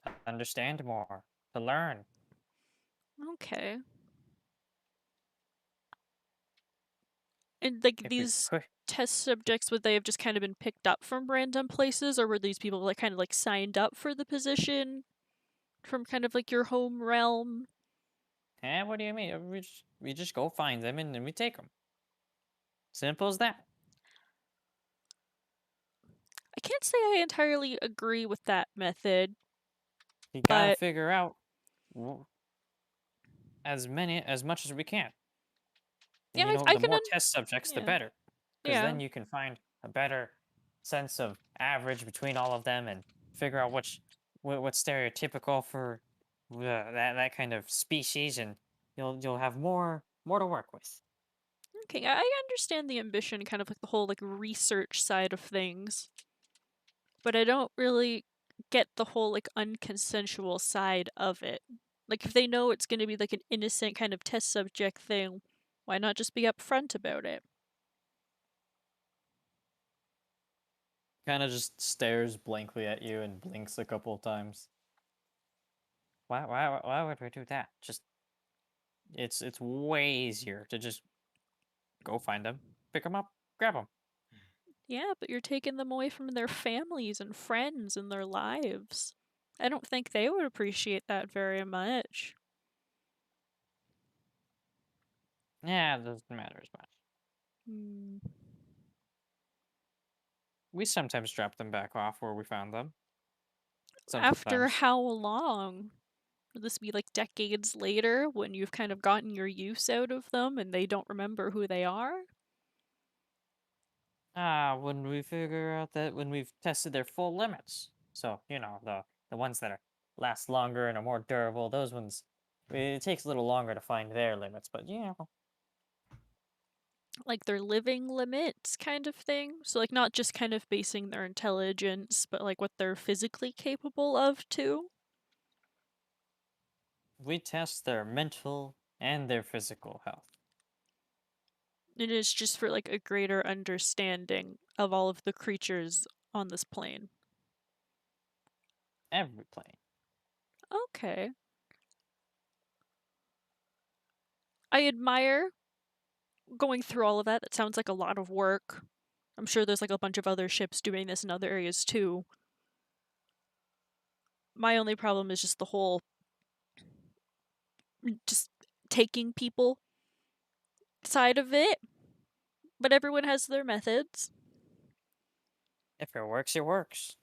To understand more. To learn. Okay. And like If we these could. test subjects, would they have just kind of been picked up from random places, or were these people like kind of like signed up for the position from kind of like your home realm? What do you mean? We just go find them and then we take them. Simple as that. I can't say I entirely agree with that method, You gotta but figure out as much as we can. And yeah, the more test subjects, the yeah, better. Because yeah. then you can find a better sense of average between all of them and figure out what's stereotypical for that kind of species, and you'll have more to work with. Okay, I understand the ambition, kind of like the whole like research side of things, but I don't really get the whole like unconsensual side of it. Like if they know it's going to be like an innocent kind of test subject thing, why not just be upfront about it? Kind of just stares blankly at you and blinks a couple of times. Why would we do that? Just it's way easier to just go find them, pick them up, grab them. Yeah, but you're taking them away from their families and friends and their lives. I don't think they would appreciate that very much. Yeah, it doesn't matter as much. Hmm. We sometimes drop them back off where we found them. After Sometimes. how long? Would this be like decades later when you've kind of gotten your use out of them and they don't remember who they are? When we figure out that when we've tested their full limits. So, the ones that last longer and are more durable, those ones, it takes a little longer to find their limits, but Like their living limits kind of thing? So, like, not just kind of basing their intelligence, but like what they're physically capable of too? we test their mental and their physical health. It is just for like a greater understanding of all of the creatures on this plane. Every plane. Okay. I admire going through all of that. That sounds like a lot of work. I'm sure there's like a bunch of other ships doing this in other areas too. My only problem is just the whole just taking people side of it. But everyone has their methods. If it works, it works.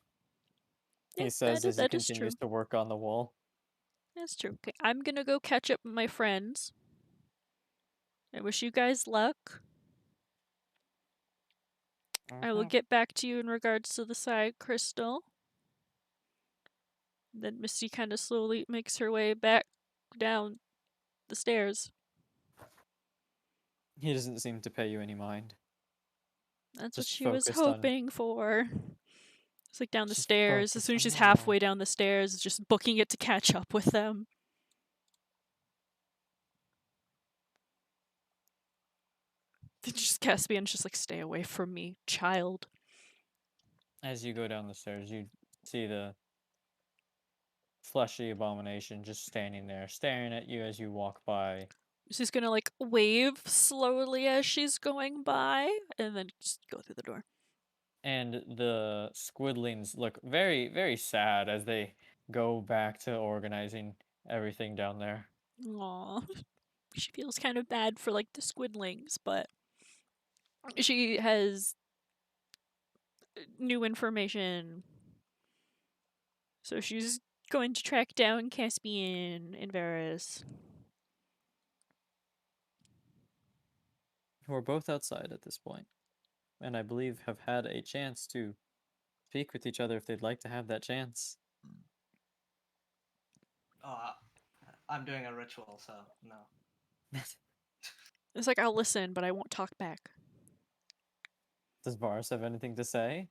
Yeah, He says as he that is true. continues to work on the wall. That's true. Okay, I'm gonna go catch up with my friends. I wish you guys luck. I will Mhm. get back to you in regards to the side crystal. Then Misty kind of slowly makes her way back down the stairs. He doesn't seem to pay you any mind. That's what Just she was focused on hoping for. It's like down the Just stairs. As focus soon as on she's the halfway wall. down the stairs, just booking it to catch up with them. Just Caspian's just like, stay away from me, child. As you go down the stairs, you see the fleshy abomination just standing there, staring at you as you walk by. She's gonna like wave slowly as she's going by, and then just go through the door. And the squidlings look very, very sad as they go back to organizing everything down there. Aww. She feels kind of bad for like the squidlings, but she has new information. So she's going to track down Caspian and Varys. Who are both outside at this point, and I believe have had a chance to speak with each other if they'd like to have that chance. Oh, I'm doing a ritual, so no. It's like, I'll listen, but I won't talk back. Does Varys have anything to say?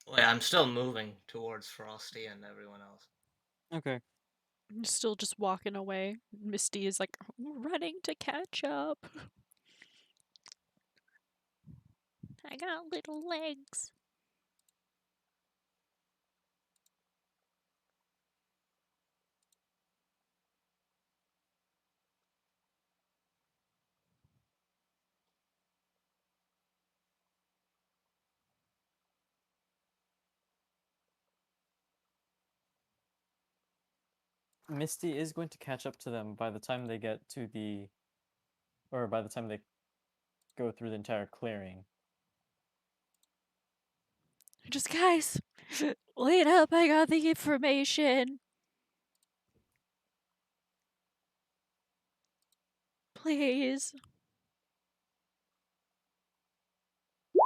Wait, I'm still moving towards Frosty and everyone else. Okay. Still just walking away. Misty is like running to catch up. I got little legs. Misty is going to catch up to them by the time they get to the, or by the time they go through the entire clearing. Just, guys, wait up, I got the information. Please. Yes.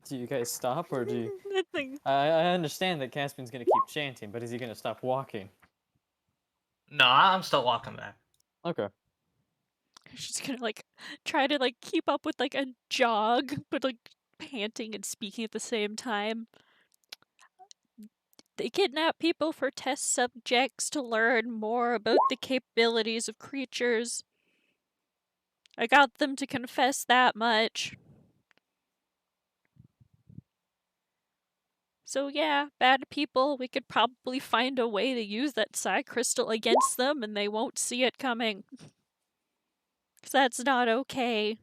Do you guys stop, or do you... Nothing. I understand that Caspian's gonna keep chanting, but is he gonna stop walking? No, I'm still walking back. Okay. She's gonna like try to like keep up with like a jog, but like panting and speaking at the same time. They kidnap people for test subjects to learn more about the capabilities of creatures. I got them to confess that much. So yeah, bad people, we could probably find a way to use that psi crystal against them and they won't see it coming. 'Cause that's not okay.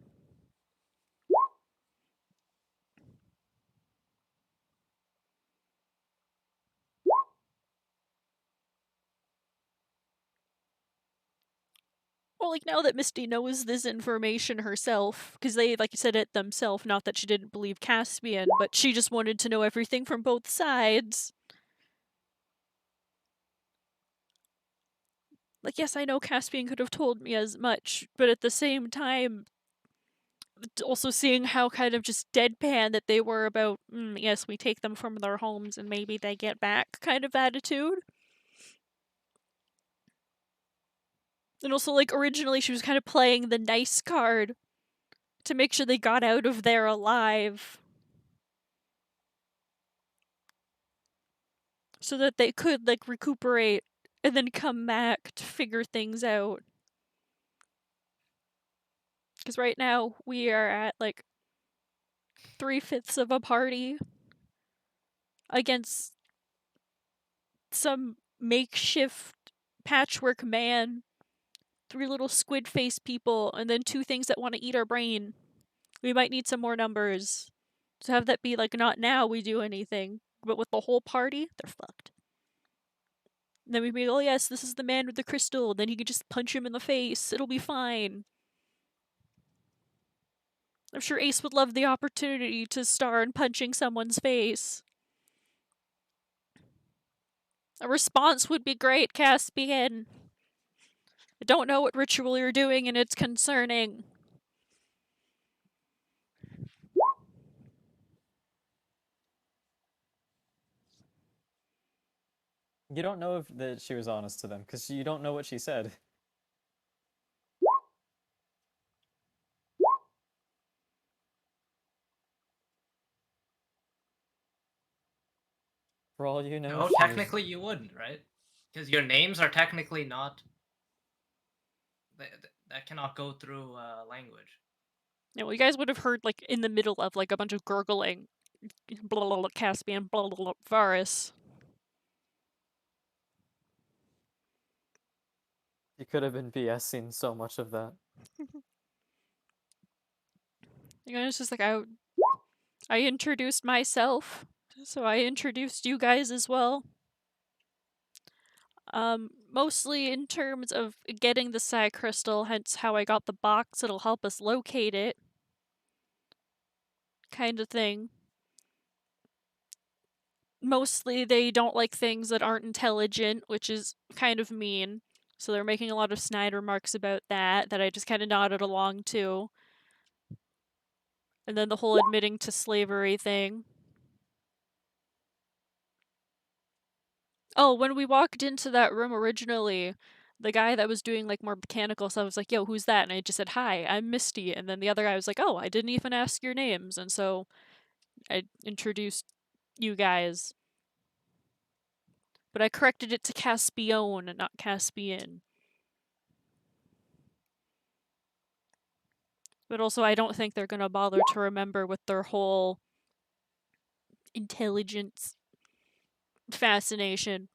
Well, like, now that Misty knows this information herself, because they, like you said it themselves, not that she didn't believe Caspian, but she just wanted to know everything from both sides. Like, yes, I know Caspian could have told me as much, but at the same time, also seeing how kind of just deadpan that they were about, yes, we take them from their homes and maybe they get back kind of attitude. And also, like, originally she was kind of playing the nice card to make sure they got out of there alive. So that they could, like, recuperate and then come back to figure things out. Because right now, we are at, like, 3/5 of a party against some makeshift patchwork man, 3 little squid face people, and then 2 things that want to eat our brain. We might need some more numbers. To have that be like, not now we do anything, but with the whole party, they're fucked. And then we'd be, oh yes, this is the man with the crystal. Then he could just punch him in the face. It'll be fine. I'm sure Ace would love the opportunity to star in punching someone's face. A response would be great, Caspian. I don't know what ritual you're doing, and it's concerning. You don't know if that she was honest to them because you don't know what she said. For all you know, No, she was- technically you wouldn't, right? Because your names are technically not. That cannot go through language. Yeah, well, you guys would have heard, like, in the middle of, like, a bunch of gurgling. Blah, blah, blah, Caspian, blah, blah, blah, Varus. You could have been BSing so much of that. You know, it's just like, I introduced myself, so I introduced you guys as well. Mostly in terms of getting the Psi Crystal, hence how I got the box. It'll help us locate it. Kind of thing. Mostly they don't like things that aren't intelligent, which is kind of mean. So they're making a lot of snide remarks about that I just kind of nodded along to. And then the whole admitting to slavery thing. Oh, when we walked into that room originally, the guy that was doing, like, more mechanical stuff was like, yo, who's that? And I just said, hi, I'm Misty. And then the other guy was like, oh, I didn't even ask your names. And so I introduced you guys. But I corrected it to Caspion and not Caspian. But also, I don't think they're gonna bother to remember with their whole intelligence fascination.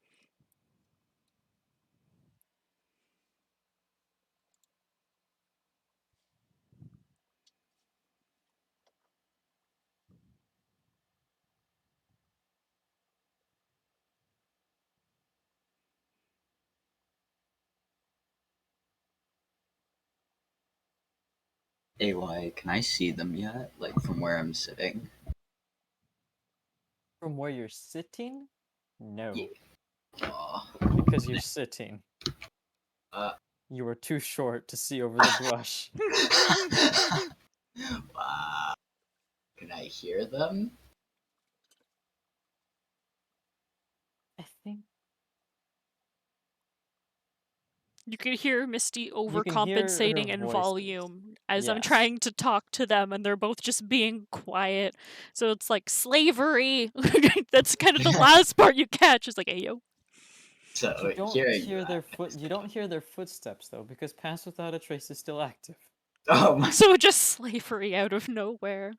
AY, can I see them yet? Like from where I'm sitting? From where you're sitting? No. Yeah. Aw. Because you're sitting. You are too short to see over the brush. Wow. Can I hear them? I think You can hear Misty You can hear her overcompensating in voice. volume as I'm Yes. trying to talk to them, and they're both just being quiet. So it's like slavery. That's kind of the last part you catch. Is like, hey yo. So You don't hearing hear their that- You don't hear their footsteps though, because Pass Without a Trace is still active. Oh my! So just slavery out of nowhere,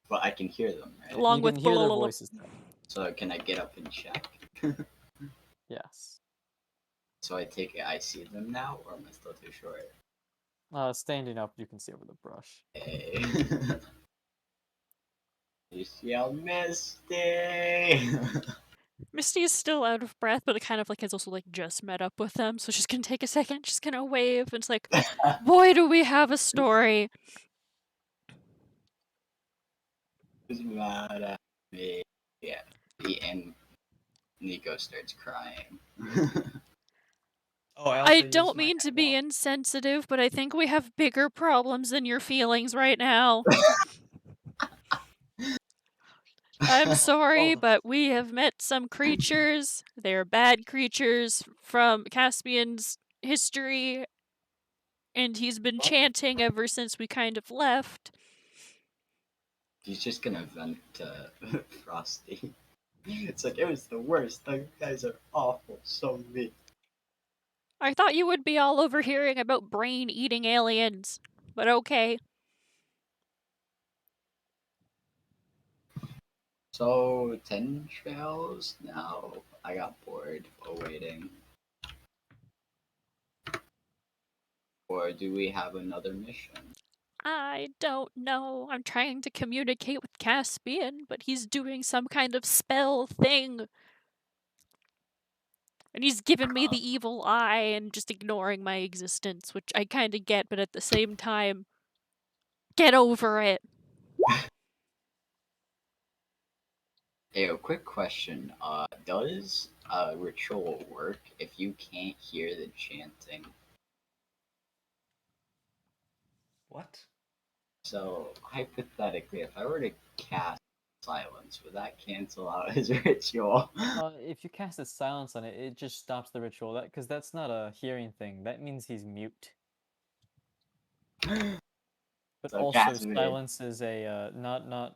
But I can hear them, right? along You with can hear their blah, blah, blah. voices though. So can I get up and check? Yes. So I take it I see them now, or am I still too short? Standing up, you can see over the brush. Hey. You yell, Misty! Misty is still out of breath, but it kind of like has also like just met up with them, so she's gonna take a second, she's gonna wave, and it's like, boy, do we have a story. Who's mad at me? Yeah. And Nico starts crying. Oh, I also I used don't my mean to be headlock. insensitive, but I think we have bigger problems than your feelings right now. I'm sorry, Well- but we have met some creatures. They're bad creatures from Caspian's history, and he's been chanting ever since we kind of left. He's just gonna vent to Frosty. It's like, it was the worst. You guys are awful. So mean. I thought you would be all over hearing about brain-eating aliens, but okay. So, 10 trails now. I got bored while waiting. Or do we have another mission? I don't know. I'm trying to communicate with Caspian, but he's doing some kind of spell thing. And he's given me the evil eye and just ignoring my existence, which I kind of get, but at the same time, get over it. Hey, a quick question. Does a ritual work if you can't hear the chanting? What? So, hypothetically, if I were to cast silence, would that cancel out his ritual? If you cast a silence on it, it just stops the ritual. Because that's not a hearing thing. That means he's mute. But So also, Caspian- silence is a not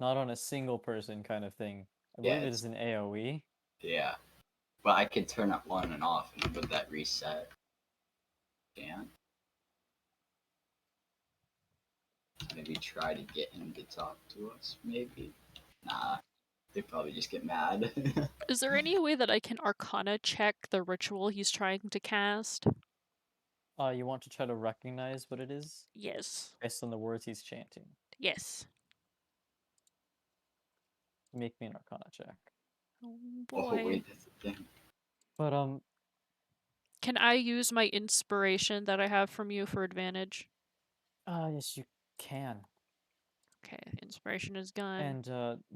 on a single person kind of thing. I Yeah, believe it it's- is an AOE. Yeah. But I could turn it on and off, and would that reset? Can't. Maybe try to get him to talk to us, maybe? Nah. They'd probably just get mad. Is there any way that I can arcana check the ritual he's trying to cast? You want to try to recognize what it is Yes. based on the words he's chanting. Yes. Make me an arcana check. Oh Oh, boy. wait, that's the thing. But Can I use my inspiration that I have from you for advantage? yes, you can. Okay, inspiration is gone. And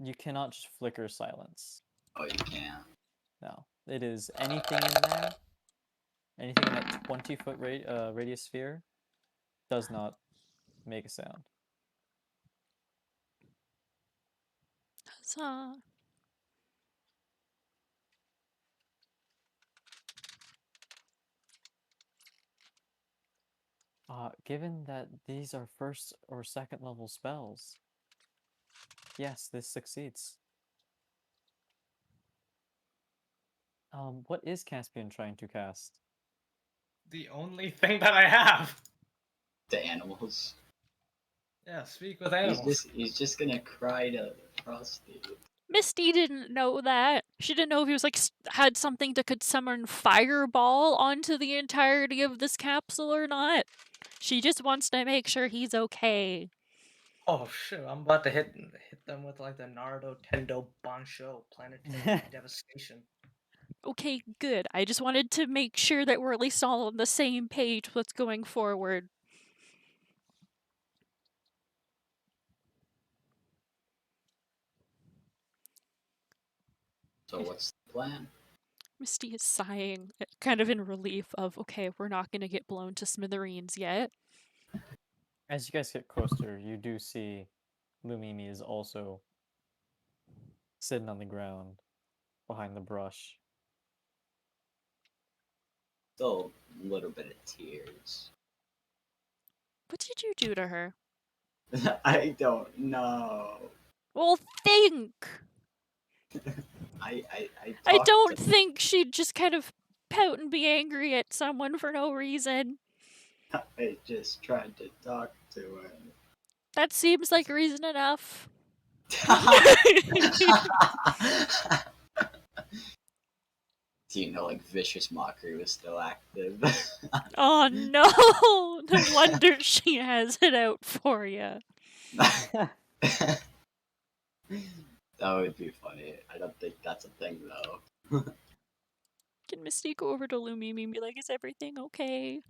you cannot just flicker silence. Oh, you can't. No, it is anything in there, anything in that 20-foot radius sphere, does not make a sound. Huzzah. Given that these are first or second level spells, yes, this succeeds. What is Caspian trying to cast? The only thing that I have. The animals. Yeah, speak with animals. He's just gonna cry to Frosty. Misty didn't know that. She didn't know if he was like had something that could summon fireball onto the entirety of this capsule or not. She just wants to make sure he's okay. Oh shit! I'm about to hit them with like the Naruto Tendo Bansho planetary devastation. Okay, good. I just wanted to make sure that we're at least all on the same page what's going forward. So what's the plan? Misty is sighing, kind of in relief of, okay, we're not going to get blown to smithereens yet. As you guys get closer, you do see Lumimi is also sitting on the ground behind the brush. Still a little bit of tears. What did you do to her? I don't know. Well, think! I I talked don't to think she'd just kind of pout and be angry at someone for no reason. I just tried to talk to her. That seems like reason enough. Do you know, like, Vicious Mockery was still active? Oh no! No wonder she has it out for you. That would be funny. I don't think that's a thing, though. Can Misty go over to Lumimi and be like, is everything okay?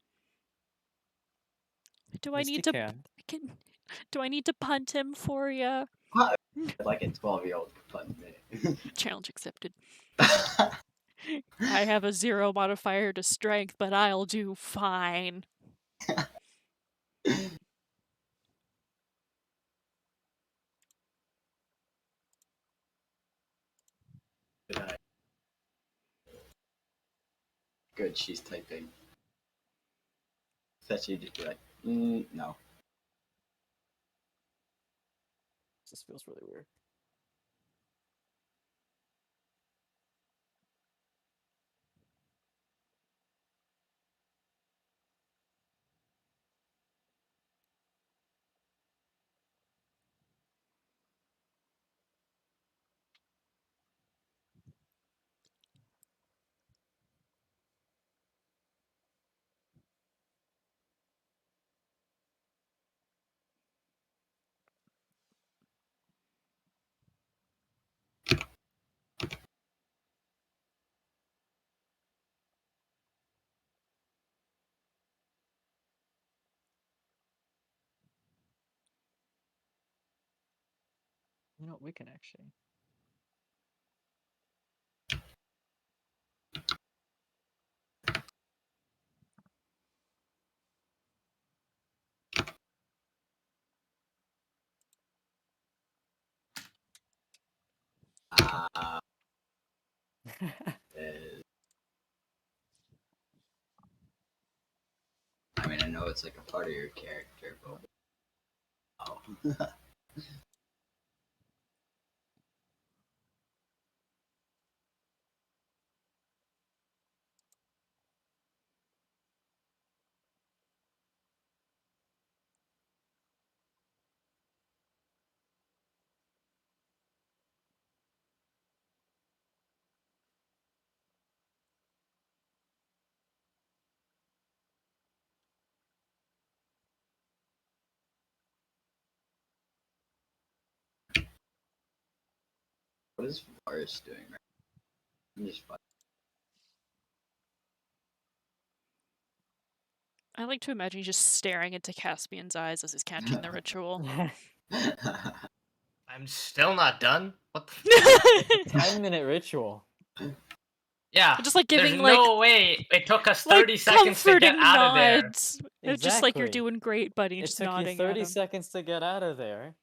Do I Misty need to can. do I need to punt him for you? Like a 12-year-old fun me. Challenge accepted. I have a 0 modifier to strength, but I'll do fine. Good, she's typing. Especially just be like, no. This feels really weird. You know, we can actually. Uh, I mean, I know it's like a part of your character, but oh. What is Varus doing right now? I'm just I like to imagine just staring into Caspian's eyes as he's counting the ritual. I'm still not done. What the? 10-minute ritual. Yeah. Just like There's giving like no way it took us like 30 seconds to get comforting out of there. nods. It's just like you're Exactly. doing great, buddy. It Just took you nodding 30 at him. seconds to get out of there.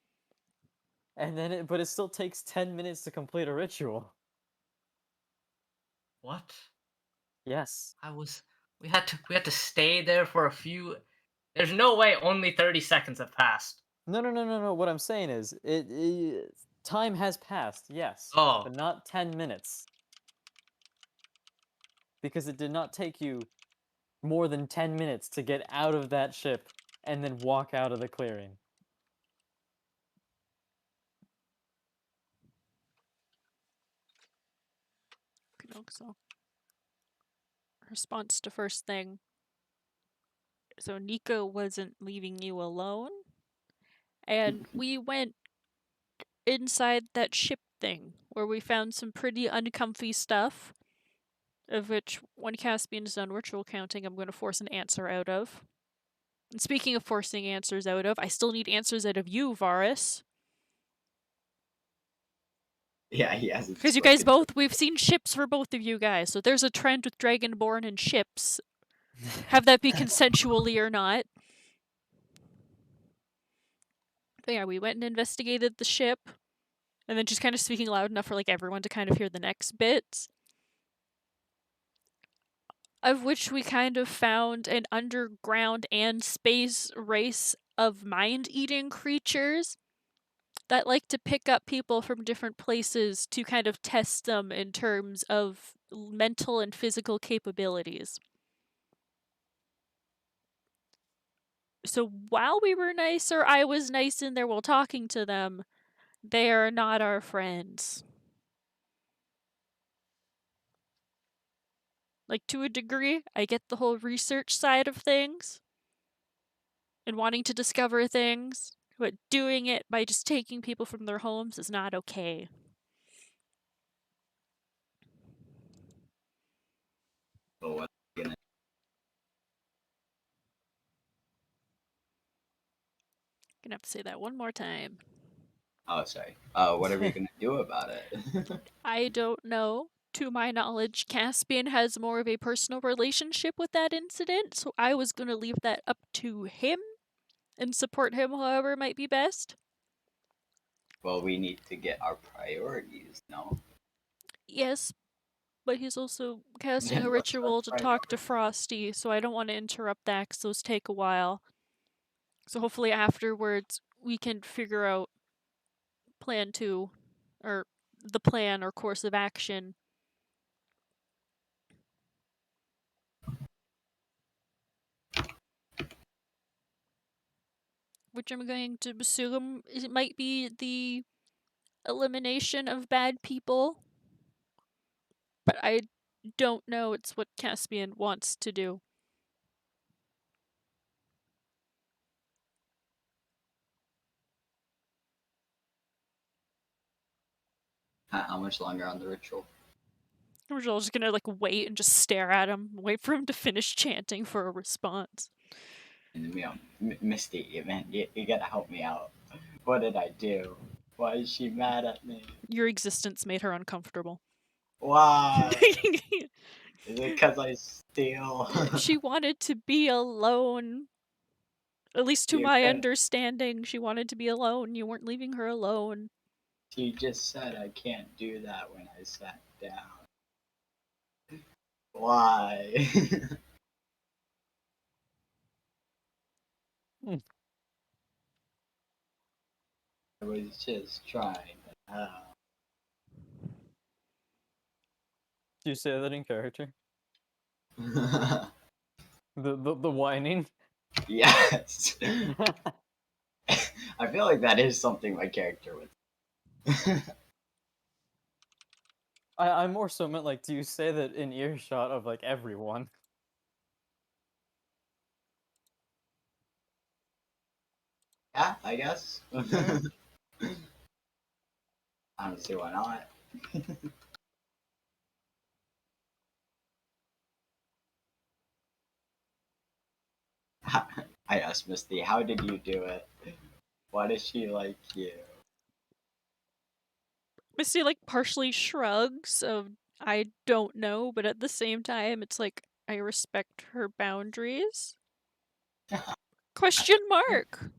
And then but it still takes 10 minutes to complete a ritual. What? Yes. We had to stay there for a few. There's no way only 30 seconds have passed. No. What I'm saying is, time has passed, yes, Oh. but not 10 minutes. Because it did not take you more than 10 minutes to get out of that ship and then walk out of the clearing. So, response to first thing. So Nico wasn't leaving you alone, and we went inside that ship thing where we found some pretty uncomfy stuff, of which when Caspian is done ritual counting, I'm going to force an answer out of. And speaking of forcing answers out of, I still need answers out of you, Varus. Yeah, he hasn't. Because you guys both, we've seen ships for both of you guys, so there's a trend with Dragonborn and ships. Have that be consensually or not. But yeah, we went and investigated the ship, and then just kind of speaking loud enough for like everyone to kind of hear the next bits. Of which we kind of found an underground and space race of mind-eating creatures that like to pick up people from different places to kind of test them in terms of mental and physical capabilities. So while we were nice, or I was nice in there while talking to them, they are not our friends. Like, to a degree, I get the whole research side of things and wanting to discover things, but doing it by just taking people from their homes is not okay. But what are you gonna? Gonna have to say that one more time. Oh, sorry. What are we gonna do about it? I don't know. To my knowledge, Caspian has more of a personal relationship with that incident, so I was going to leave that up to him and support him however might be best. Well, we need to get our priorities, no? Yes, but he's also casting Then a let's ritual to right talk to over. Frosty, so I don't want to interrupt that because those take a while. So hopefully afterwards we can figure out plan 2, or the plan or course of action. Which I'm going to assume it might be the elimination of bad people. But I don't know it's what Caspian wants to do. How much longer on the ritual? We're just gonna like wait and just stare at him, wait for him to finish chanting for a response. And Misty, man, you gotta help me out. What did I do? Why is she mad at me? Your existence made her uncomfortable. Why? Is it because I steal? She wanted to be alone. At least to You my could. understanding, she wanted to be alone. You weren't leaving her alone. She just said I can't do that when I sat down. Why? I was just trying to help. Do you say that in character? The whining. Yes. I feel like that is something my character would. I more so meant like, do you say that in earshot of like everyone? Yeah, I guess. Okay. I don't see why not. I asked Misty, how did you do it? Why does she like you? Misty like partially shrugs of I don't know, but at the same time it's like I respect her boundaries. Question mark.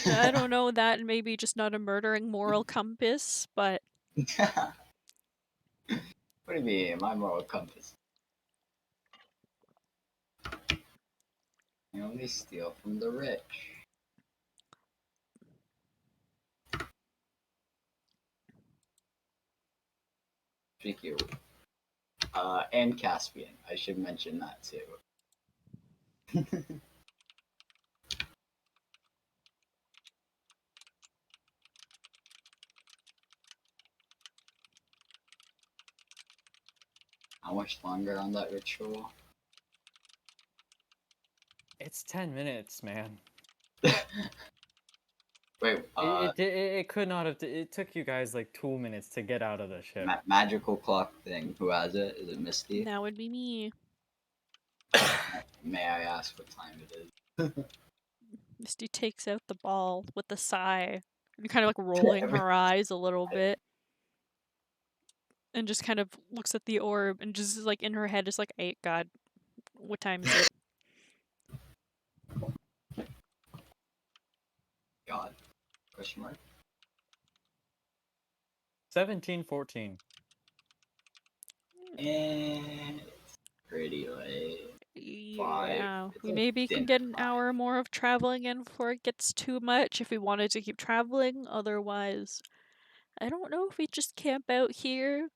I don't know, that and maybe just not a murdering moral compass, but What do you mean, my moral compass? You only steal from the rich. Thank you. And Caspian. I should mention that too. How much longer on that ritual? It's 10 minutes, man. Wait, It could not have. It took you guys like 2 minutes to get out of the ship. magical clock thing. Who has it? Is it Misty? that would be me. May I ask what time it is? Misty takes out the ball with a sigh and kind of like rolling her eyes a little bit. And just kind of looks at the orb and just like in her head is like, "Hey, God, what time is it?" God. Question mark. 17:14. And it's pretty late. Yeah, It's we like maybe can dinner get an time. hour more of traveling in before it gets too much if we wanted to keep traveling. Otherwise, I don't know if we just camp out here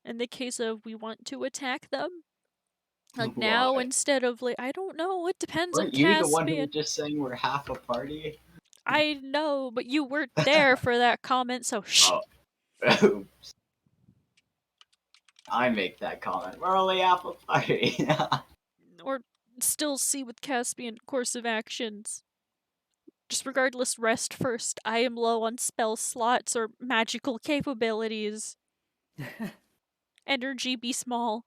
in the case of we want to attack them. Like now Why? instead of like, I don't know, it depends on Weren't you the one who was Caspian. just saying we're half a party? I know, but you weren't there for that comment, so shh. Oh. Oops. I make that comment. We're only half a party. Or still see with Caspian course of actions. Just regardless, rest first. I am low on spell slots or magical capabilities. Energy be small.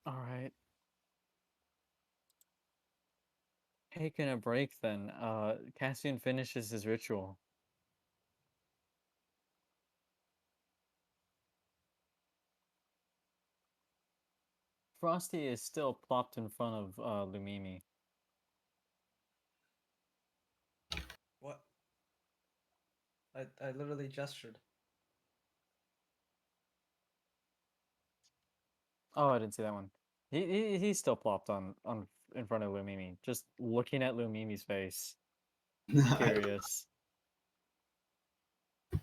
All right. Taking a break then. Cassian finishes his ritual. Frosty is still plopped in front of Lumimi. I literally gestured. Oh, I didn't see that one. He's still plopped on in front of Lumimi, just looking at Lumimi's face, curious. Be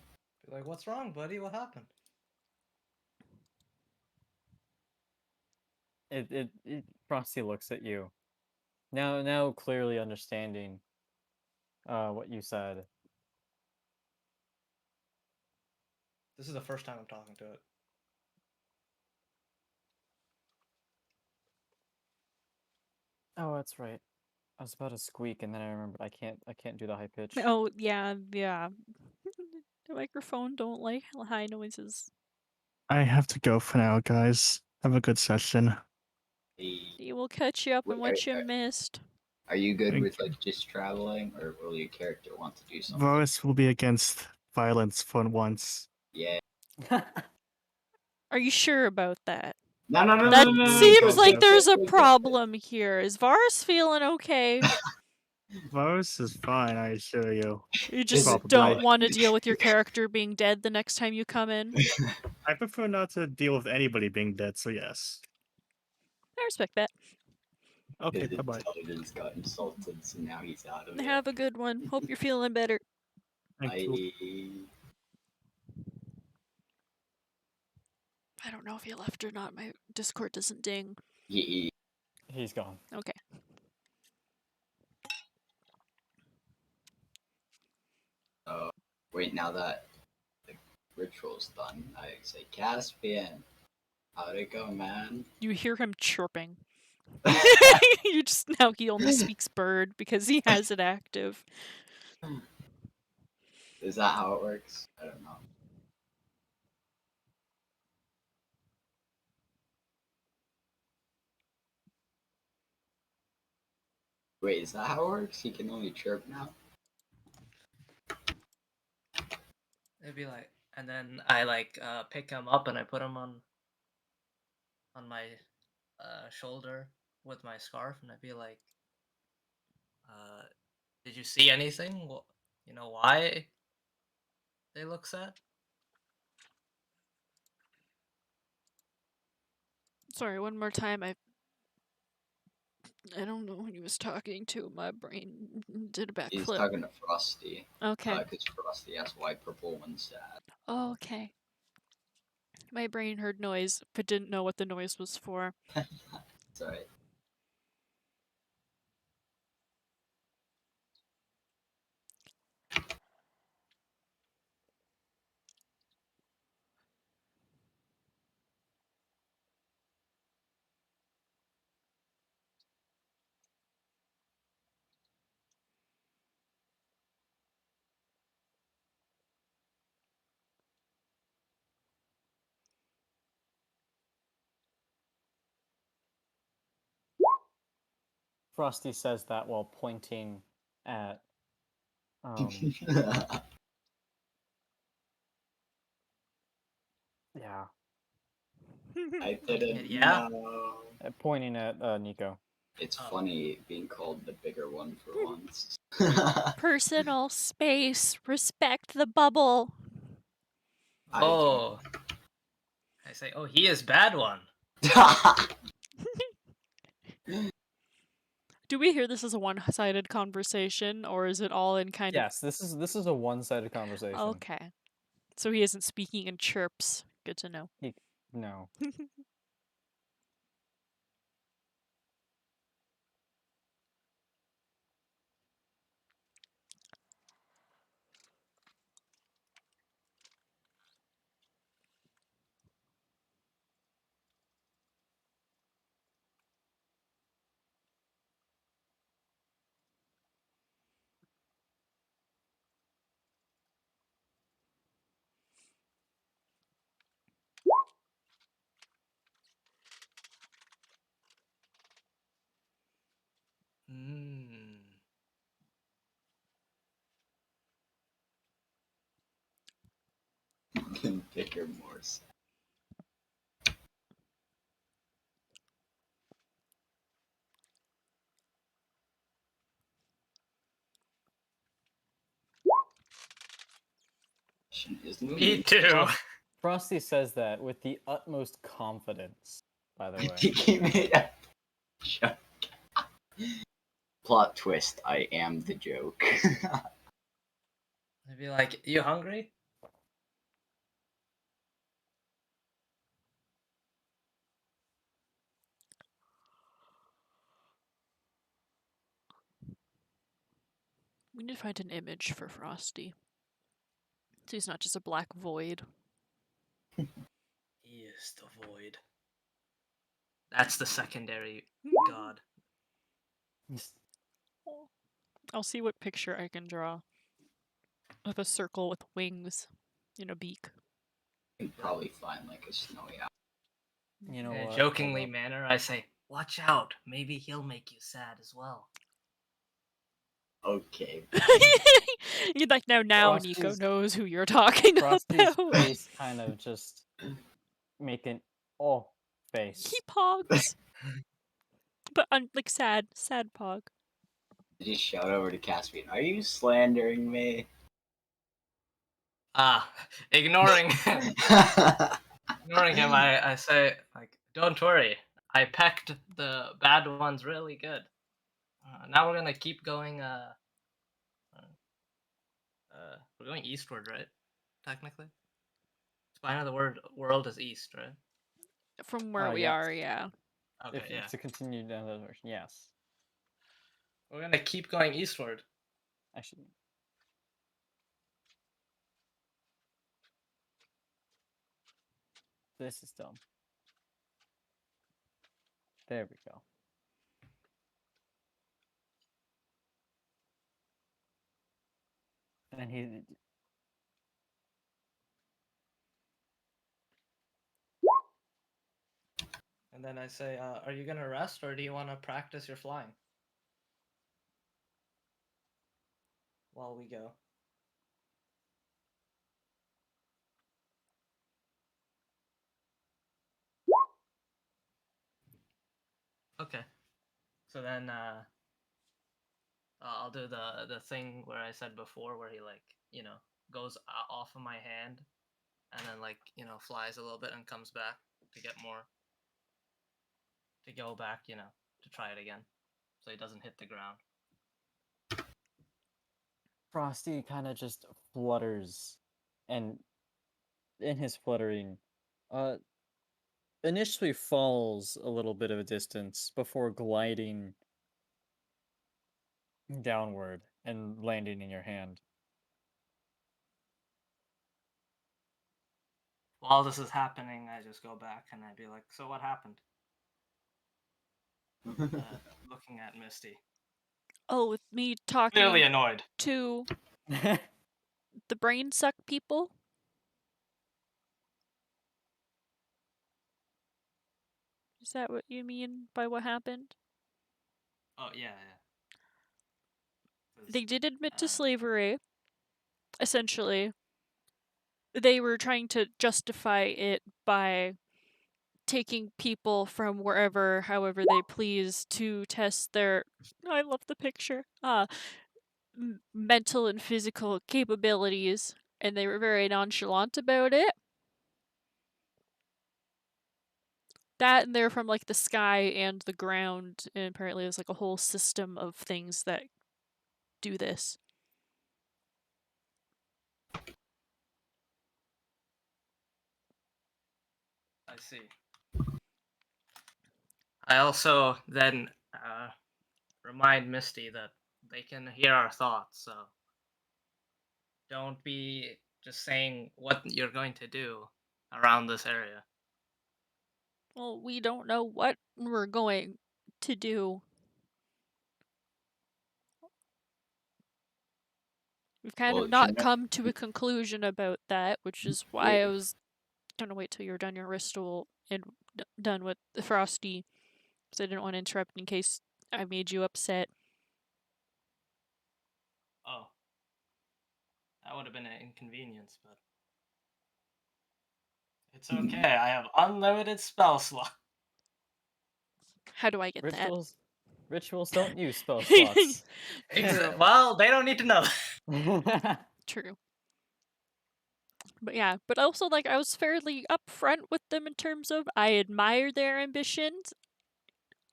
like, what's wrong, buddy? What happened? Frosty looks at you. Now clearly understanding what you said. This is the first time I'm talking to it. Oh, that's right. I was about to squeak and then I remembered I can't do the high pitch. Oh, yeah. The microphone don't like high noises. I have to go for now, guys. Have a good session. He will catch you up on Wait, what you missed. Are you good Thank with like just traveling, or will your character want to do something? Varus will be against violence for once. Yeah. Are you sure about that? No, no, no, That no, no, no, seems go, like go, there's go, a go, go. problem here. Is Varus feeling okay? Varus is fine, I assure you. You just Probably. don't want to deal with your character being dead the next time you come in? I prefer not to deal with anybody being dead, so yes. I respect that. Okay, His bye-bye. intelligence got insulted, so now he's out of it. Have a good one. Hope you're feeling better. Thank you. I don't know if he left or not. My Discord doesn't ding. He, He's gone. Okay. wait, now that the ritual's done, I say, Caspian, how'd it go, man? You hear him chirping. You just now he only speaks bird because he has it active. Is that how it works? I don't know. Wait, is that how it works? He can only chirp now? It'd be like, and then I like pick him up and I put him on my shoulder with my scarf, and I'd be like, did you see anything? You know why they look sad? Sorry, one more time. I don't know who he was talking to. My brain did a He's backflip. talking to Frosty. Okay. Because Frosty asked why purple one's sad. Oh, okay. My brain heard noise, but didn't know what the noise was for. It's alright. Frosty says that while pointing at yeah, I didn't Yeah. know. pointing at Nico. It's Oh. funny being called the bigger one for once. Personal space. Respect the bubble. Oh. I say, oh, he is bad one. Do we hear this as a one-sided conversation, or is it all in kind Yes, this is a one-sided conversation. of... Okay. So he isn't speaking in chirps. Good to know. No. Hmm. Bigger, more sad. Isn't Me it? too. Frosty says that with the utmost confidence, by the I way. think he made a joke. Plot twist, I am the joke. I'd be like, you hungry? We need to find an image for Frosty. So he's not just a black void. He is the void. That's the secondary god. I'll see what picture I can draw of a circle with wings and a beak. You can probably find like a snowy owl. You know In a what? jokingly Hold up. manner, I say, watch out. Maybe he'll make you sad as well. Okay. You're like, now Nico Frosty's- knows who you're talking Frosty's about. face kind of just make an face. He pogs. But like sad pog. Just shout over to Caspian. Are you slandering me? Ignoring him. Ignoring him, I say, like, don't worry. I pecked the bad ones really good. Now we're gonna keep going, we're going eastward, right? Technically? Spine of the world is east, right? From where we yes. are, yeah. Okay, If yeah. to continue down that direction, yes. We're gonna keep going eastward. Actually, this is dumb. There we go. And he And then I say, are you gonna rest or do you wanna practice your flying? While we go. Okay. So then I'll do the thing where I said before where he like, goes off of my hand and then like, flies a little bit and comes back to get more to go back, to try it again. So he doesn't hit the ground. Frosty kind of just flutters, and in his fluttering, initially falls a little bit of a distance before gliding downward and landing in your hand. While this is happening, I just go back and I'd be like, so what happened? Looking at Misty. Oh, with me talking Clearly annoyed. to the brain suck people? Is that what you mean by what happened? Oh, yeah. They did admit to slavery, essentially. They were trying to justify it by taking people from wherever, however they please, to test their, I love the picture, mental and physical capabilities, and they were very nonchalant about it. That, and they're from like the sky and the ground, and apparently there's like a whole system of things that do this. I see. I also then remind Misty that they can hear our thoughts, so don't be just saying what you're going to do around this area. Well, we don't know what we're going to do. We've kind of not come to a conclusion about that, which is why I was gonna wait till you're done your ritual and done with the Frosty, because I didn't want to interrupt in case I made you upset. Oh. That would have been an inconvenience, but it's okay. I have unlimited spell slot. How do I get Rituals don't use spell slots. True. Well, they don't need to know. True. But yeah, but also like I was fairly upfront with them in terms of I admire their ambitions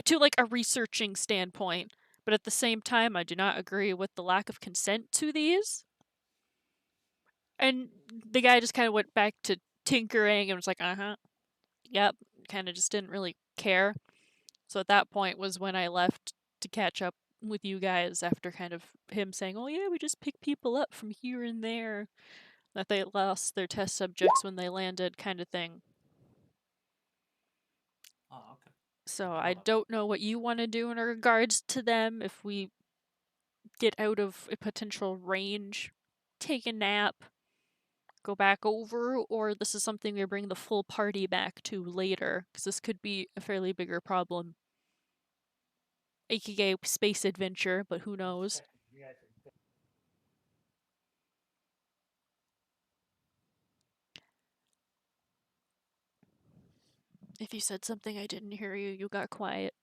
to like a researching standpoint, but at the same time I do not agree with the lack of consent to these. And the guy just kind of went back to tinkering and was like, yep, kind of just didn't really care. So at that point was when I left to catch up with you guys after kind of him saying, oh yeah, we just pick people up from here and there, that they lost their test subjects when they landed kind of thing. Oh, okay. So Well, I don't know what you want to do in regards to them if we get out of a potential range, take a nap, go back over, or this is something we bring the full party back to later, because this could be a fairly bigger problem. AKA space adventure, but who knows? If you said something I didn't hear you, you got quiet.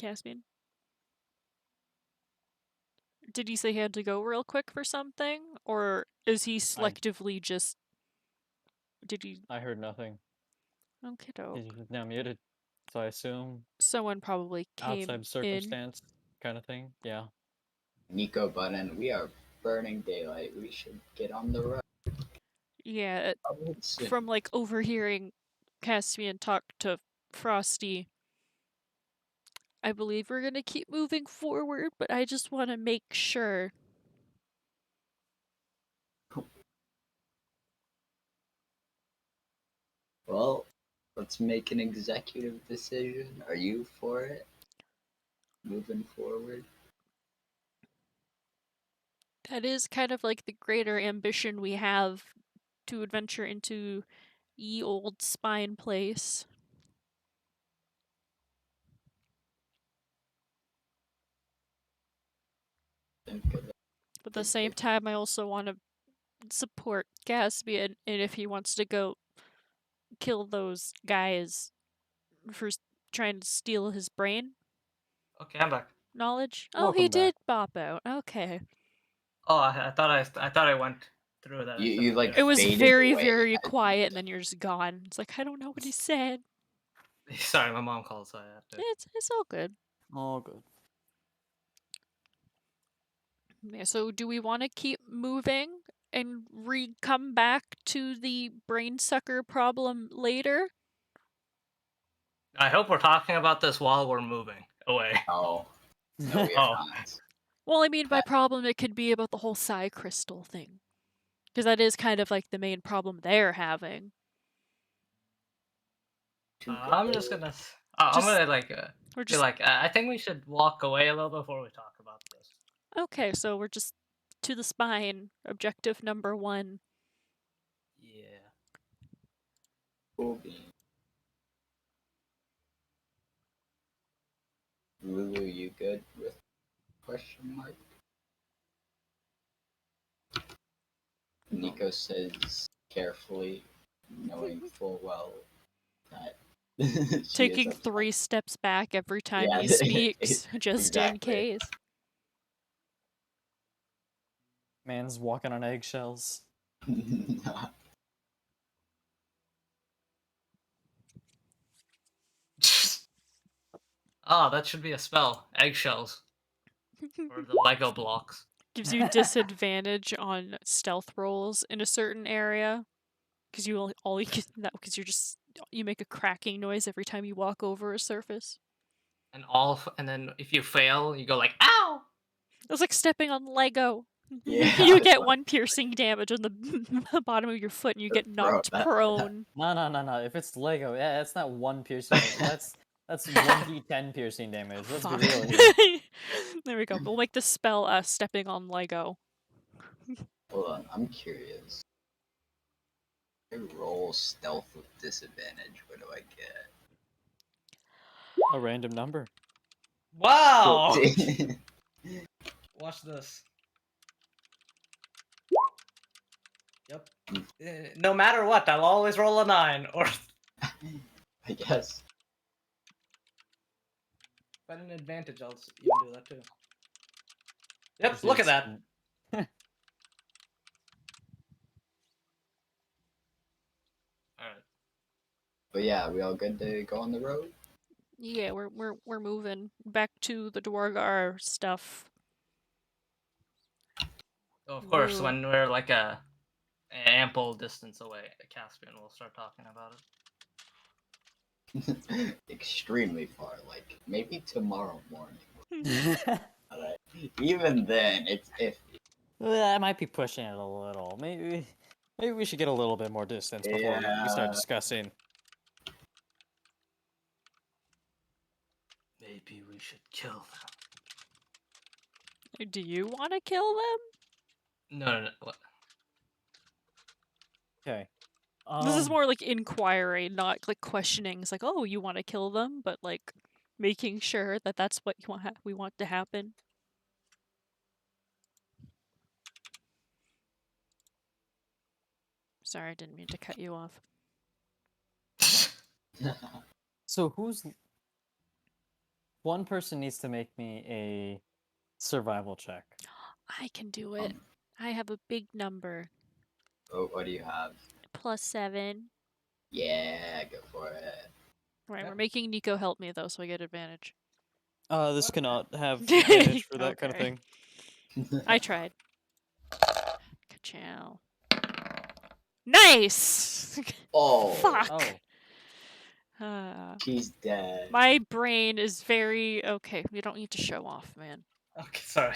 Caspian? Did he say he had to go real quick for something? Or is he selectively just... Did he... I heard nothing. Okay, doke. He's now muted, so I assume Someone probably came outside in. circumstance kind of thing. Yeah. Nico Button, we are burning daylight. We should get on the road. Yeah, Soon. from like overhearing Caspian talk to Frosty, I believe we're gonna keep moving forward, but I just want to make sure. Well, let's make an executive decision. Are you for it? Moving forward? That is kind of like the greater ambition we have to adventure into ye old spine place. Think of it. But at the same time, I also want to support Caspian, and if he wants to go kill those guys for trying to steal his brain Okay, I'm back. knowledge. Oh, Welcome he back. did bop out. Okay. Oh, I thought I went through that. I You said, like okay. It was faded very, away very as you quiet, said. and then you're just gone. It's like, I don't know what he said. Sorry, my mom called, so I had to. It's all good. All good. Yeah, so do we want to keep moving and come back to the brain sucker problem later? I hope we're talking about this while we're moving away. Oh. No, we are not. Well, I mean, by problem, it could be about the whole psi crystal thing. Because that is kind of like the main problem they're having. I'm just gonna. I'm gonna We're be just like. I think we should walk away a little before we talk about this. okay. So we're just to the spine. Objective number 1. Yeah. Cool bean. Lulu, you good with question mark? Nico says carefully, knowing full well that she Taking is 3 steps back every time Yeah, he speaks, just in exactly. case. Man's walking on eggshells. Oh, that should be a spell. Eggshells or the Lego blocks. Gives you disadvantage on stealth rolls in a certain area. Because you all you can that because you make a cracking noise every time you walk over a surface. And then if you fail, you go like, "Ow!" It was like stepping on Lego. Yeah, You get 1 piercing damage on the bottom of your foot, and you get knocked that- prone. No. If it's Lego, yeah, that's not 1 piercing damage. That's 1d10 piercing damage. Let's be Fuck. real here. There we go. We'll make the spell stepping on Lego. Hold on, I'm curious. I roll stealth with disadvantage. What do I get? A random number. Wow! 14. Watch this. Yep. No matter what, I'll always roll a 9, or I guess. if I had an advantage, I'll even do that too. Yep, look at that. Alright. But yeah, we all good to go on the road? Yeah, we're moving back to the Dwargar stuff. So of course, Woo. when we're like a ample distance away, Caspian will start talking about it. Extremely far, like maybe tomorrow morning. Alright. Even then, it's iffy. I might be pushing it a little. Maybe we should get a little bit more distance before we start Yeah. discussing. Maybe we should kill them. Do you want to kill them? No. What? Okay. This is more like inquiry, not like questioning. It's like, oh, you want to kill them, but like making sure that that's what you want we want to happen. Sorry, I didn't mean to cut you off. So who's one person needs to make me a survival check. I can do it. I have a big number. Oh, what do you have? +7. Yeah, go for it. Right, Yep. we're making Nico help me though, so I get advantage. This What? cannot have advantage for that kind of Okay. thing. I tried. Ka-chow. Nice! Oh, Fuck! Oh. she's dead. My brain is very... Okay, we don't need to show off, man. Okay, sorry.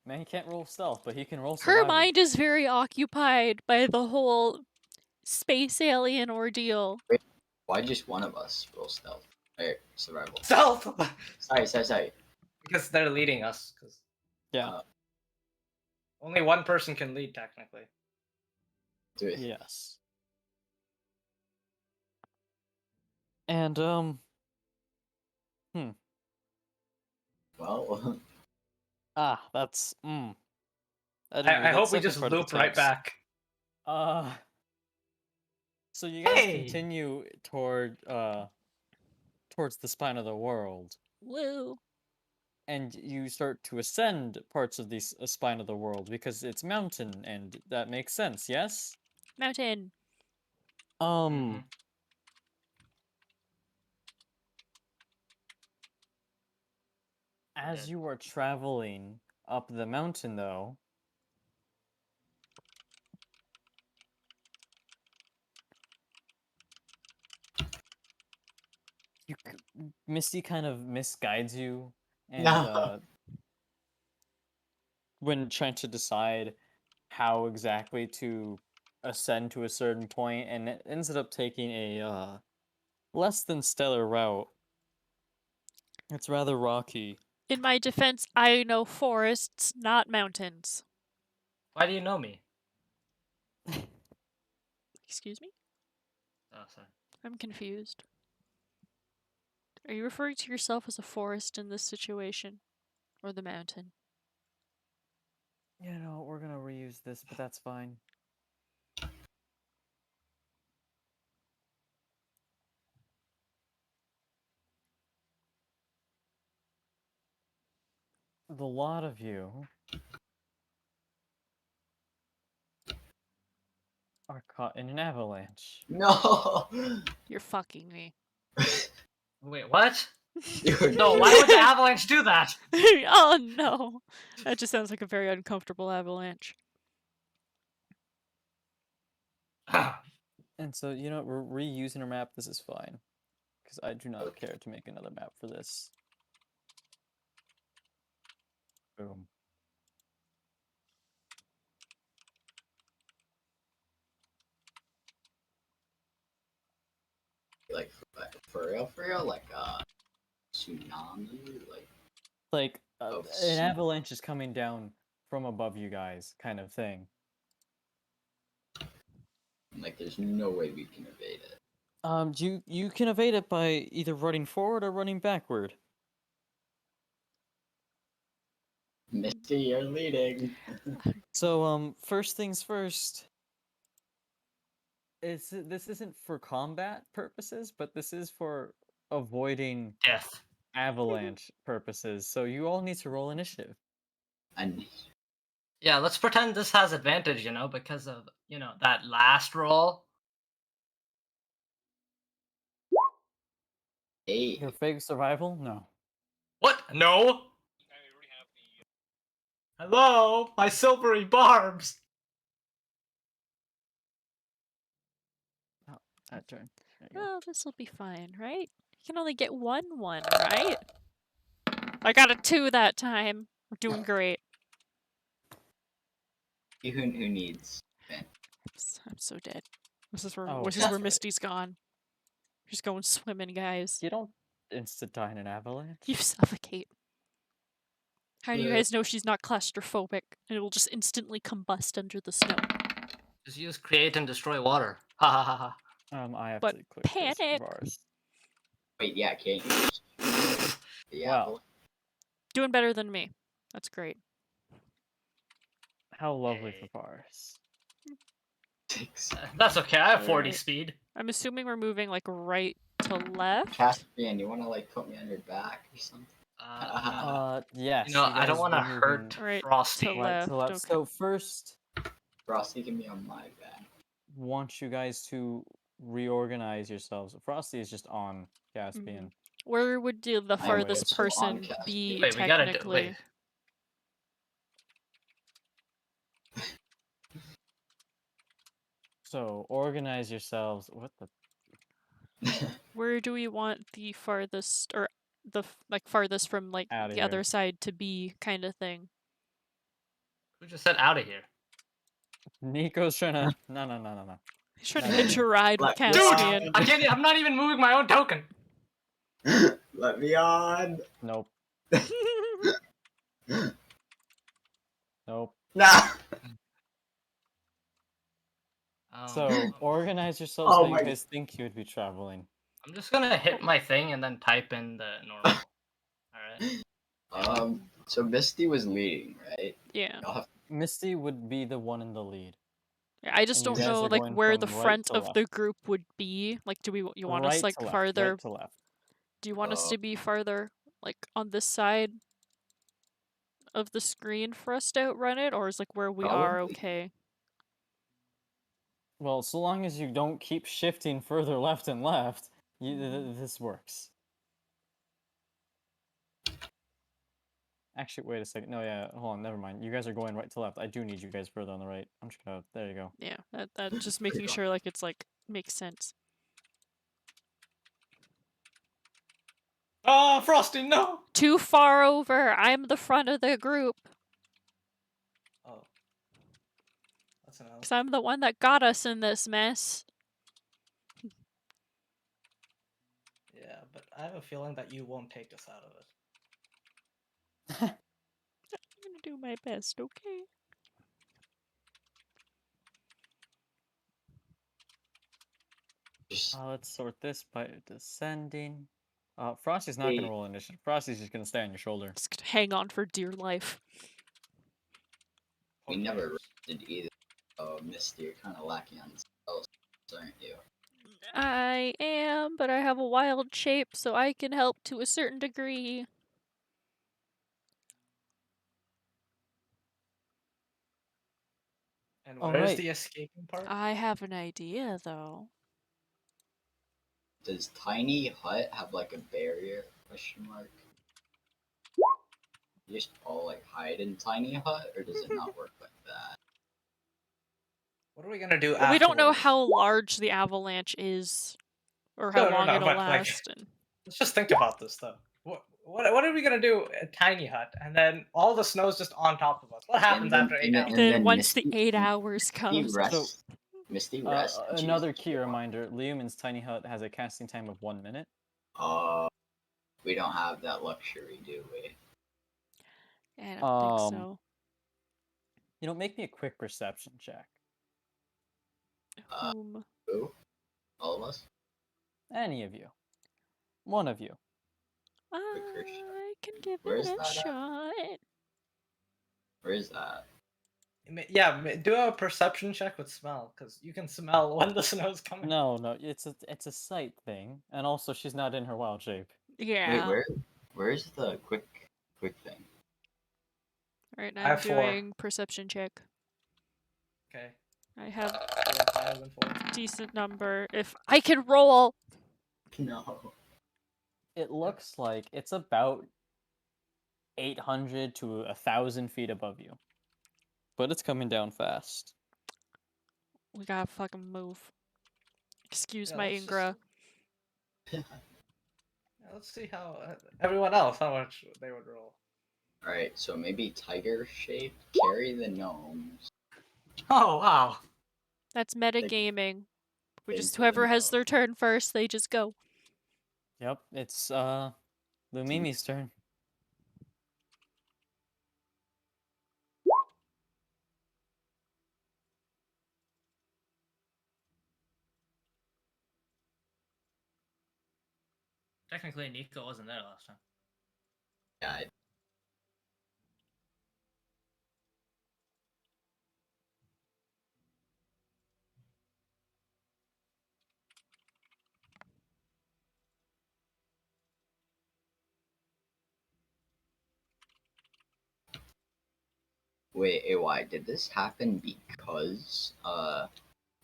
Man, he can't roll stealth, but he can roll Her survival. mind is very occupied by the whole space alien ordeal. Why just one of us roll stealth? Or survival. Stealth! Sorry. Because they're leading us. Because Yeah. only one person can lead, technically. Do it. Yes. And Well, that's I I hope we just loop right back. So you guys Hey! continue towards the spine of the world, Woo. and you start to ascend parts of the spine of the world because it's mountain, and that makes sense. Yes. Mountain. Mhm. As Yeah. you are traveling up the mountain, though, Misty kind of misguides you, and no. when trying to decide how exactly to ascend to a certain point, and it ends up taking a less than stellar route. It's rather rocky. In my defense, I know forests, not mountains. Why do you know me? Excuse me? Oh, sorry. I'm confused. Are you referring to yourself as a forest in this situation? Or the mountain? You know, we're gonna reuse this, but that's fine. The lot of you are caught in an avalanche. No. You're fucking me. Wait, what? Dude. No, why would the avalanche do that? Oh no. That just sounds like a very uncomfortable avalanche. And so, you know, we're reusing our map. This is fine. Because I do not care to make another map for this. Boom. Like for real, like tsunami, like Like, Oh, an snap. avalanche is coming down from above you guys, kind of thing. Like, there's no way we can evade it. You can evade it by either running forward or running backward. Misty, you're leading. So first things first. This isn't for combat purposes, but this is for avoiding Death. avalanche purposes. So you all need to roll initiative. And Yeah, let's pretend this has advantage, because of, that last roll. eight. Your fake survival? No. What? No? Hello? My silvery barbs! That turn. There you go. Well, this will be fine, right? You can only get one, right? I got a 2 that time. We're doing great. Who needs? I'm so dead. This is where Oh, this is that's where right. Misty's gone. She's going swimming, guys. You don't instant die in an avalanche. You suffocate. How do you Yeah. guys know she's not claustrophobic? And it will just instantly combust under the snow. Just use create and destroy water. Ha ha ha ha. I have But to click this panic. Vars. Wait, yeah, can't you just... Wow. Doing better than me. That's great. How lovely Hey. for Vars. That's okay, I have 40 Alright. speed. I'm assuming we're moving like right to left. Caspian, you wanna like put me on your back or something? No. Yes. I don't want to hurt Right, Frosty. to Right left, to left. okay. So first, Frosty can be on my back. want you guys to reorganize yourselves. Frosty is just on Caspian. Where would the farthest also on person Caspian. be Wait, we gotta do. technically? Wait. So organize yourselves. What the? Where do we want the farthest, or farthest from like Outta the other here. side to be, kind of thing? Who just said out of here? Nico's trying to. No. He's trying to No. hitch a ride with Dude! Caspian. I can't. I'm not even moving my own token. Let me on. Nope. Nope. Nah. So organize yourselves Oh how you my- guys think you would be traveling. I'm just gonna hit my thing and then type in the normal. Alright. So Misty was leading, right? Yeah. Y'all have- Misty would be the one in the lead. Yeah, I just And you don't guys know are like going where the from right front to of the left. group would be. Like, do you want right us like to left, farther? Right to left. Do you want us to be farther like on this side of the screen for us to outrun it, or is like where we are Probably. okay? Well, so long as you don't keep shifting further left and left, this works. Actually, wait a second. No, yeah, hold on, never mind. You guys are going right to left. I do need you guys further on the right. I'm just gonna. There you go. Yeah, that just making sure like it's like makes sense. Oh, Frosty, no! Too far over. I'm the front of the group. Oh. That's an L. Because I'm the one that got us in this mess. Yeah, but I have a feeling that you won't take us out of it. I'm gonna do my best, okay? Just Let's sort this by descending. Frosty's not gonna Hey. roll initiative. Frosty's just gonna stay on your shoulder. Just gonna hang on for dear life. we never did either. Oh, Misty, you're kind of lacking on spells, aren't you? I am, but I have a wild shape, so I can help to a certain degree. And All where's right. the escaping part? I have an idea, though. Does Tiny Hut have like a barrier? Question mark. You just all like hide in Tiny Hut, or does it not work like that? What are we gonna do Well, we don't know afterwards? how large the avalanche is, or how long it'll but, like, last. And let's just think about this though. What are we gonna do at Tiny Hut, and then all the snow's just on top of us? What happens then- after 8 and hours? then- then once Misty- the 8 hours Misty comes, rests. Misty rests. and she Another doesn't key go on. reminder: Leoman's tiny hut has a casting time of 1 minute. We don't have that luxury, do we? I don't think Um, so. make me a quick perception check. Whom? Who? All of us? Any of you. One of you. Quick shot. I can give Where's it a that at? shot. Where is that? Yeah, do a perception check with smell, because you can smell when the snow's coming. No, it's a sight thing, and also she's not in her wild shape. Yeah. Wait, where's the quick thing? Right now I I'm have 4. doing perception check. Okay. I have You have higher than 4. decent number. If I can roll. No. It looks like it's about 800 to 1,000 feet above you. But it's coming down fast. We gotta fucking move. Excuse Yeah, my let's just- Ingra. Yeah, let's see how everyone else how much they would roll. Alright, so maybe tiger shape, carry the gnomes. Oh wow! That's metagaming. We Big just whoever has window. their turn first, they just go. Yep, it's Lumimi's turn. Technically, Nico wasn't there last time. Yeah, wait, AY, did this happen because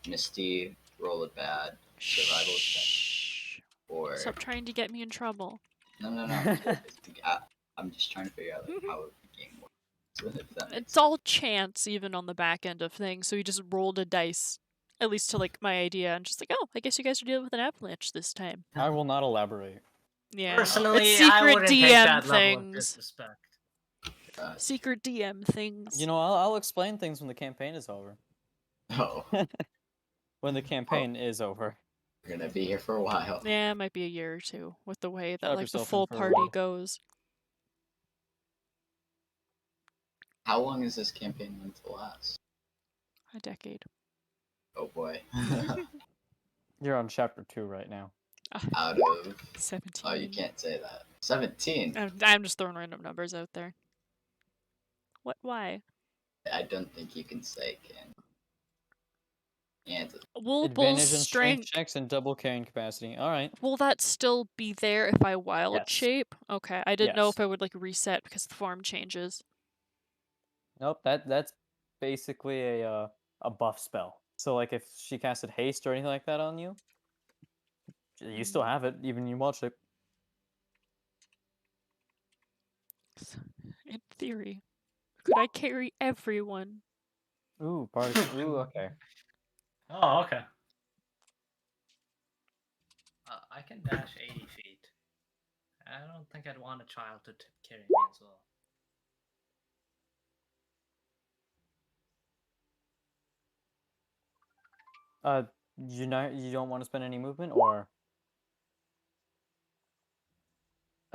Misty rolled a bad survival check? Shh. Or Stop trying to get me in trouble. no. I'm just trying to figure out like how the game works. If that makes It's all chance, even on the back end of things. So he just rolled a dice, at least to like my idea, and just like, oh, I guess you guys are dealing with an avalanche this time. I will not elaborate. Yeah, Personally, it's I secret wouldn't take DM that level of things. disrespect. Secret DM things. You know, I'll explain things when the campaign is over. Oh, When the campaign is over. we're gonna be here for a while. Yeah, it might be a year or two with the way that Strap like the yourself in full for a party while. goes. How long is this campaign going to last? A decade. Oh boy. You're on chapter 2 right now. Out of 17. oh, you can't say that. 17. I'm just throwing random numbers out there. What? Why? I don't think you can say can. And Will Advantage in strength strength. checks and double carrying capacity. Alright. Will that still be there if I wild Yes. shape? Okay, I didn't know Yes. if I would like reset because the form changes. Nope, that's basically a buff spell. So like if she casted haste or anything like that on you, you still have it, even you wild shape. In theory, could I carry everyone? Ooh, ooh, okay. Oh, okay. I can dash 80 feet. I don't think I'd want a child to carry me as well. You don't want to spend any movement or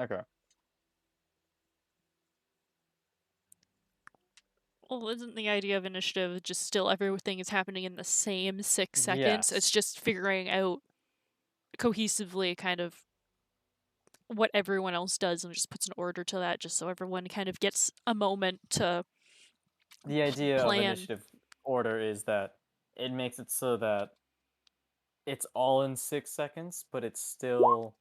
okay. Well, isn't the idea of initiative just still everything is happening in the same 6 seconds? It's Yes. just figuring out cohesively kind of what everyone else does and just puts an order to that just so everyone kind of gets a moment to The idea of plan. initiative order is that it makes it so that it's all in 6 seconds, but it's still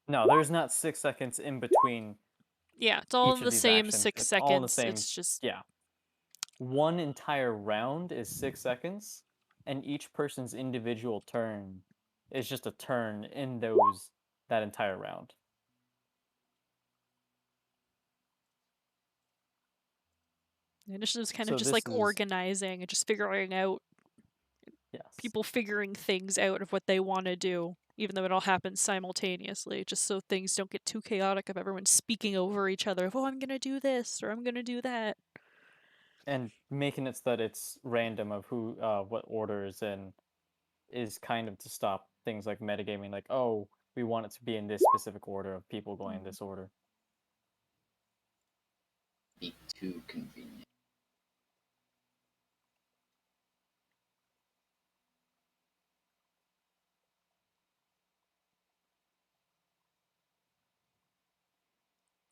no, there's not 6 seconds in between. Yeah, it's all each in of the these same actions. 6 It's seconds. all in the same. It's just Yeah. One entire round is 6 seconds, and each person's individual turn is just a turn in that entire round. the initiative's kind So of just this like is organizing and just figuring out yes. people figuring things out of what they want to do, even though it all happens simultaneously, just so things don't get too chaotic of everyone speaking over each other of, oh, I'm gonna do this or I'm gonna do that. And making it so that it's random of who what order is in is kind of to stop things like metagaming, like, oh, we want it to be in this specific order of people going in this order. too convenient.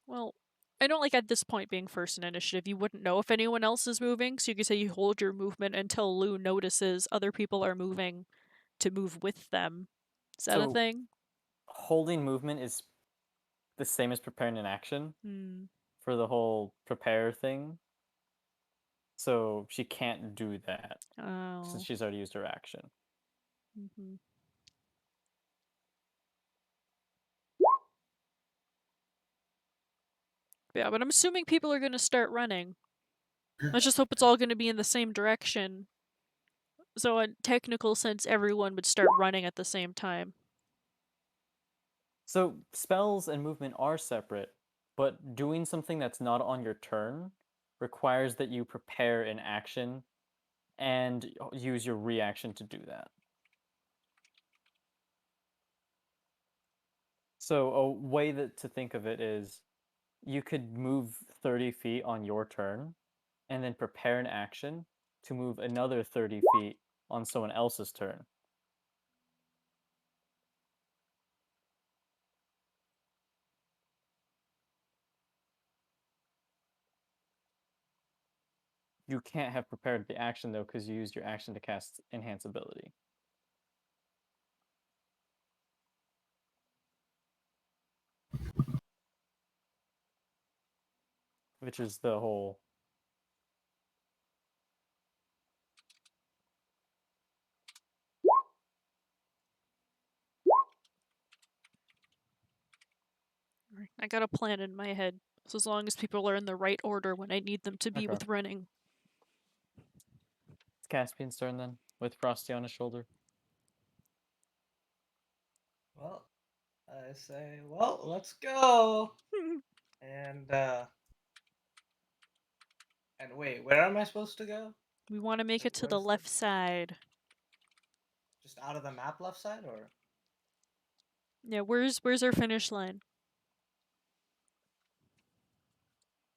Well, I don't like at this point being first in initiative. You wouldn't know if anyone else is moving, so you could say you hold your movement until Lou notices other people are moving to move with them. Is that a So- thing? Holding movement is the same as preparing an action Hmm. for the whole prepare thing. So she can't do that Oh. since she's already used her action. Mm-hmm. Yeah, but I'm assuming people are going to start running. Let's just hope it's all going to be in the same direction. So, in technical sense, everyone would start running at the same time. So spells and movement are separate, but doing something that's not on your turn requires that you prepare an action and use your reaction to do that. So a way to think of it is you could move 30 feet on your turn and then prepare an action to move another 30 feet on someone else's turn. You can't have prepared the action though because you used your action to cast enhance ability. Which is the whole I got a plan in my head. So as long as people are in the right order when I need them to be Okay. with running. It's Caspian's turn then, with Frosty on his shoulder. Well, I say, well, let's go. And wait, where am I supposed to go? We want to make Like, it to the where's left side. Just out of the map left side, or? Yeah, where's our finish line?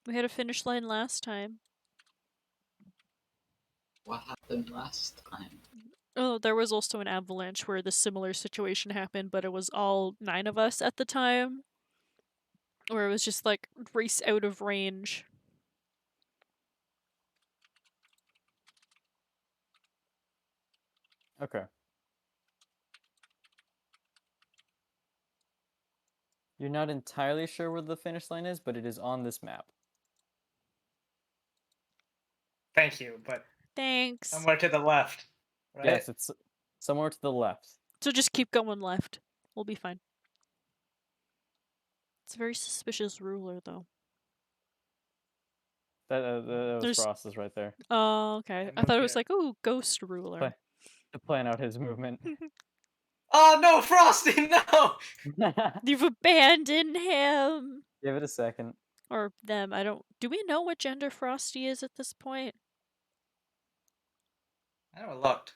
We had a finish line last time. What happened last time? Oh, there was also an avalanche where the similar situation happened, but it was all 9 of us at the time. Where it was just like race out of range. Okay. You're not entirely sure where the finish line is, but it is on this map. Thank you, but Thanks. somewhere to the left, right? Yes, it's somewhere to the left. So just keep going left. We'll be fine. It's a very suspicious ruler, though. That was There's- Frost's right there. Oh, okay. And I move thought it was here. like, ooh, ghost ruler. To plan out his movement. Oh no, Frosty, no! You've abandoned him! Give it a second. Or them. I don't. Do we know what gender Frosty is at this point? I never looked.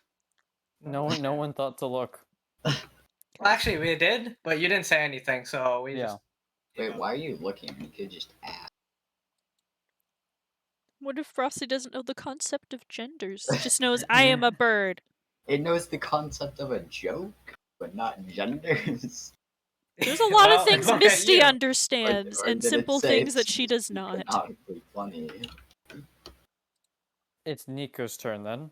No one thought to look. Well, actually, we did, but you didn't say anything, so we Yeah. just. Wait, why are you looking? You could just ask. What if Frosty doesn't know the concept of genders? Just knows I am a bird. It knows the concept of a joke, but not genders. There's a lot Well, of things look at Misty you. understands, Or and did it simple say things that it's she does not. economically funny? It's Nico's turn then.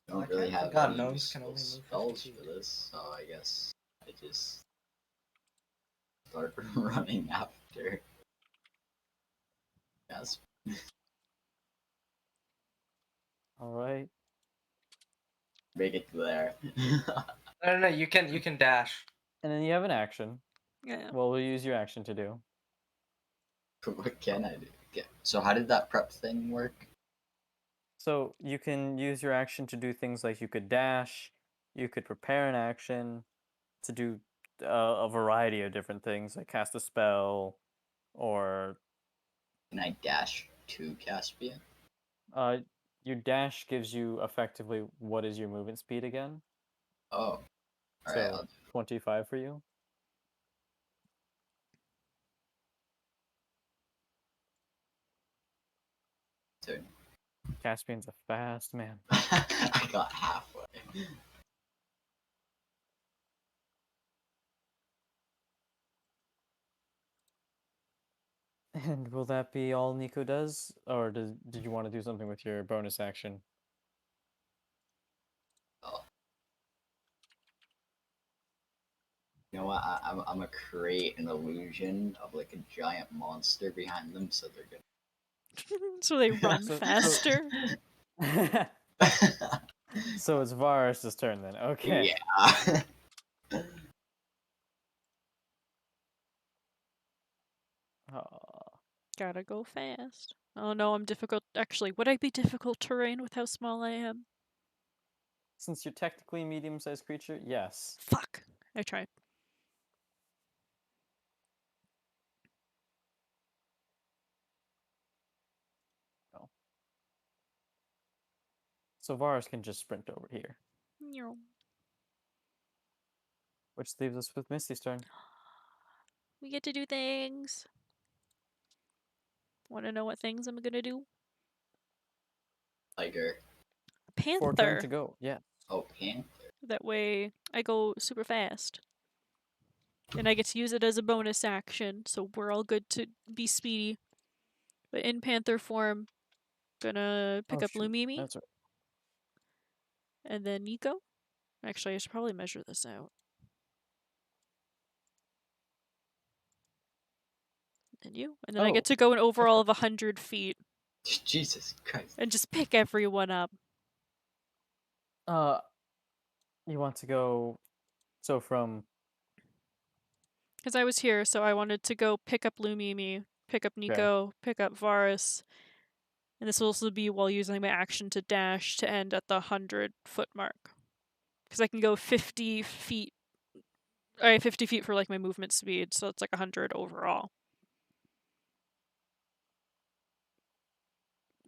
Don't Like, really I have forgot any gnomes can useful only move 50 spells feet. for this, so I guess I just start running after. Yes. Alright. Make it there. No, you can dash. And then you have an action. Yeah. What will you use your action to do? What can I do? Okay. So how did that prep thing work? So you can use your action to do things like you could dash, you could prepare an action to do a variety of different things, like cast a spell, or Can I dash to Caspian? your dash gives you effectively what is your movement speed again. Oh, alright. So 25 for you. turn. Caspian's a fast man. I got halfway. And will that be all Nico does? Or did you want to do something with your bonus action? You know what? I'm gonna create an illusion of like a giant monster behind them, so they're So they run So- faster. gonna. So it's Varus' turn then. Okay. Yeah. Aw. Gotta go fast. Oh no, I'm difficult. Actually, would I be difficult terrain with how small I am? Since you're technically a medium-sized creature, yes. Fuck. I tried. So Varus can just sprint over here, Meow. which leaves us with Misty's turn. We get to do things. Want to know what things I'm gonna do? Tiger. Four turn Panther. to go. Yeah. Oh, panther. That way I go super fast. And I get to use it as a bonus action, so we're all good to be speedy. But in Panther form, gonna pick Oh, up shoot. Lumimi That's right. and then Nico. Actually, I should probably measure this out. And you. And then I Oh. get to go an overall of 100 feet Jesus Christ. and just pick everyone up. You want to go so from Because I was here, so I wanted to go pick up Lumimi, pick up Nico, pick up Varus. And this will also be while using my action to dash to end at the 100-foot mark. Because I can go 50 feet. I have 50 feet for like my movement speed, so it's like 100 overall.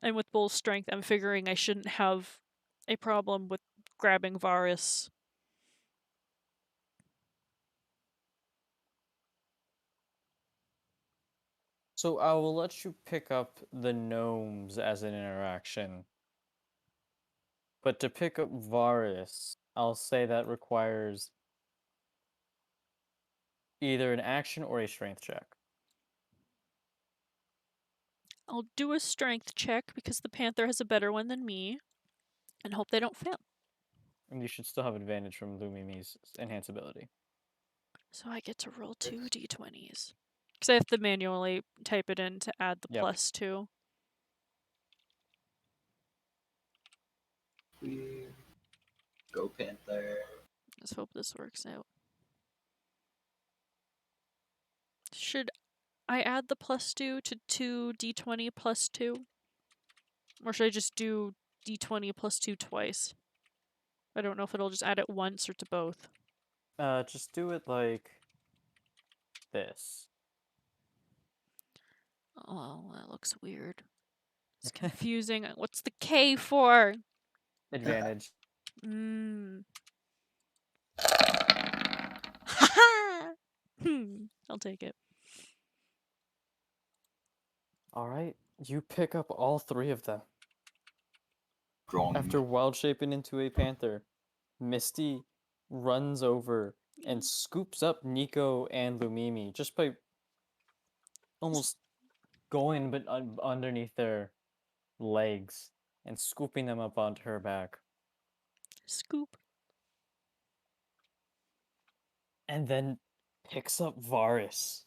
And with bull strength, I'm figuring I shouldn't have a problem with grabbing Varus. So I will let you pick up the gnomes as an interaction. But to pick up Varus, I'll say that requires either an action or a strength check. I'll do a strength check because the panther has a better one than me, and hope they don't fail. And you should still have advantage from Lumimi's enhance ability. So I get to roll 2 d20s. Because I have to manually type it in to add the Yep. +2. Go panther. Let's hope this works out. Should I add the +2 to 2 d20 +2? Or should I just do d20 +2 twice? I don't know if it'll just add it once or to both. Just do it like this. Oh, that looks weird. It's confusing. What's the K for? Advantage. Mmm. Haha! I'll take it. Alright, you pick up all three of them. Wrong. After wild shaping into a panther, Misty runs over and scoops up Nico and Lumimi just by almost going but underneath their legs and scooping them up onto her back. Scoop. And then picks up Varus.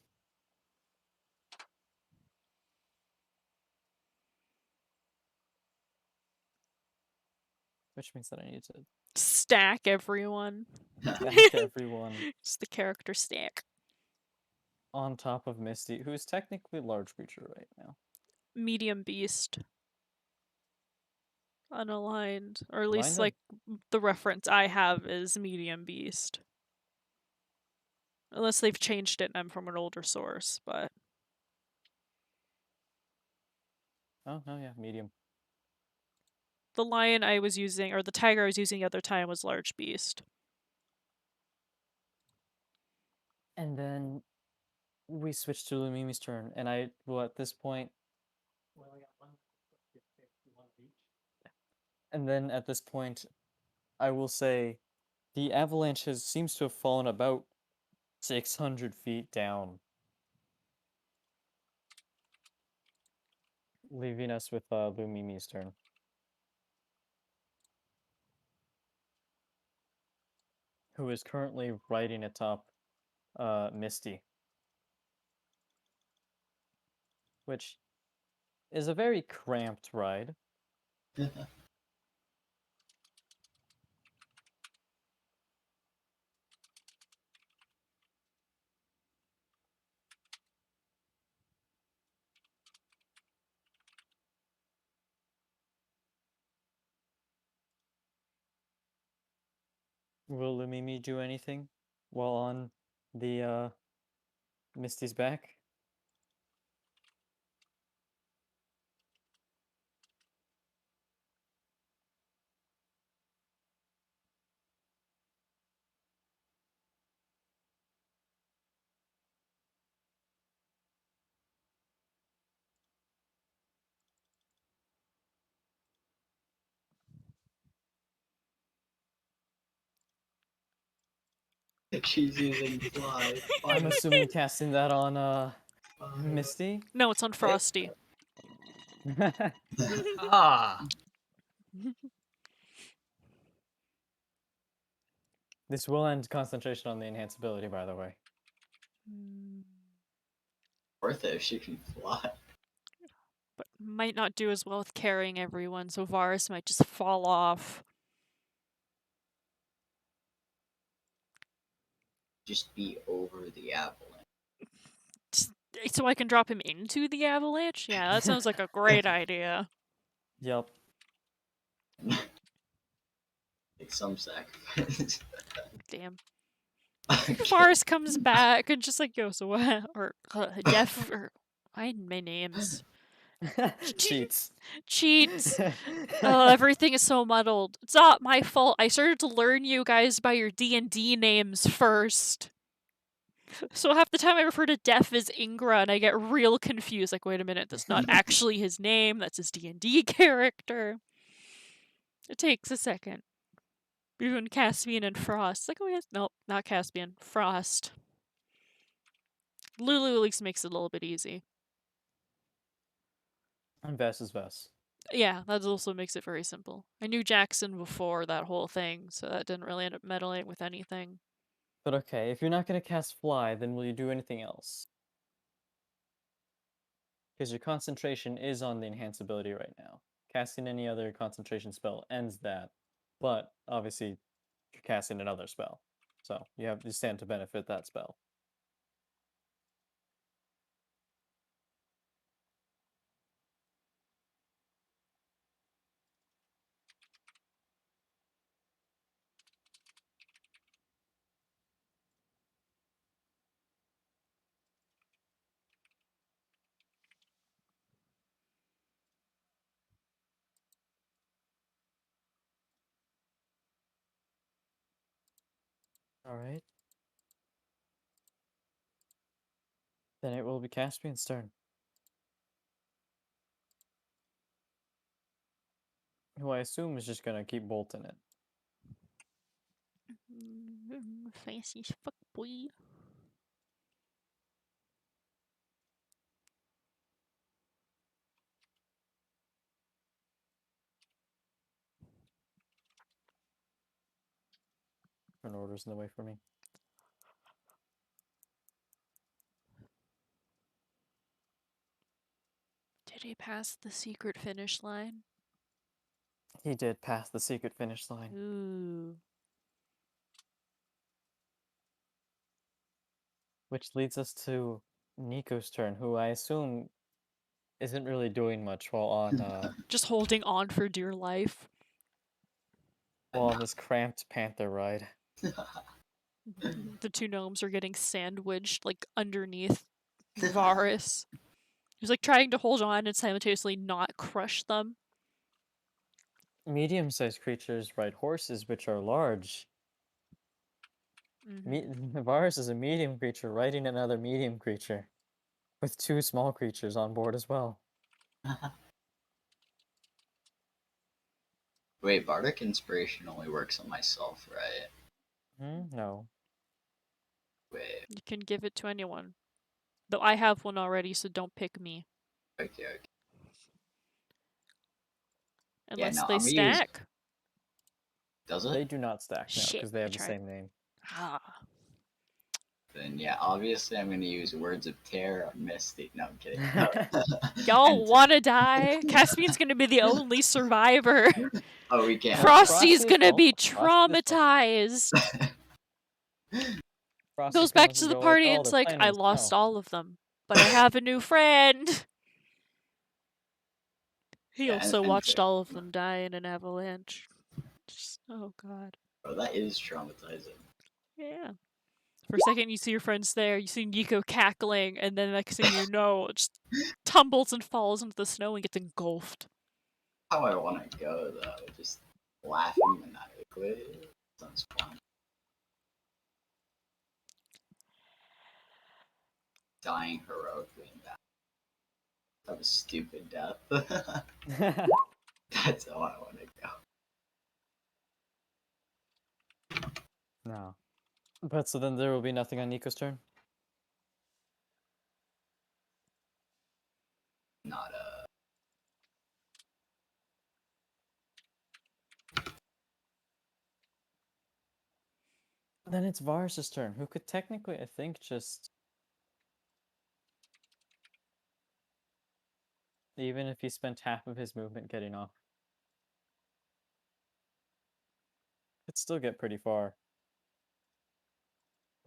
Which means that I need to Stack everyone. stack everyone It's the character stack. on top of Misty, who is technically a large creature right now. Medium beast. Unaligned. Or at least, Aligned like, the reference I have is medium beast. Unless they've changed it and I'm from an older source, but. Oh, no, yeah, medium. The lion I was using, or the tiger I was using the other time was large beast. And then we switch to Lumimi's turn, and I will at this point And then at this point, I will say the avalanche seems to have fallen about 600 feet down, leaving us with Lumimi's turn. Who is currently riding atop Misty. Which is a very cramped ride. Will Lumimi do anything while on the Misty's back? She's using fly. I'm Fire, assuming casting that on fire. Misty. No, it's on Frosty. Ah, This will end concentration on the enhanced ability, by the way. Worth it if she can fly. But might not do as well with carrying everyone, so Varus might just fall off. Just be over the avalanche. So I can drop him into the avalanche? Yeah, that sounds like a great idea. Yep. Make some sacrifice. Damn. Okay. Varus comes back and just like goes, what? Or Def, or my names. Cheats. Cheats. Oh, everything is so muddled. It's not my fault. I started to learn you guys by your D&D names first. So half the time I refer to Def as Ingra and I get real confused. Like, wait a minute, that's not actually his name. That's his D&D character. It takes a second. Even Caspian and Frost. Like, oh yes, nope, not Caspian. Frost. Lulu at least makes it a little bit easy. And Vess is Vess. Yeah, that also makes it very simple. I knew Jackson before that whole thing, so that didn't really end up meddling with anything. But okay, if you're not going to cast Fly, then will you do anything else? Because your concentration is on the enhanced ability right now. Casting any other concentration spell ends that, but obviously you're casting another spell, so you stand to benefit that spell. All right. Then it will be Caspian's turn. Who I assume is just gonna keep bolting it. Fancy as fuck, boy. Turn orders in the way for me. Did he pass the secret finish line? He did pass the secret finish line. Ooh. Which leads us to Nico's turn, who I assume isn't really doing much while on Just holding on for dear life. this cramped panther ride. The two gnomes are getting sandwiched, like, underneath Varus. He's, like, trying to hold on and simultaneously not crush them. Medium-sized creatures ride horses, which are large. Mhm. Varus is a medium creature riding another medium creature, with two small creatures on board as well. Wait, Bardic Inspiration only works on myself, right? No. Wait, You can give it to anyone. Though I have one already, so don't pick me. okay. Unless no, they I'm gonna use. stack. Does They it? do not stack, no, Shit, because they I have the tried. same name. Ah. Then yeah, obviously I'm gonna use Words of Terror on Misty. No, I'm kidding. Y'all And- wanna die? Caspian's gonna be the only survivor. Oh, we can't. Frosty's gonna fault. be Frosty's fault. traumatized. Frosty's Goes back gonna to the go party "Oh, and it's they're like, playing I in lost snow." all of them, but I have a new friend. He Yeah, also and watched all of them die in an avalanche. Just, oh god. Bro, that is traumatizing. Yeah. For a second, you see your friends there, you see Nico cackling, and then next thing you know, it just tumbles and falls into the snow and gets engulfed. How I want to go though, just laughing maniacally. Sounds fun. Dying heroically in that. That was stupid death. That's how I want to go. No. But so then there will be nothing on Nico's turn? Not Then it's Varus's turn, who could technically, I think, just... Even if he spent half of his movement getting off. Could still get pretty far.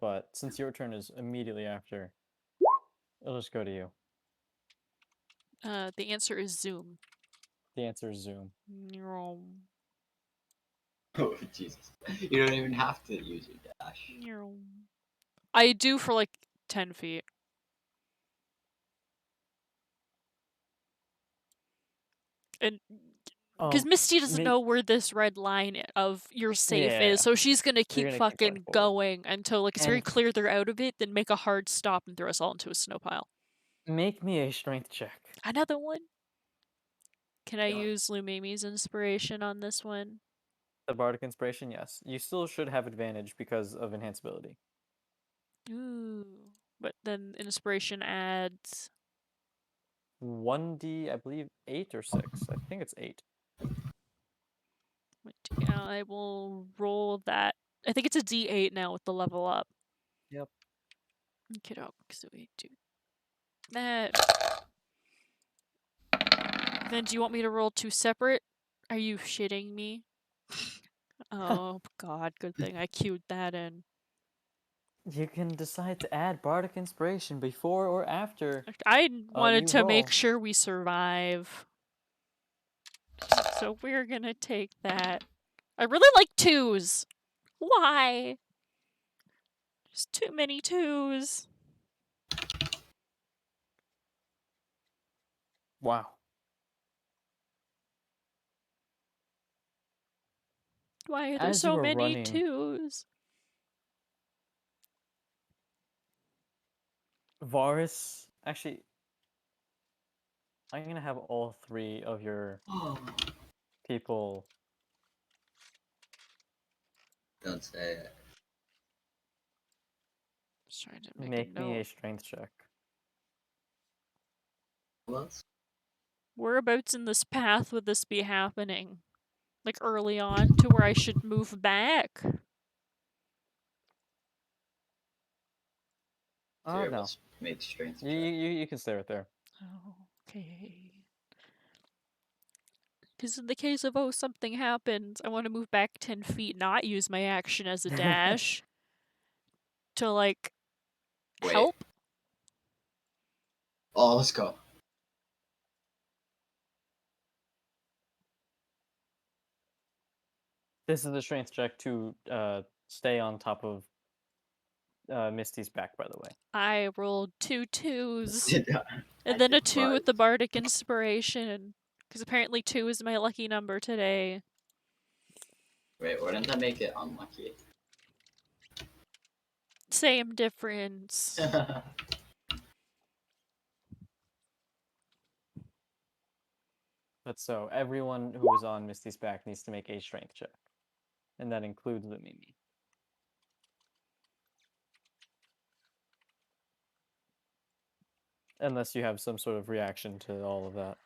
But since your turn is immediately after, it'll just go to you. The answer is Zoom. The answer is Zoom. Oh Jesus! You don't even have to use your dash. I do for like 10 feet. And because Misty doesn't know where this red line of you're safe Yeah. is, so she's gonna keep gonna keep fucking going forward. going until like it's very And- clear they're out of it, then make a hard stop and throw us all into a snow pile. Make me a strength check. Another one. Can I Yeah. use Lumimi's inspiration on this one? The Bardic Inspiration, yes. You still should have advantage because of enhanceability. Ooh. But then inspiration adds 1d, I believe 8 or 6. I think it's 8. yeah, I will roll that. I think it's a D8 now with the level up. Yep. Okay, so we do that. Then do you want me to roll 2 separate? Are you shitting me? Oh god, good thing I queued that in. You can decide to add Bardic Inspiration before or after. I wanted you to make roll. sure we survive. So we're gonna take that. I really like 2s. Why? There's too many 2s. Wow. Why are there As you so are many running- 2s? Varus, actually, I'm gonna have all 3 of your people. Don't say it. Just trying to make Make a me a note. strength check. Let's. Whereabouts in this path would this be happening? Like early on to where I should move back? Here, No. let's make strength check. You can stay right there. Okay. Because in the case of, oh, something happens, I want to move back 10 feet, not use my action as a dash to, like, Wait. help. Oh, let's go. This is the strength check to stay on top of Misty's back, by the way. I rolled 2 2s. I And then a did 2 with right. the Bardic Inspiration. Because apparently 2 is my lucky number today. Wait, wouldn't that make it unlucky? Same difference. But So everyone who is on Misty's back needs to make a strength check. And that includes Lumimi. Unless you have some sort of reaction to all of that.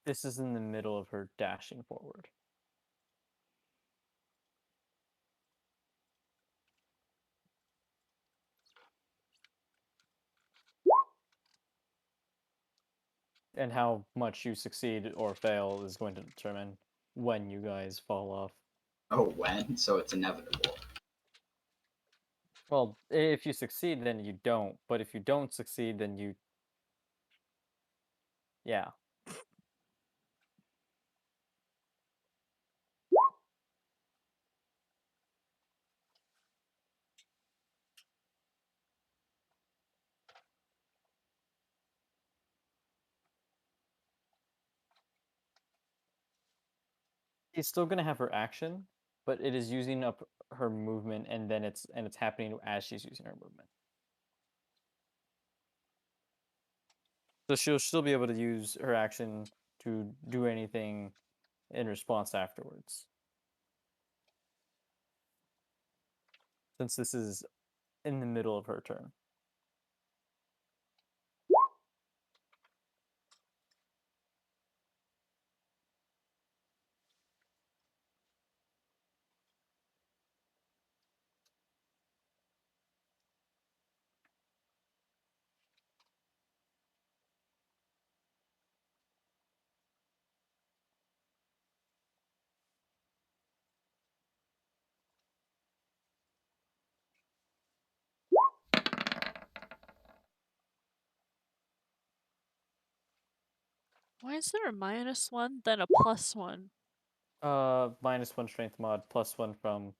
This is in the middle of her dashing forward. And how much you succeed or fail is going to determine when you guys fall off. Oh, when? So it's inevitable. Well, if you succeed, then you don't. But if you don't succeed, then you... Yeah. She's still gonna have her action, but it is using up her movement, and then it's happening as she's using her movement. So she'll still be able to use her action to do anything in response afterwards. Since this is in the middle of her turn. Why is there a -1 then a +1? -1 strength mod, +1 from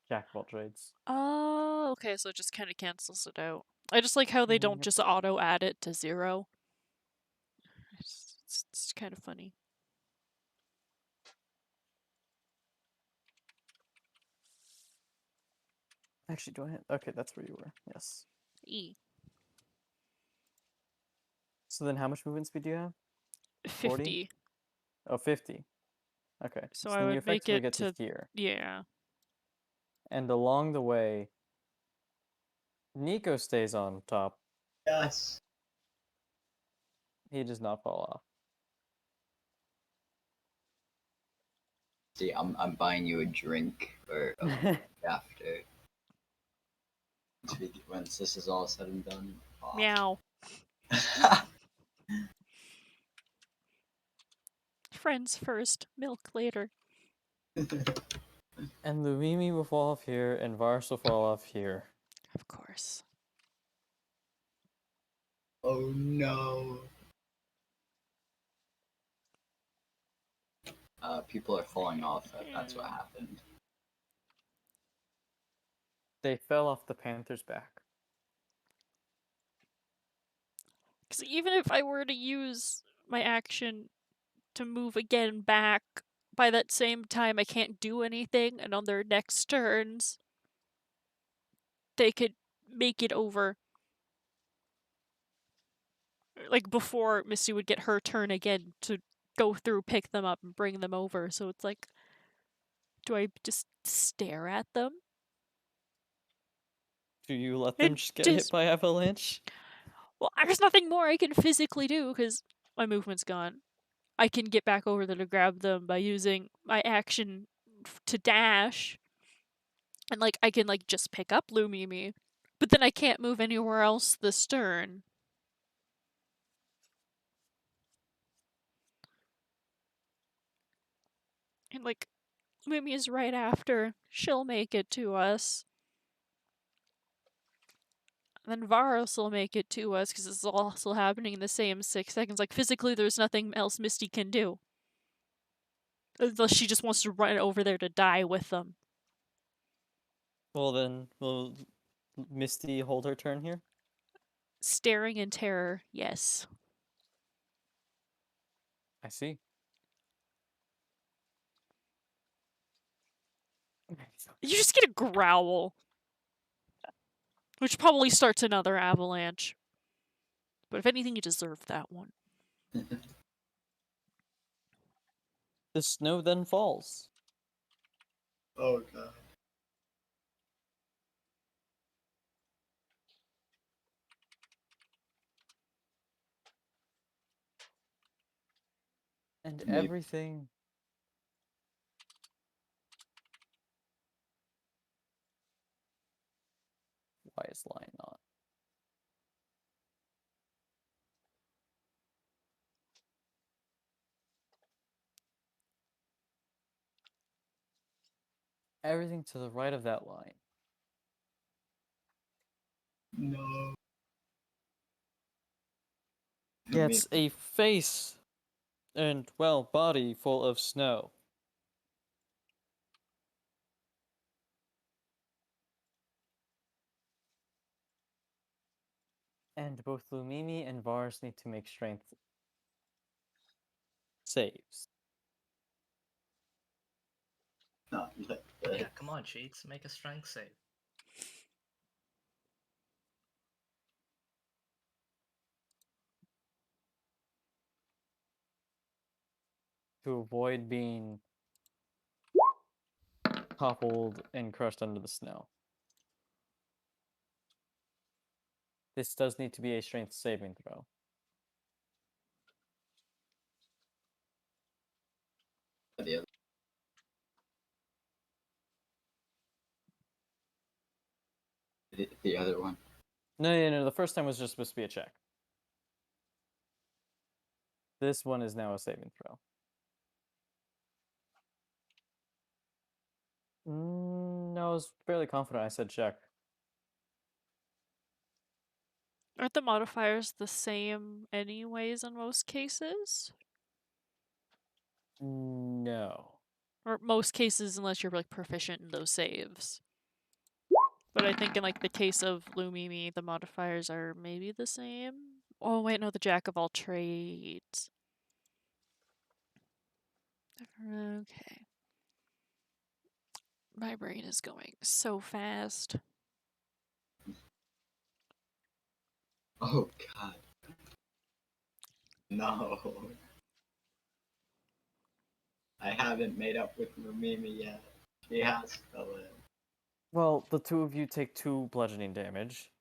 Jack of all trades. Oh, okay, so it just kind of cancels it out. I just like how they don't Yep. just auto add it to 0. It's kind of funny. Actually, do I have... Okay, that's where you were. Yes. E. So then how much movement speed do you have? 50. Oh, 50. Okay. So So I then you would make effectively it get to... to here. Yeah. And along the way, Nico stays on top. Yes. He does not fall off. See, I'm buying you a drink or after. Once this is all said and done. Oh. Meow. Friends first, milk later. And Lumimi will fall off here, and Vars will fall off here. Of course. Oh no. People are falling off. That's what happened. They fell off the panther's back. Because even if I were to use my action to move again back, by that same time I can't do anything, and on their next turns, they could make it over. Like, before Misty would get her turn again to go through, pick them up, and bring them over. So it's like, do I just stare at them? Do you let It them just get hit by avalanche? Well, there's nothing more I can physically do because my movement's gone. I can get back over there to grab them by using my action to dash. And, like, I can, like, just pick up Lumimi. But then I can't move anywhere else this turn. And, like, Lumimi is right after. She'll make it to us. And then Varos will make it to us because it's also happening in the same 6 seconds. Like, physically, there's nothing else Misty can do. Unless she just wants to run over there to die with them. Well then, will Misty hold her turn here? Staring in terror, yes. I see. You just get a growl. Which probably starts another avalanche. But if anything, you deserve that one. The snow then falls. Oh god. And Maybe. everything. Why is line not? Everything to the right of that line No. gets a face and, well, body full of snow. And both Lumimi and Vars need to make strength saves. Not like that. Yeah, come on, cheats. Make a strength save. To avoid being toppled and crushed under the snow. This does need to be a strength saving throw. The other. The other one. No, the first time was just supposed to be a check. This one is now a saving throw. No, I was fairly confident I said check. Aren't the modifiers the same anyways in most cases? No. Or most cases unless you're like proficient in those saves. But I think in like the case of Lumimi, the modifiers are maybe the same. Oh wait, no, the jack of all trades. Okay. My brain is going so fast. Oh god. No. I haven't made up with Rumimi yet. She has to live. Well, the two of you take 2 bludgeoning damage.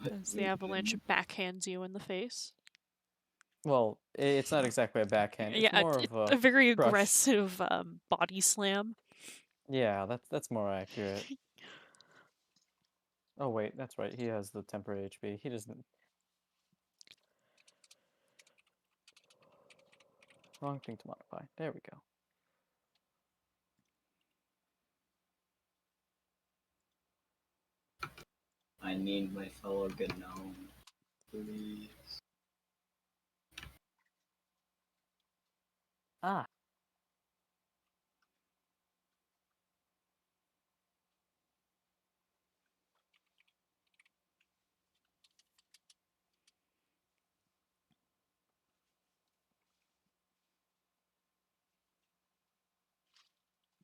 As the avalanche backhands you in the face. Well, it's not exactly a backhand. It's Yeah, more of a very crush. aggressive body slam. Yeah, that's more accurate. Oh wait, that's right. He has the temporary HP. He doesn't. Wrong thing to modify. There we go. I need my fellow gnome. Please. Ah.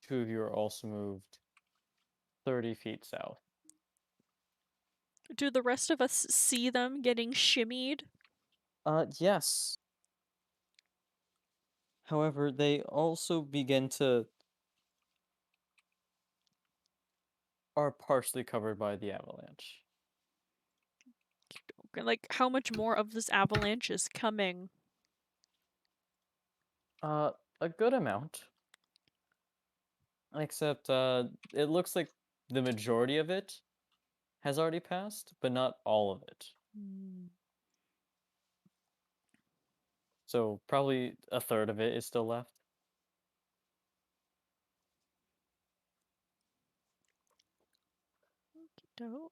Two of you are also moved 30 feet south. Do the rest of us see them getting shimmied? Yes. However, they also begin to are partially covered by the avalanche. Like, how much more of this avalanche is coming? A good amount. Except, it looks like the majority of it has already passed, but not all of it. So probably a third of it is still left. Dope.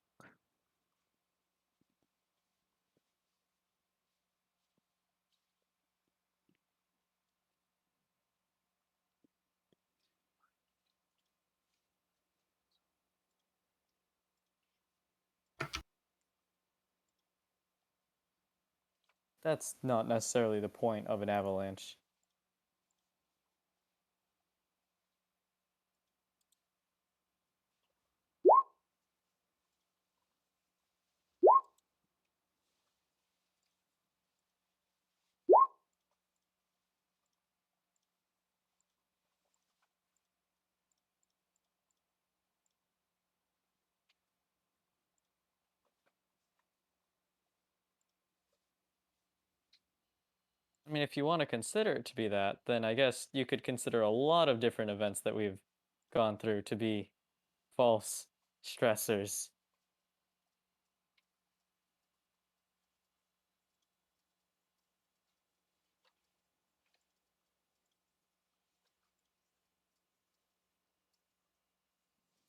That's not necessarily the point of an avalanche. I mean, if you want to consider it to be that, then I guess you could consider a lot of different events that we've gone through to be false stressors.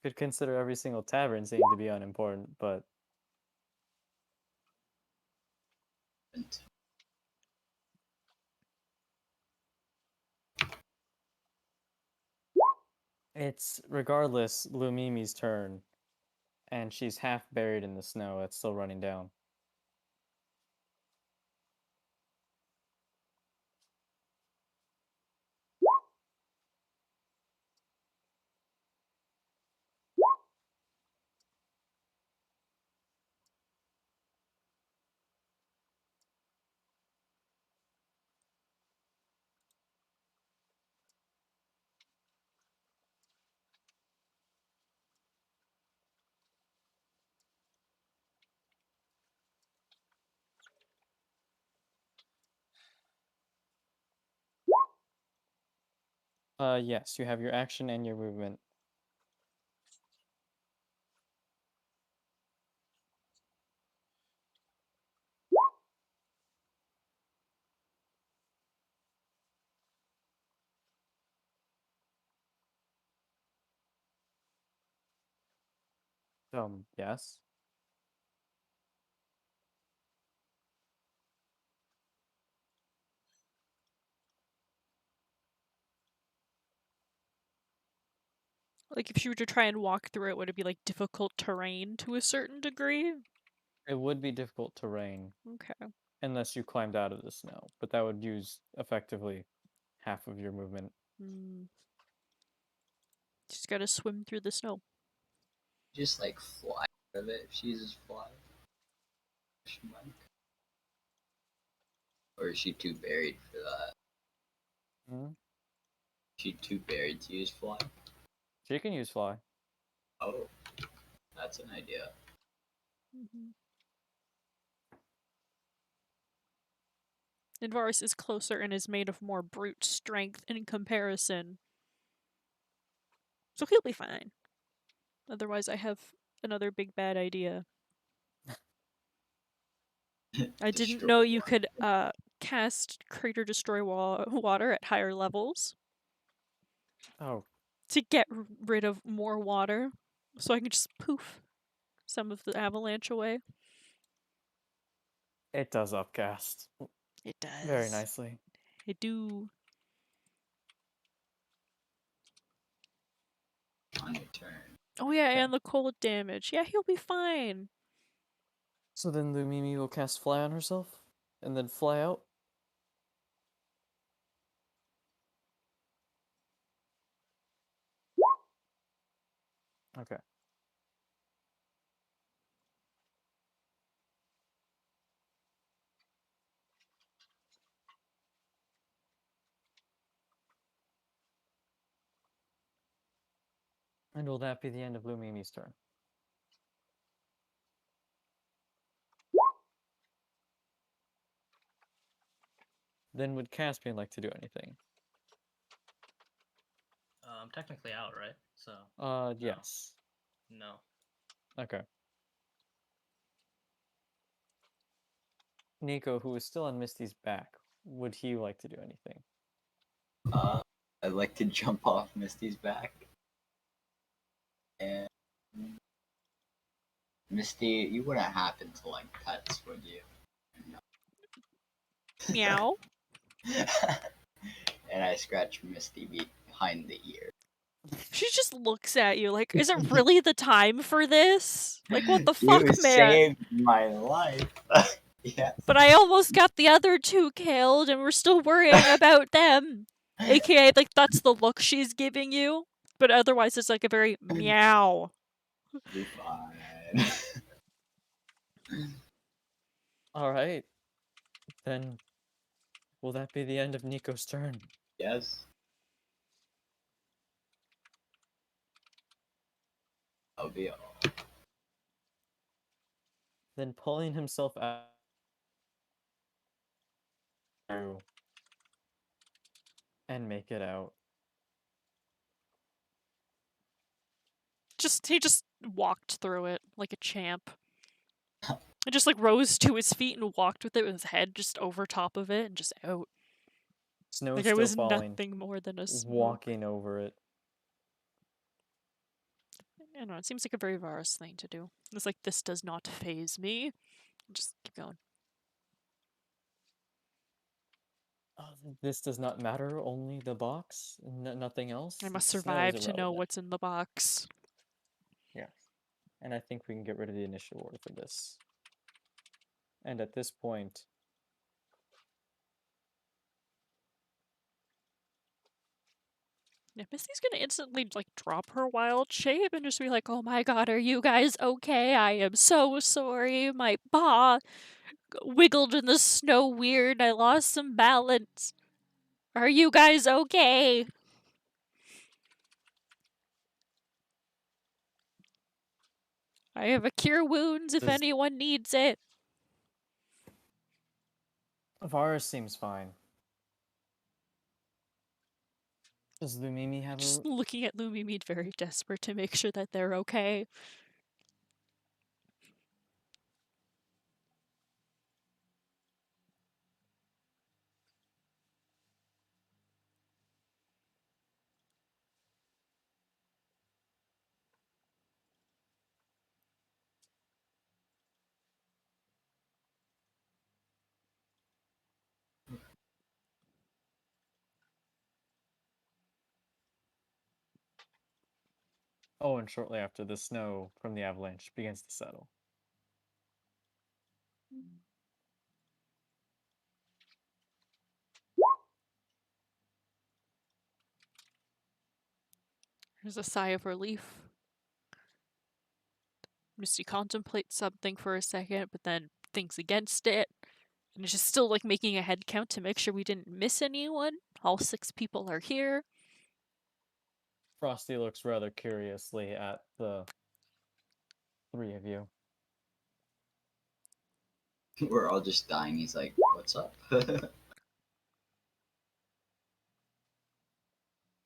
Could consider every single tavern scene to be unimportant, but it's regardless Lumimi's turn, and she's half buried in the snow that's still running down. Yes, you have your action and your movement. Yes. Like, if she were to try and walk through it, would it be, like, difficult terrain to a certain degree? It would be difficult terrain Okay. unless you climbed out of the snow, but that would use effectively half of your movement. Hmm. Just gotta swim through the snow. Just like fly out of it if she uses fly. Question mark. Or is she too buried for that? Hmm? Is she too buried to use fly? She can use fly. Oh, that's an idea. Mm-hmm. Invaris is closer and is made of more brute strength in comparison. So he'll be fine. Otherwise, I have another big bad idea. I didn't Destroy know you one. could cast Crater Destroy Water at higher levels Oh, to get rid of more water. So I can just poof some of the avalanche away. it does upcast It does. very nicely. I do. On your turn. Oh yeah, Okay. and the cold damage. Yeah, he'll be fine. So then Lumimi will cast fly on herself and then fly out. Okay. And will that be the end of Lumimi's turn? Then would Caspian like to do anything? I'm technically out, right? So Yes. no. Okay. Nico, who is still on Misty's back, would he like to do anything? I'd like to jump off Misty's back. And Misty, you wouldn't happen to like pets, would you? No. Meow. And I scratch Misty behind the ear. She just looks at you like, is it really the time for this? Like, what the fuck, You man? saved my life. Yeah. But I almost got the other two killed, and we're still worrying about them. AKA, like, that's the look she's giving you. But otherwise, it's like a very meow. You're fine. Alright. Then will that be the end of Nico's turn? Yes. I'll be all. Then pulling himself out and make it out. He just walked through it like a champ. And just like rose to his feet and walked with it with his head just over top of it and just out. Snow's Like it still was falling. nothing more than a smoke. Walking over it. I don't know, it seems like a very Varus thing to do. It's like, this does not phase me. Just keep going. This does not matter, only the box, nothing else. I must Snow is survive to know irrelevant. what's in the box. Yes. And I think we can get rid of the initial order for this. And at this point, Yeah, Misty's gonna instantly like drop her wild shape and just be like, "Oh my god, are you guys okay? I am so sorry. My paw wiggled in the snow weird. I lost some balance. Are you guys okay?" I have a cure wounds if Does- anyone needs it. Varus seems fine. Does Lumimi have Just a... looking at Lumimi very desperate to make sure that they're okay. Oh, and shortly after, the snow from the avalanche begins to settle. There's a sigh of relief. Misty contemplates something for a second, but then thinks against it. And is just still like making a head count to make sure we didn't miss anyone. All 6 people are here. Frosty looks rather curiously at the 3 of you. We're all just dying. He's like, what's up? Then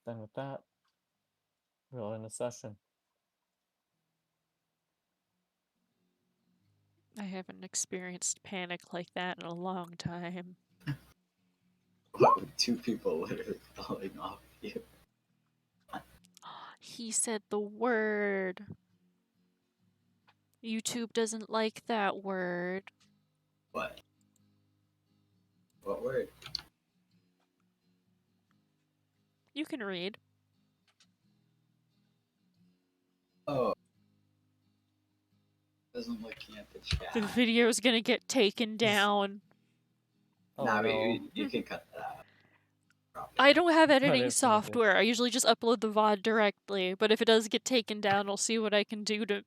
with that, we'll end the session. I haven't experienced panic like that in a long time. 2 people literally falling off you. He said the word. YouTube doesn't like that word. What? What word? You can read. Oh. Doesn't looking at the chat. The video's gonna get taken down. Oh, Nah, no. you can cut that out. I don't have editing it's nothing. software. I usually just upload the VOD directly, but if it does get taken down, I'll see what I can do to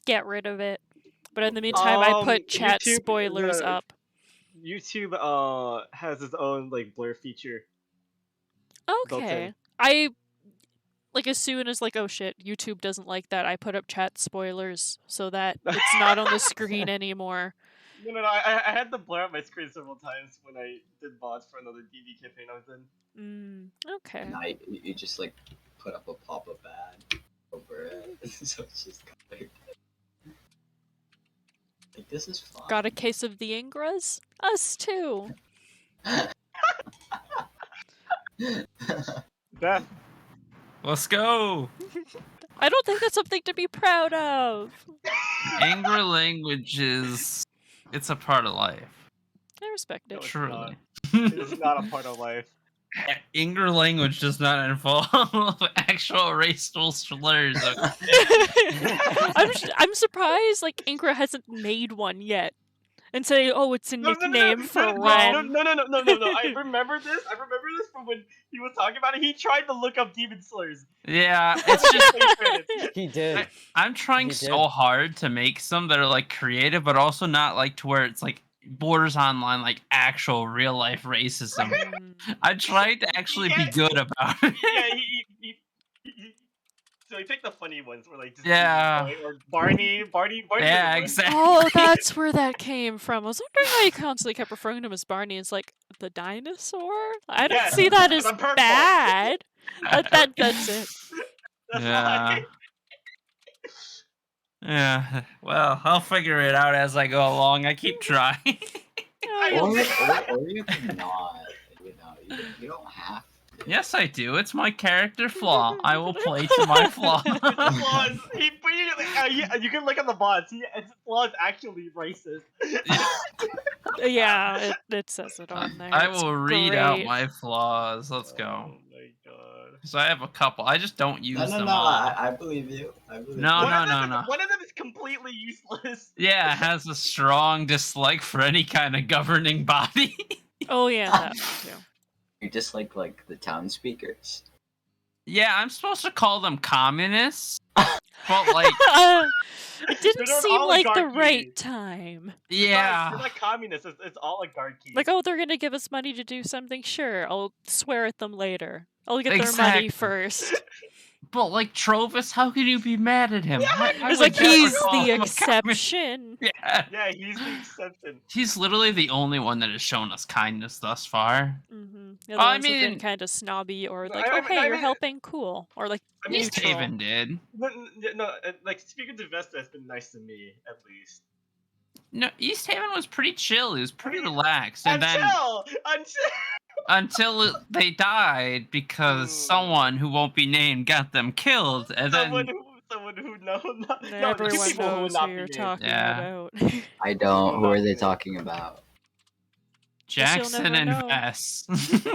get rid of it. But in the meantime, I put chat YouTube- spoilers no, up. YouTube has its own like blur feature. built in. Okay. I like as soon as like, oh shit, YouTube doesn't like that, I put up chat spoilers so that it's not on the screen anymore. No, I had to blur up my screen several times when I did mods for another DD campaign I was in. Okay. Nah, you just like put up a pop-up ad over it, so it's just covered. Like, this is fun. Got a case of the Ingras? Us too. Beth, Let's go. I don't think that's something to be proud of. Angry language it's a part of life. I respect it. No, it's Truly. it is not a part of life. Angry language does not involve actual racial slurs. I'm surprised like Ingra hasn't made one yet. And say, oh, it's a nickname for Ren. No. I remember this from when he was talking about it. He tried to look up demon slurs. Yeah, it's just He did. I'm trying He so did. hard to make some that are like creative, but also not like to where it's like borders on line like actual real life racism. I tried to actually be good about it. Yeah, he so he picked the funny ones, or like just Yeah. or Barney. Yeah, was exactly. Oh, that's where that came from. I was wondering why he constantly kept referring to him as Barney. It's like, the dinosaur? I don't Yes, see that as the purple. bad. That's it. That's Yeah. why. Yeah. Well, I'll figure it out as I go along. I keep trying. Or you can not. You don't have to. Yes, I do. It's my character flaw. I will play to my flaw. His flaw is you can look at the bots. His flaw is actually racist. Yeah, it says it on there. I It's will read out great. my flaws. Let's go. Oh my god. So I have a couple. I just don't use them all. I believe you. No, One no, of no, them, no. One of them is completely useless. Yeah, it has a strong dislike for any kind of governing body. Oh yeah, that one too. You just like the town speakers. Yeah, I'm supposed to call them communists, but like, It didn't They're an seem like the oligarchy. right time. yeah. They're not communists. It's oligarchy. Like, oh, they're gonna give us money to do something. Sure, I'll swear at them later. I'll get their Exactly. money first. But like Trovis, how can you be mad at him? I It's would like never he's call the him a communist. exception. Yeah. Yeah, he's the exception. He's literally the only one that has shown us kindness thus far. Mm-hmm. The Oh, other I ones have been mean- kind of snobby or No, like, I oh mean- hey, I you're mean- helping, cool, or like I mean, East neutral. Haven did. No, like speaking to Vesta has been nice to me at least. No, East Haven was pretty chill. He was pretty relaxed, and then Until they died because someone who won't be named got them killed, and someone then who no, two Everyone people who will knows not who be you're named. talking Yeah. about. I don't. Who are they talking about? Jackson never and know. Vess.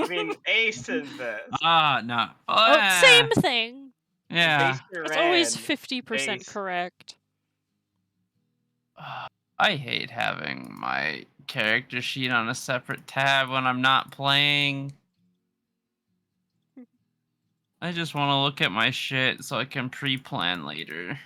I mean, Ace and Vest. No. Oh, same thing. Yeah. It's always Ran, 50% Ace. correct. I hate having my character sheet on a separate tab when I'm not playing. I just want to look at my shit so I can pre-plan later.